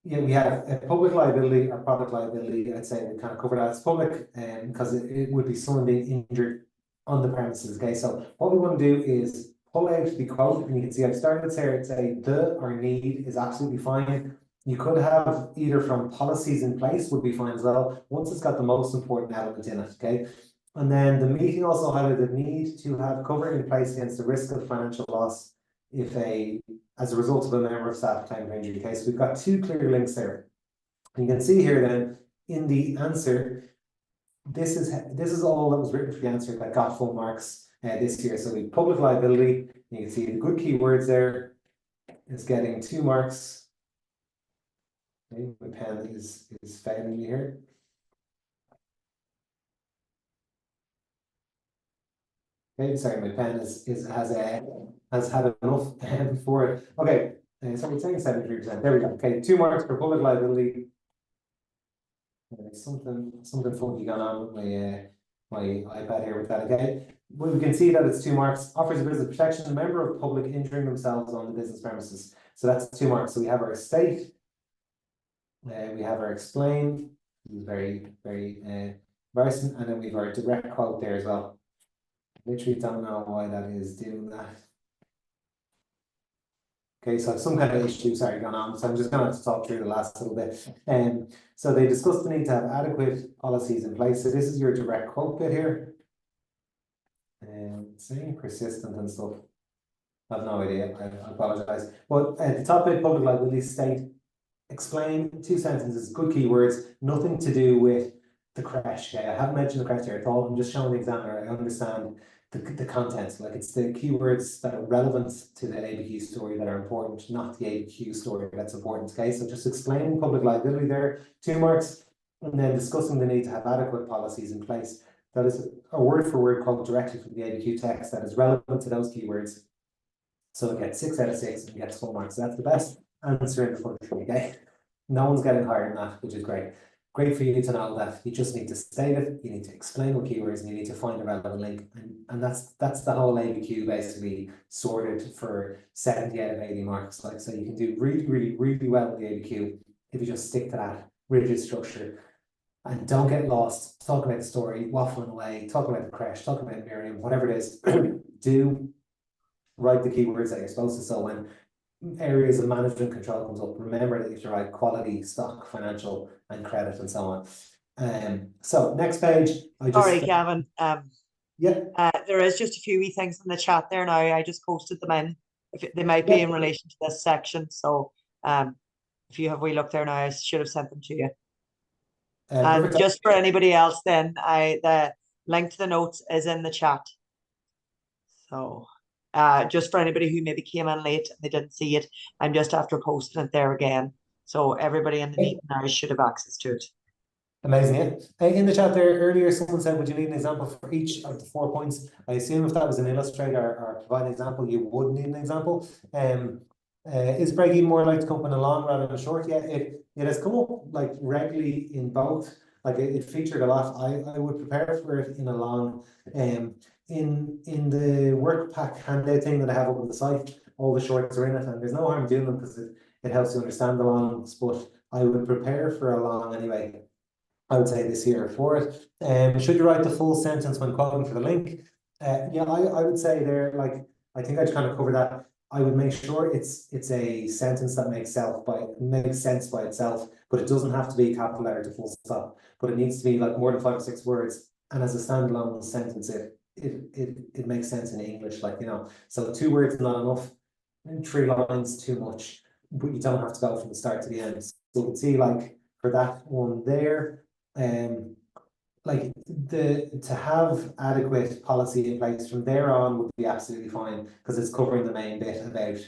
[SPEAKER 2] yeah, we have a public liability or product liability. I'd say we kind of cover that as public, because it would be someone being injured on the premises. Okay, so what we want to do is pull out the quote, and you can see I've started there to say the or need is absolutely fine. You could have either from policies in place would be fine as well, once it's got the most important element in it. Okay, and then the meeting also highlighted the need to have cover in place against the risk of financial loss if as a result of a member of staff claim for injury case. We've got two clear links there. And you can see here then in the answer, this is all that was written for the answer that got full marks this year. So we public liability, you can see the good keywords there. It's getting 2 marks. Okay, my pen is failing me here. Okay, sorry, my pen has had enough before it. Okay, so we're saying 73%. There we go. Okay, 2 marks for public liability. Something funky going on with my iPad here with that. Okay, well, we can see that it's 2 marks. Offers a business protection, a member of public injuring themselves on the business premises. So that's 2 marks. So we have our state. We have our explain. This is very, very embarrassing, and then we have our direct quote there as well. Literally don't know why that is doing that. Okay, so some kind of issue, sorry, going on. So I'm just going to talk through the last little bit. So they discussed the need to have adequate policies in place. So this is your direct quote bit here. Saying persistent and stuff. I have no idea. I apologize. But at the top bit, public liability state, explain 2 sentences, good keywords, nothing to do with the crash. Okay, I haven't mentioned the crash here at all. I'm just showing the examiner I understand the content. Like it's the keywords that are relevant to the ABQ story that are important, not the ABQ story that's important. Okay, so just explaining public liability there, 2 marks, and then discussing the need to have adequate policies in place. That is a word for word quote directly from the ABQ text that is relevant to those keywords. So it gets 6 out of 6 and gets full marks. So that's the best answer in the function, okay? No one's getting higher than that, which is great. Great for you to know that you just need to state it, you need to explain what keywords, and you need to find a relevant link. And that's the whole ABQ basically sorted for 70 out of 80 marks. Like, so you can do really, really, really well with the ABQ if you just stick to that rigid structure. And don't get lost talking about the story, waffling away, talking about the crash, talking about Miriam, whatever it is. Do write the keywords that you're supposed to. So when areas of management control comes up, remember that you have to write quality, stock, financial, and credit, and so on. So next page,
[SPEAKER 3] Sorry, Gavin.
[SPEAKER 2] Yeah.
[SPEAKER 3] There is just a few wee things in the chat there now. I just posted them in. They might be in relation to this section. So if you have a wee look there now, I should have sent them to you. And just for anybody else, then the link to the notes is in the chat. So just for anybody who maybe came in late and they didn't see it, I'm just after posting it there again. So everybody in the meeting now should have access to it.
[SPEAKER 2] Amazing, yeah. In the chat there earlier, someone said, would you need an example for each of the 4 points? I assume if that was an illustrator or provide an example, you would need an example. Is break-even more like to come in a long rather than a short? Yeah, it has come up like regularly in both. Like it featured a lot. I would prepare for it in a long. In the work pack handout thing that I have up on the site, all the shorts are in it, and there's no harm doing them because it helps you understand the longs. But I would prepare for a long anyway. I would say this year for it. Should you write the full sentence when quoting for the link? Yeah, I would say there, like, I think I kind of covered that. I would make sure it's a sentence that makes sense by itself, but it doesn't have to be capital letter to full stop. But it needs to be like more than 5 or 6 words. And as a standalone sentence, it makes sense in English, like, you know. So 2 words not enough, and 3 lines too much, but you don't have to go from the start to the end. So you can see, like, for that one there, like to have adequate policy in place from there on would be absolutely fine because it's covering the main bit about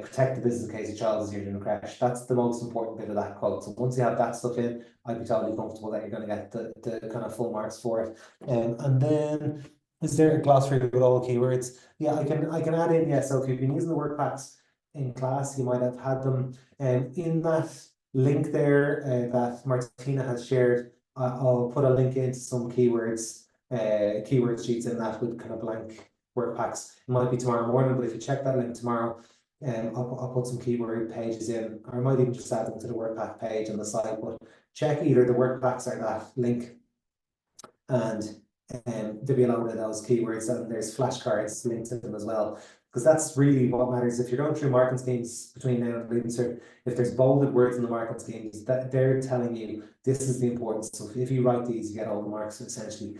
[SPEAKER 2] protect the business in case a child is injured in a crash. That's the most important bit of that quote. So once you have that stuff in, I'd be totally comfortable that you're going to get the kind of full marks for it. And then is there a glossary with all keywords? Yeah, I can add in, yeah. So if you've been using the word packs in class, you might have had them in that link there that Martina has shared. I'll put a link into some keywords, keyword sheets in that with kind of blank work packs. It might be tomorrow morning, but if you check that link tomorrow, I'll put some keyword pages in, or I might even just add them to the work pack page on the site. But check either the work packs or that link, and there'll be a load of those keywords, and there's flashcards linked to them as well. Because that's really what matters. If you're going through marking schemes between now and leaving cert, if there's bolded words in the marking schemes, that they're telling you this is the importance. So if you write these, you get all the marks essentially.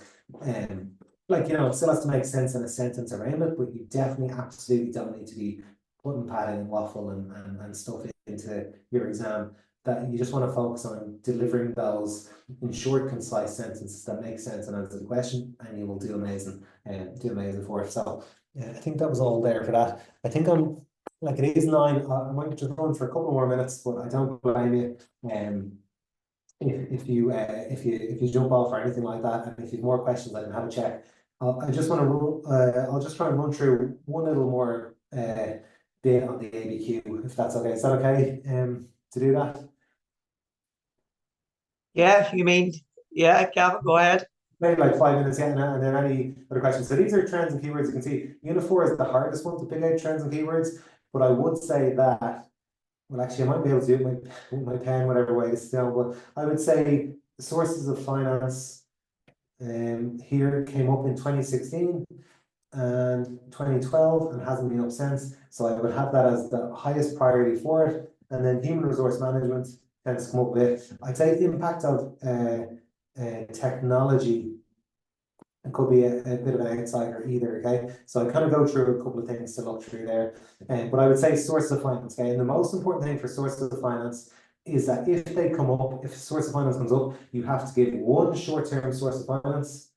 [SPEAKER 2] Like, you know, it still has to make sense in a sentence around it, but you definitely absolutely don't need to be putting padding and waffle and stuff into your exam. That you just want to focus on delivering those in short, concise sentences that make sense and answer the question, and you will do amazing and do amazing for it. So yeah, I think that was all there for that. I think I'm like, it is 9. I might just run for a couple more minutes, but I don't blame you. If you jump off or anything like that, and if you have more questions, I can have a check. I just want to I'll just try and run through one little more bit on the ABQ, if that's okay. Is that okay? To do that?
[SPEAKER 3] Yeah, you mean, yeah, Gavin, go ahead.
[SPEAKER 2] Maybe like 5 minutes, yeah, and then any other questions. So these are trends and keywords. You can see Unit 4 is the hardest one to pick out trends and keywords, but I would say that, well, actually, I might be able to do it with my pen, whatever way it's still, but I would say sources of finance here came up in 2016 and 2012 and hasn't been up since. So I would have that as the highest priority for it. And then human resource management tends to come up with, I'd say, impact of technology. It could be a bit of an outsider either, okay? So I kind of go through a couple of things to look through there. But I would say sources of finance, okay? And the most important thing for sources of finance is that if they come up, if a source of finance comes up, you have to give one short-term source of finance.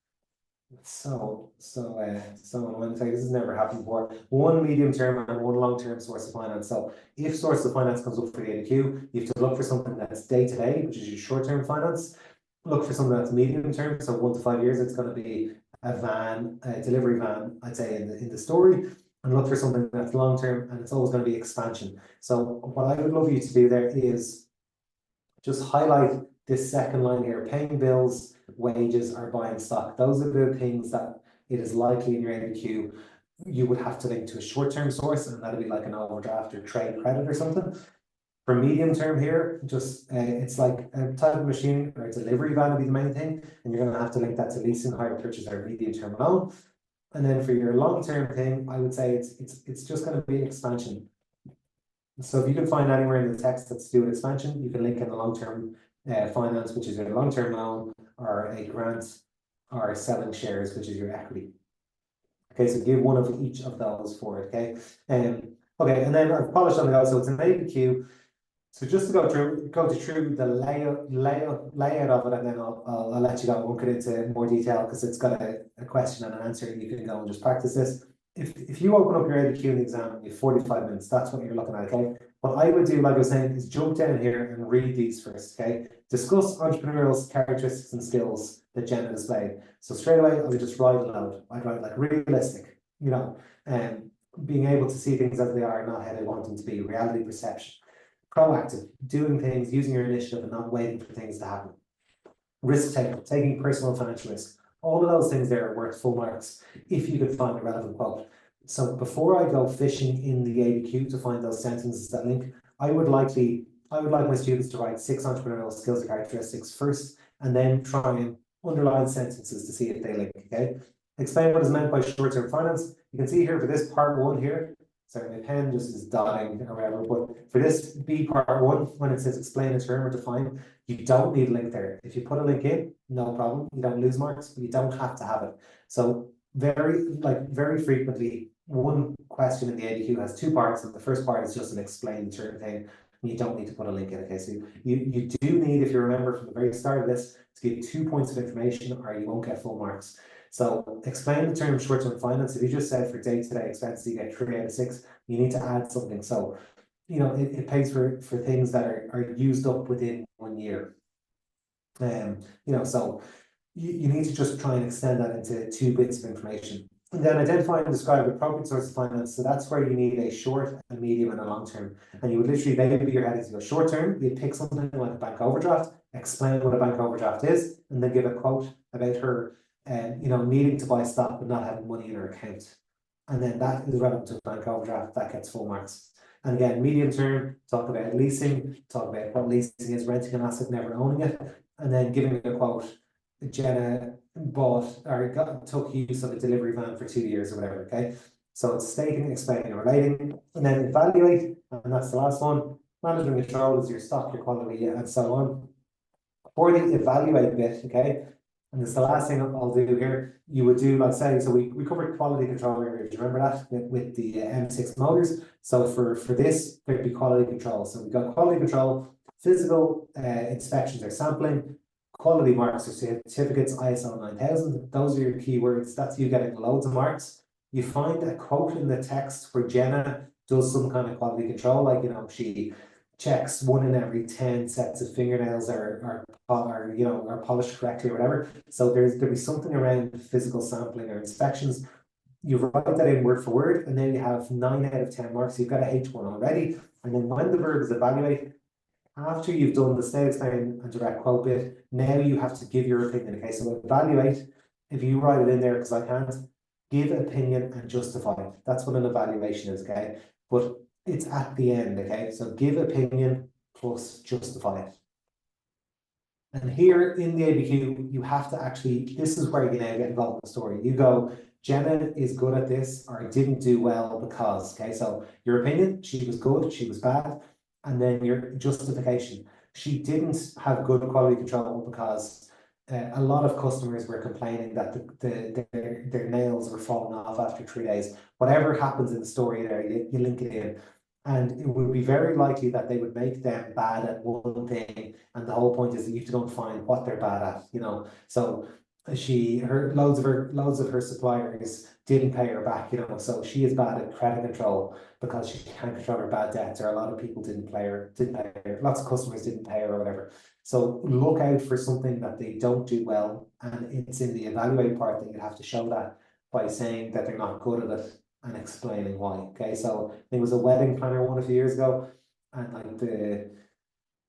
[SPEAKER 2] So on Wednesday, this has never happened before. One medium-term and one long-term source of finance. So if source of finance comes up for the ADQ, you have to look for something that's day-to-day, which is your short-term finance. Look for something that's medium-term, so 1 to 5 years. It's going to be a van, a delivery van, I'd say in the story. And look for something that's long-term, and it's always going to be expansion. So what I would love you to do there is just highlight this second line here: paying bills, wages, or buying stock. Those are the things that it is likely in your ADQ you would have to link to a short-term source, and that'd be like an overdraft or trade credit or something. For medium term here, just it's like a type of machine or a delivery van would be the main thing, and you're going to have to link that to leasing, hire purchase, or medium term loan. And then for your long term thing, I would say it's just going to be expansion. So if you can find anywhere in the text that's to do with expansion, you can link in the long-term finance, which is your long-term loan, or a grant, or selling shares, which is your equity. Okay, so give one of each of those for it, okay? Okay, and then I've polished on the go, so it's an ADQ. So just to go through the layout of it, and then I'll let you go. I won't get into more detail because it's got a question and an answer, and you can go and just practice this. If you open up your ADQ in the exam, you have 45 minutes. That's what you're looking at, okay? What I would do, like I was saying, is jump down here and read these first, okay? Discuss entrepreneurial characteristics and skills that Jenna displayed. So straight away, I would just write it out. I'd write like realistic, you know, being able to see things as they are, not how they want them to be, reality perception. Proactive, doing things, using your initiative and not waiting for things to happen. Risk taking, taking personal financial risk. All of those things there are worth full marks if you could find a relevant quote. So before I go fishing in the ADQ to find those sentences that link, I would like my students to write 6 entrepreneurial skills or characteristics first, and then try and underline sentences to see if they link, okay? Explain what is meant by short-term finance. You can see here for this part 1 here, sorry, my pen just is dotting or whatever, but for this B part 1, when it says explain a term or define, you don't need a link there. If you put a link in, no problem, you don't lose marks, but you don't have to have it. So very frequently, one question in the ADQ has 2 parts, and the first part is just an explain certain thing, and you don't need to put a link in. Okay, so you do need, if you remember from the very start of this, to give 2 points of information, or you won't get full marks. So explain the term short-term finance. If you just said for day-to-day expenses, you get 3 out of 6, you need to add something. So, you know, it pays for things that are used up within 1 year. You know, so you need to just try and extend that into 2 bits of information. And then identify and describe appropriate source of finance. So that's where you need a short, a medium, and a long term. And you would literally, they would be your headings. You go short term, you'd pick something like a bank overdraft, explain what a bank overdraft is, and then give a quote about her you know, needing to buy stock but not having money in her account. And then that is relevant to a bank overdraft, that gets full marks. And again, medium term, talk about leasing, talk about what leasing is, renting an asset, never owning it, and then giving a quote. Jenna took use of a delivery van for 2 years or whatever, okay? So it's stating, explaining, and relating, and then evaluate, and that's the last one. Management control is your stock, your quality, and so on. For the evaluate bit, okay, and this is the last thing I'll do here. You would do, like say, so we covered quality control earlier. Do you remember that with the M6 motors? So for this, there'd be quality control. So we've got quality control, physical inspections or sampling, quality marks or certificates, ISO 9000. Those are your keywords. That's you getting loads of marks. You find a quote in the text where Jenna does some kind of quality control, like, you know, she checks 1 in every 10 sets of fingernails are you know, are polished correctly or whatever. So there'll be something around physical sampling or inspections. You write that in word for word, and then you have 9 out of 10 marks. You've got a H1 already. And then when the verb is evaluate, after you've done the state, explain, and direct quote bit, now you have to give your opinion. Okay, so evaluate, if you write it in there, because I can't, give opinion and justify it. That's what an evaluation is, okay? But it's at the end, okay? So give opinion plus justify it. And here in the ABQ, you have to actually, this is where you now get involved in the story. You go, Jenna is good at this, or didn't do well because, okay? So your opinion, she was good, she was bad. And then your justification, she didn't have good quality control because a lot of customers were complaining that their nails were falling off after 3 days. Whatever happens in the story there, you link it in. And it would be very likely that they would make them bad at one thing, and the whole point is that you have to go and find what they're bad at, you know. So loads of her suppliers didn't pay her back, you know. So she is bad at credit control because she can't control her bad debts, or a lot of people didn't pay her, lots of customers didn't pay her or whatever. So look out for something that they don't do well, and it's in the evaluate part that you have to show that by saying that they're not good at it and explaining why. Okay, so there was a wedding planner one a few years ago, and like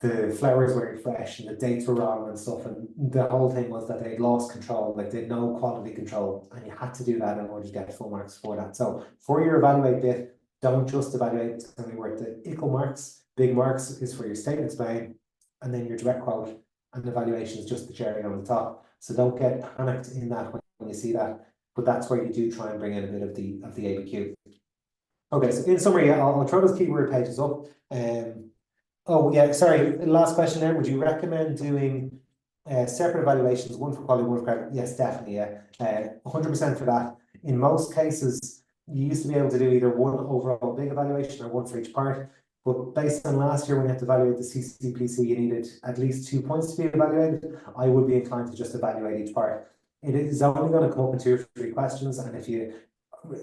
[SPEAKER 2] the flowers weren't fresh and the dates were wrong and stuff, and the whole thing was that they lost control, like they had no quality control, and you had to do that in order to get full marks for that. So for your evaluate bit, don't just evaluate, it's going to be worth the equal marks. Big marks is for your statement explain, and then your direct quote and evaluation is just the cherry on the top. So don't get panicked in that when you see that, but that's where you do try and bring in a bit of the ABQ. Okay, so in summary, I'll throw those keyword pages up. Oh yeah, sorry, last question there. Would you recommend doing separate evaluations, one for quality, one for credit? Yes, definitely, yeah. 100% for that. In most cases, you used to be able to do either one overall big evaluation or one for each part. But based on last year when you had to evaluate the CCPC, you needed at least 2 points to be evaluated. I would be inclined to just evaluate each part. It is only going to come up in 2 or 3 questions, and if you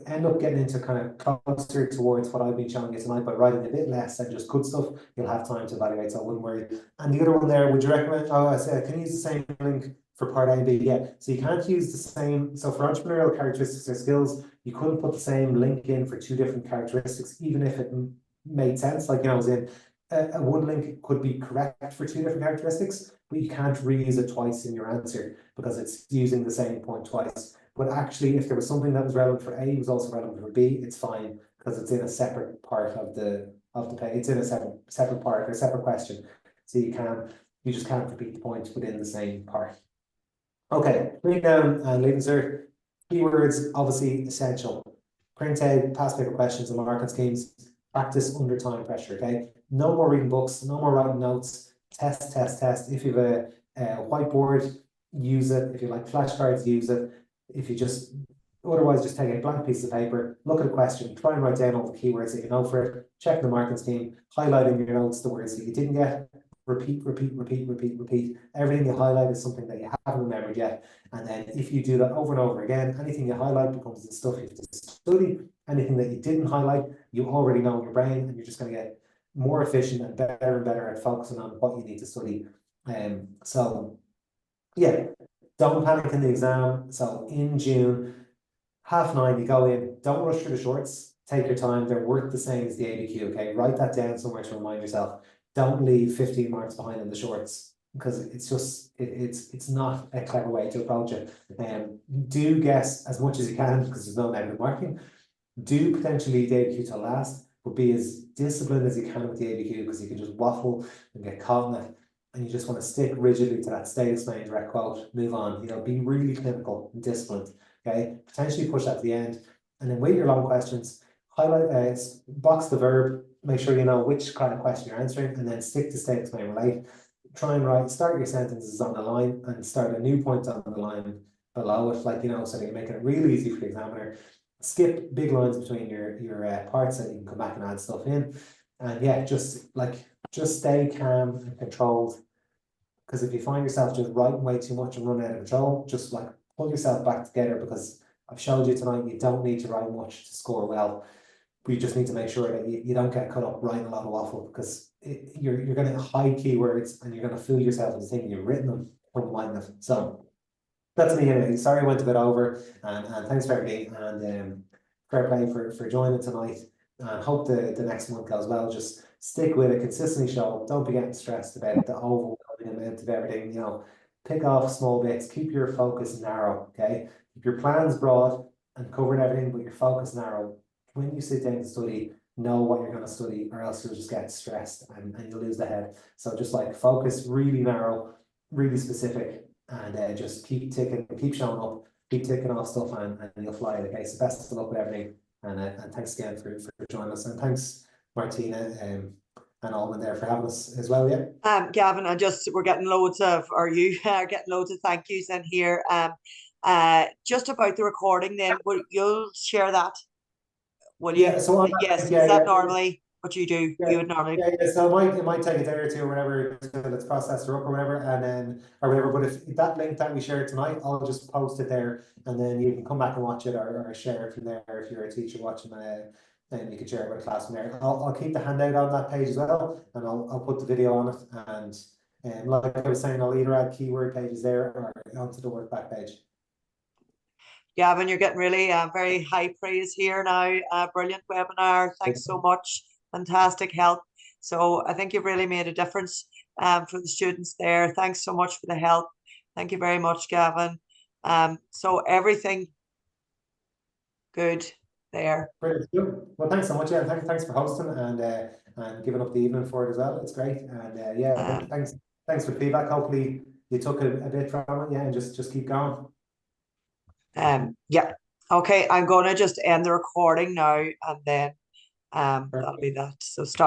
[SPEAKER 2] end up getting into kind of closer towards what I've been showing you tonight by writing a bit less and just good stuff, you'll have time to evaluate, so I wouldn't worry. And the other one there, would you recommend, I said, can you use the same link for part A and B? Yeah, so you can't use the same, so for entrepreneurial characteristics or skills, you couldn't put the same link in for 2 different characteristics, even if it made sense, like, you know, as in, one link could be correct for 2 different characteristics, but you can't reuse it twice in your answer because it's using the same point twice. But actually, if there was something that was relevant for A, was also relevant for B, it's fine because it's in a separate part of the page. It's in a separate part or a separate question. So you just can't repeat the point within the same part. Okay, bring down and leave insert. Keywords, obviously essential. Print out past paper questions and marking schemes. Practice under time pressure, okay? No more reading books, no more writing notes. Test, test, test. If you have a whiteboard, use it. If you like flashcards, use it. If you otherwise just take a blank piece of paper, look at a question, try and write down all the keywords that you know for it, check the marking scheme, highlight in your notes the words that you didn't get, repeat. Everything you highlight is something that you haven't remembered yet. And then if you do that over and over again, anything you highlight becomes the stuff you have to study. Anything that you didn't highlight, you already know in your brain, and you're just going to get more efficient and better at focusing on what you need to study. So yeah, don't panic in the exam. So in June, 9:30, you go in, don't rush through the shorts, take your time, they're worth the same as the ABQ, okay? Write that down somewhere to remind yourself. Don't leave 15 marks behind in the shorts, because it's just, it's not a clever way to approach it. Do guess as much as you can, because there's no negative marking. Do potentially leave the ABQ to last, but be as disciplined as you can with the ABQ, because you can just waffle and get caught in it. And you just want to stick rigidly to that state explained direct quote, move on, you know, be really clinical and disciplined, okay? Potentially push that to the end, and then wait your long questions, highlight, box the verb, make sure you know which kind of question you're answering, and then stick to state explain relate. Try and start your sentences on the line and start a new point on the line below it, like, you know, so that you're making it really easy for the examiner. Skip big lines between your parts, so you can come back and add stuff in. And yeah, just stay calm and controlled. Because if you find yourself just writing way too much and running out of control, just like pull yourself back together, because I've showed you tonight you don't need to write much to score well. We just need to make sure that you don't get caught up writing a lot of waffle, because you're going to hide keywords and you're going to fool yourself into thinking you've written them when you might have. So that's me anyway. Sorry I went a bit over, and thanks for everything, and fair play for joining tonight, and hope the next month goes well. Just stick with it, consistently show up, don't be getting stressed about the overwhelming amount of everything, you know, pick off small bits, keep your focus narrow, okay? Keep your plans broad and covering everything, but your focus narrow. When you sit down to study, know what you're going to study, or else you'll just get stressed and you'll lose the head. So just like focus really narrow, really specific, and just keep ticking, keep showing up, keep ticking off stuff, and you'll fly it, okay? So best of luck with everything, and thanks again for joining us, and thanks Martina and Alvin there for having us as well. Yeah.
[SPEAKER 3] Gavin, we're getting loads of, or you are getting loads of thank yous in here. Just about the recording, then you'll share that? Will you?
[SPEAKER 2] Yeah. So
[SPEAKER 3] yes.
[SPEAKER 2] yeah,
[SPEAKER 3] Is that normally what do you do?
[SPEAKER 2] Yeah,
[SPEAKER 3] You would normally.
[SPEAKER 2] Yeah, so it might take a day or two or whatever till it's processed or up or whatever, and then or whatever. But if that link that we shared tonight, I'll just post it there, and then you can come back and watch it or share it from there if you're a teacher watching. Then you can share it with a class from there. I'll keep the handout on that page as well, and I'll put the video on it. And like I was saying, I'll either add keyword pages there or onto the workback page.
[SPEAKER 3] Gavin, you're getting really very high praise here now. Brilliant webinar. Thanks so much. Fantastic help. So I think you've really made a difference for the students there. Thanks so much for the help. Thank you very much, Gavin. So everything good there.
[SPEAKER 2] Brilliant. Well, thanks so much. Yeah, thanks for hosting and giving up the evening for it as well. It's great. And yeah, thanks for the feedback. Hopefully you took a bit from it. Yeah, and just keep going.
[SPEAKER 3] Yeah. Okay, I'm gonna just end the recording now, and then that'll be that. So stop.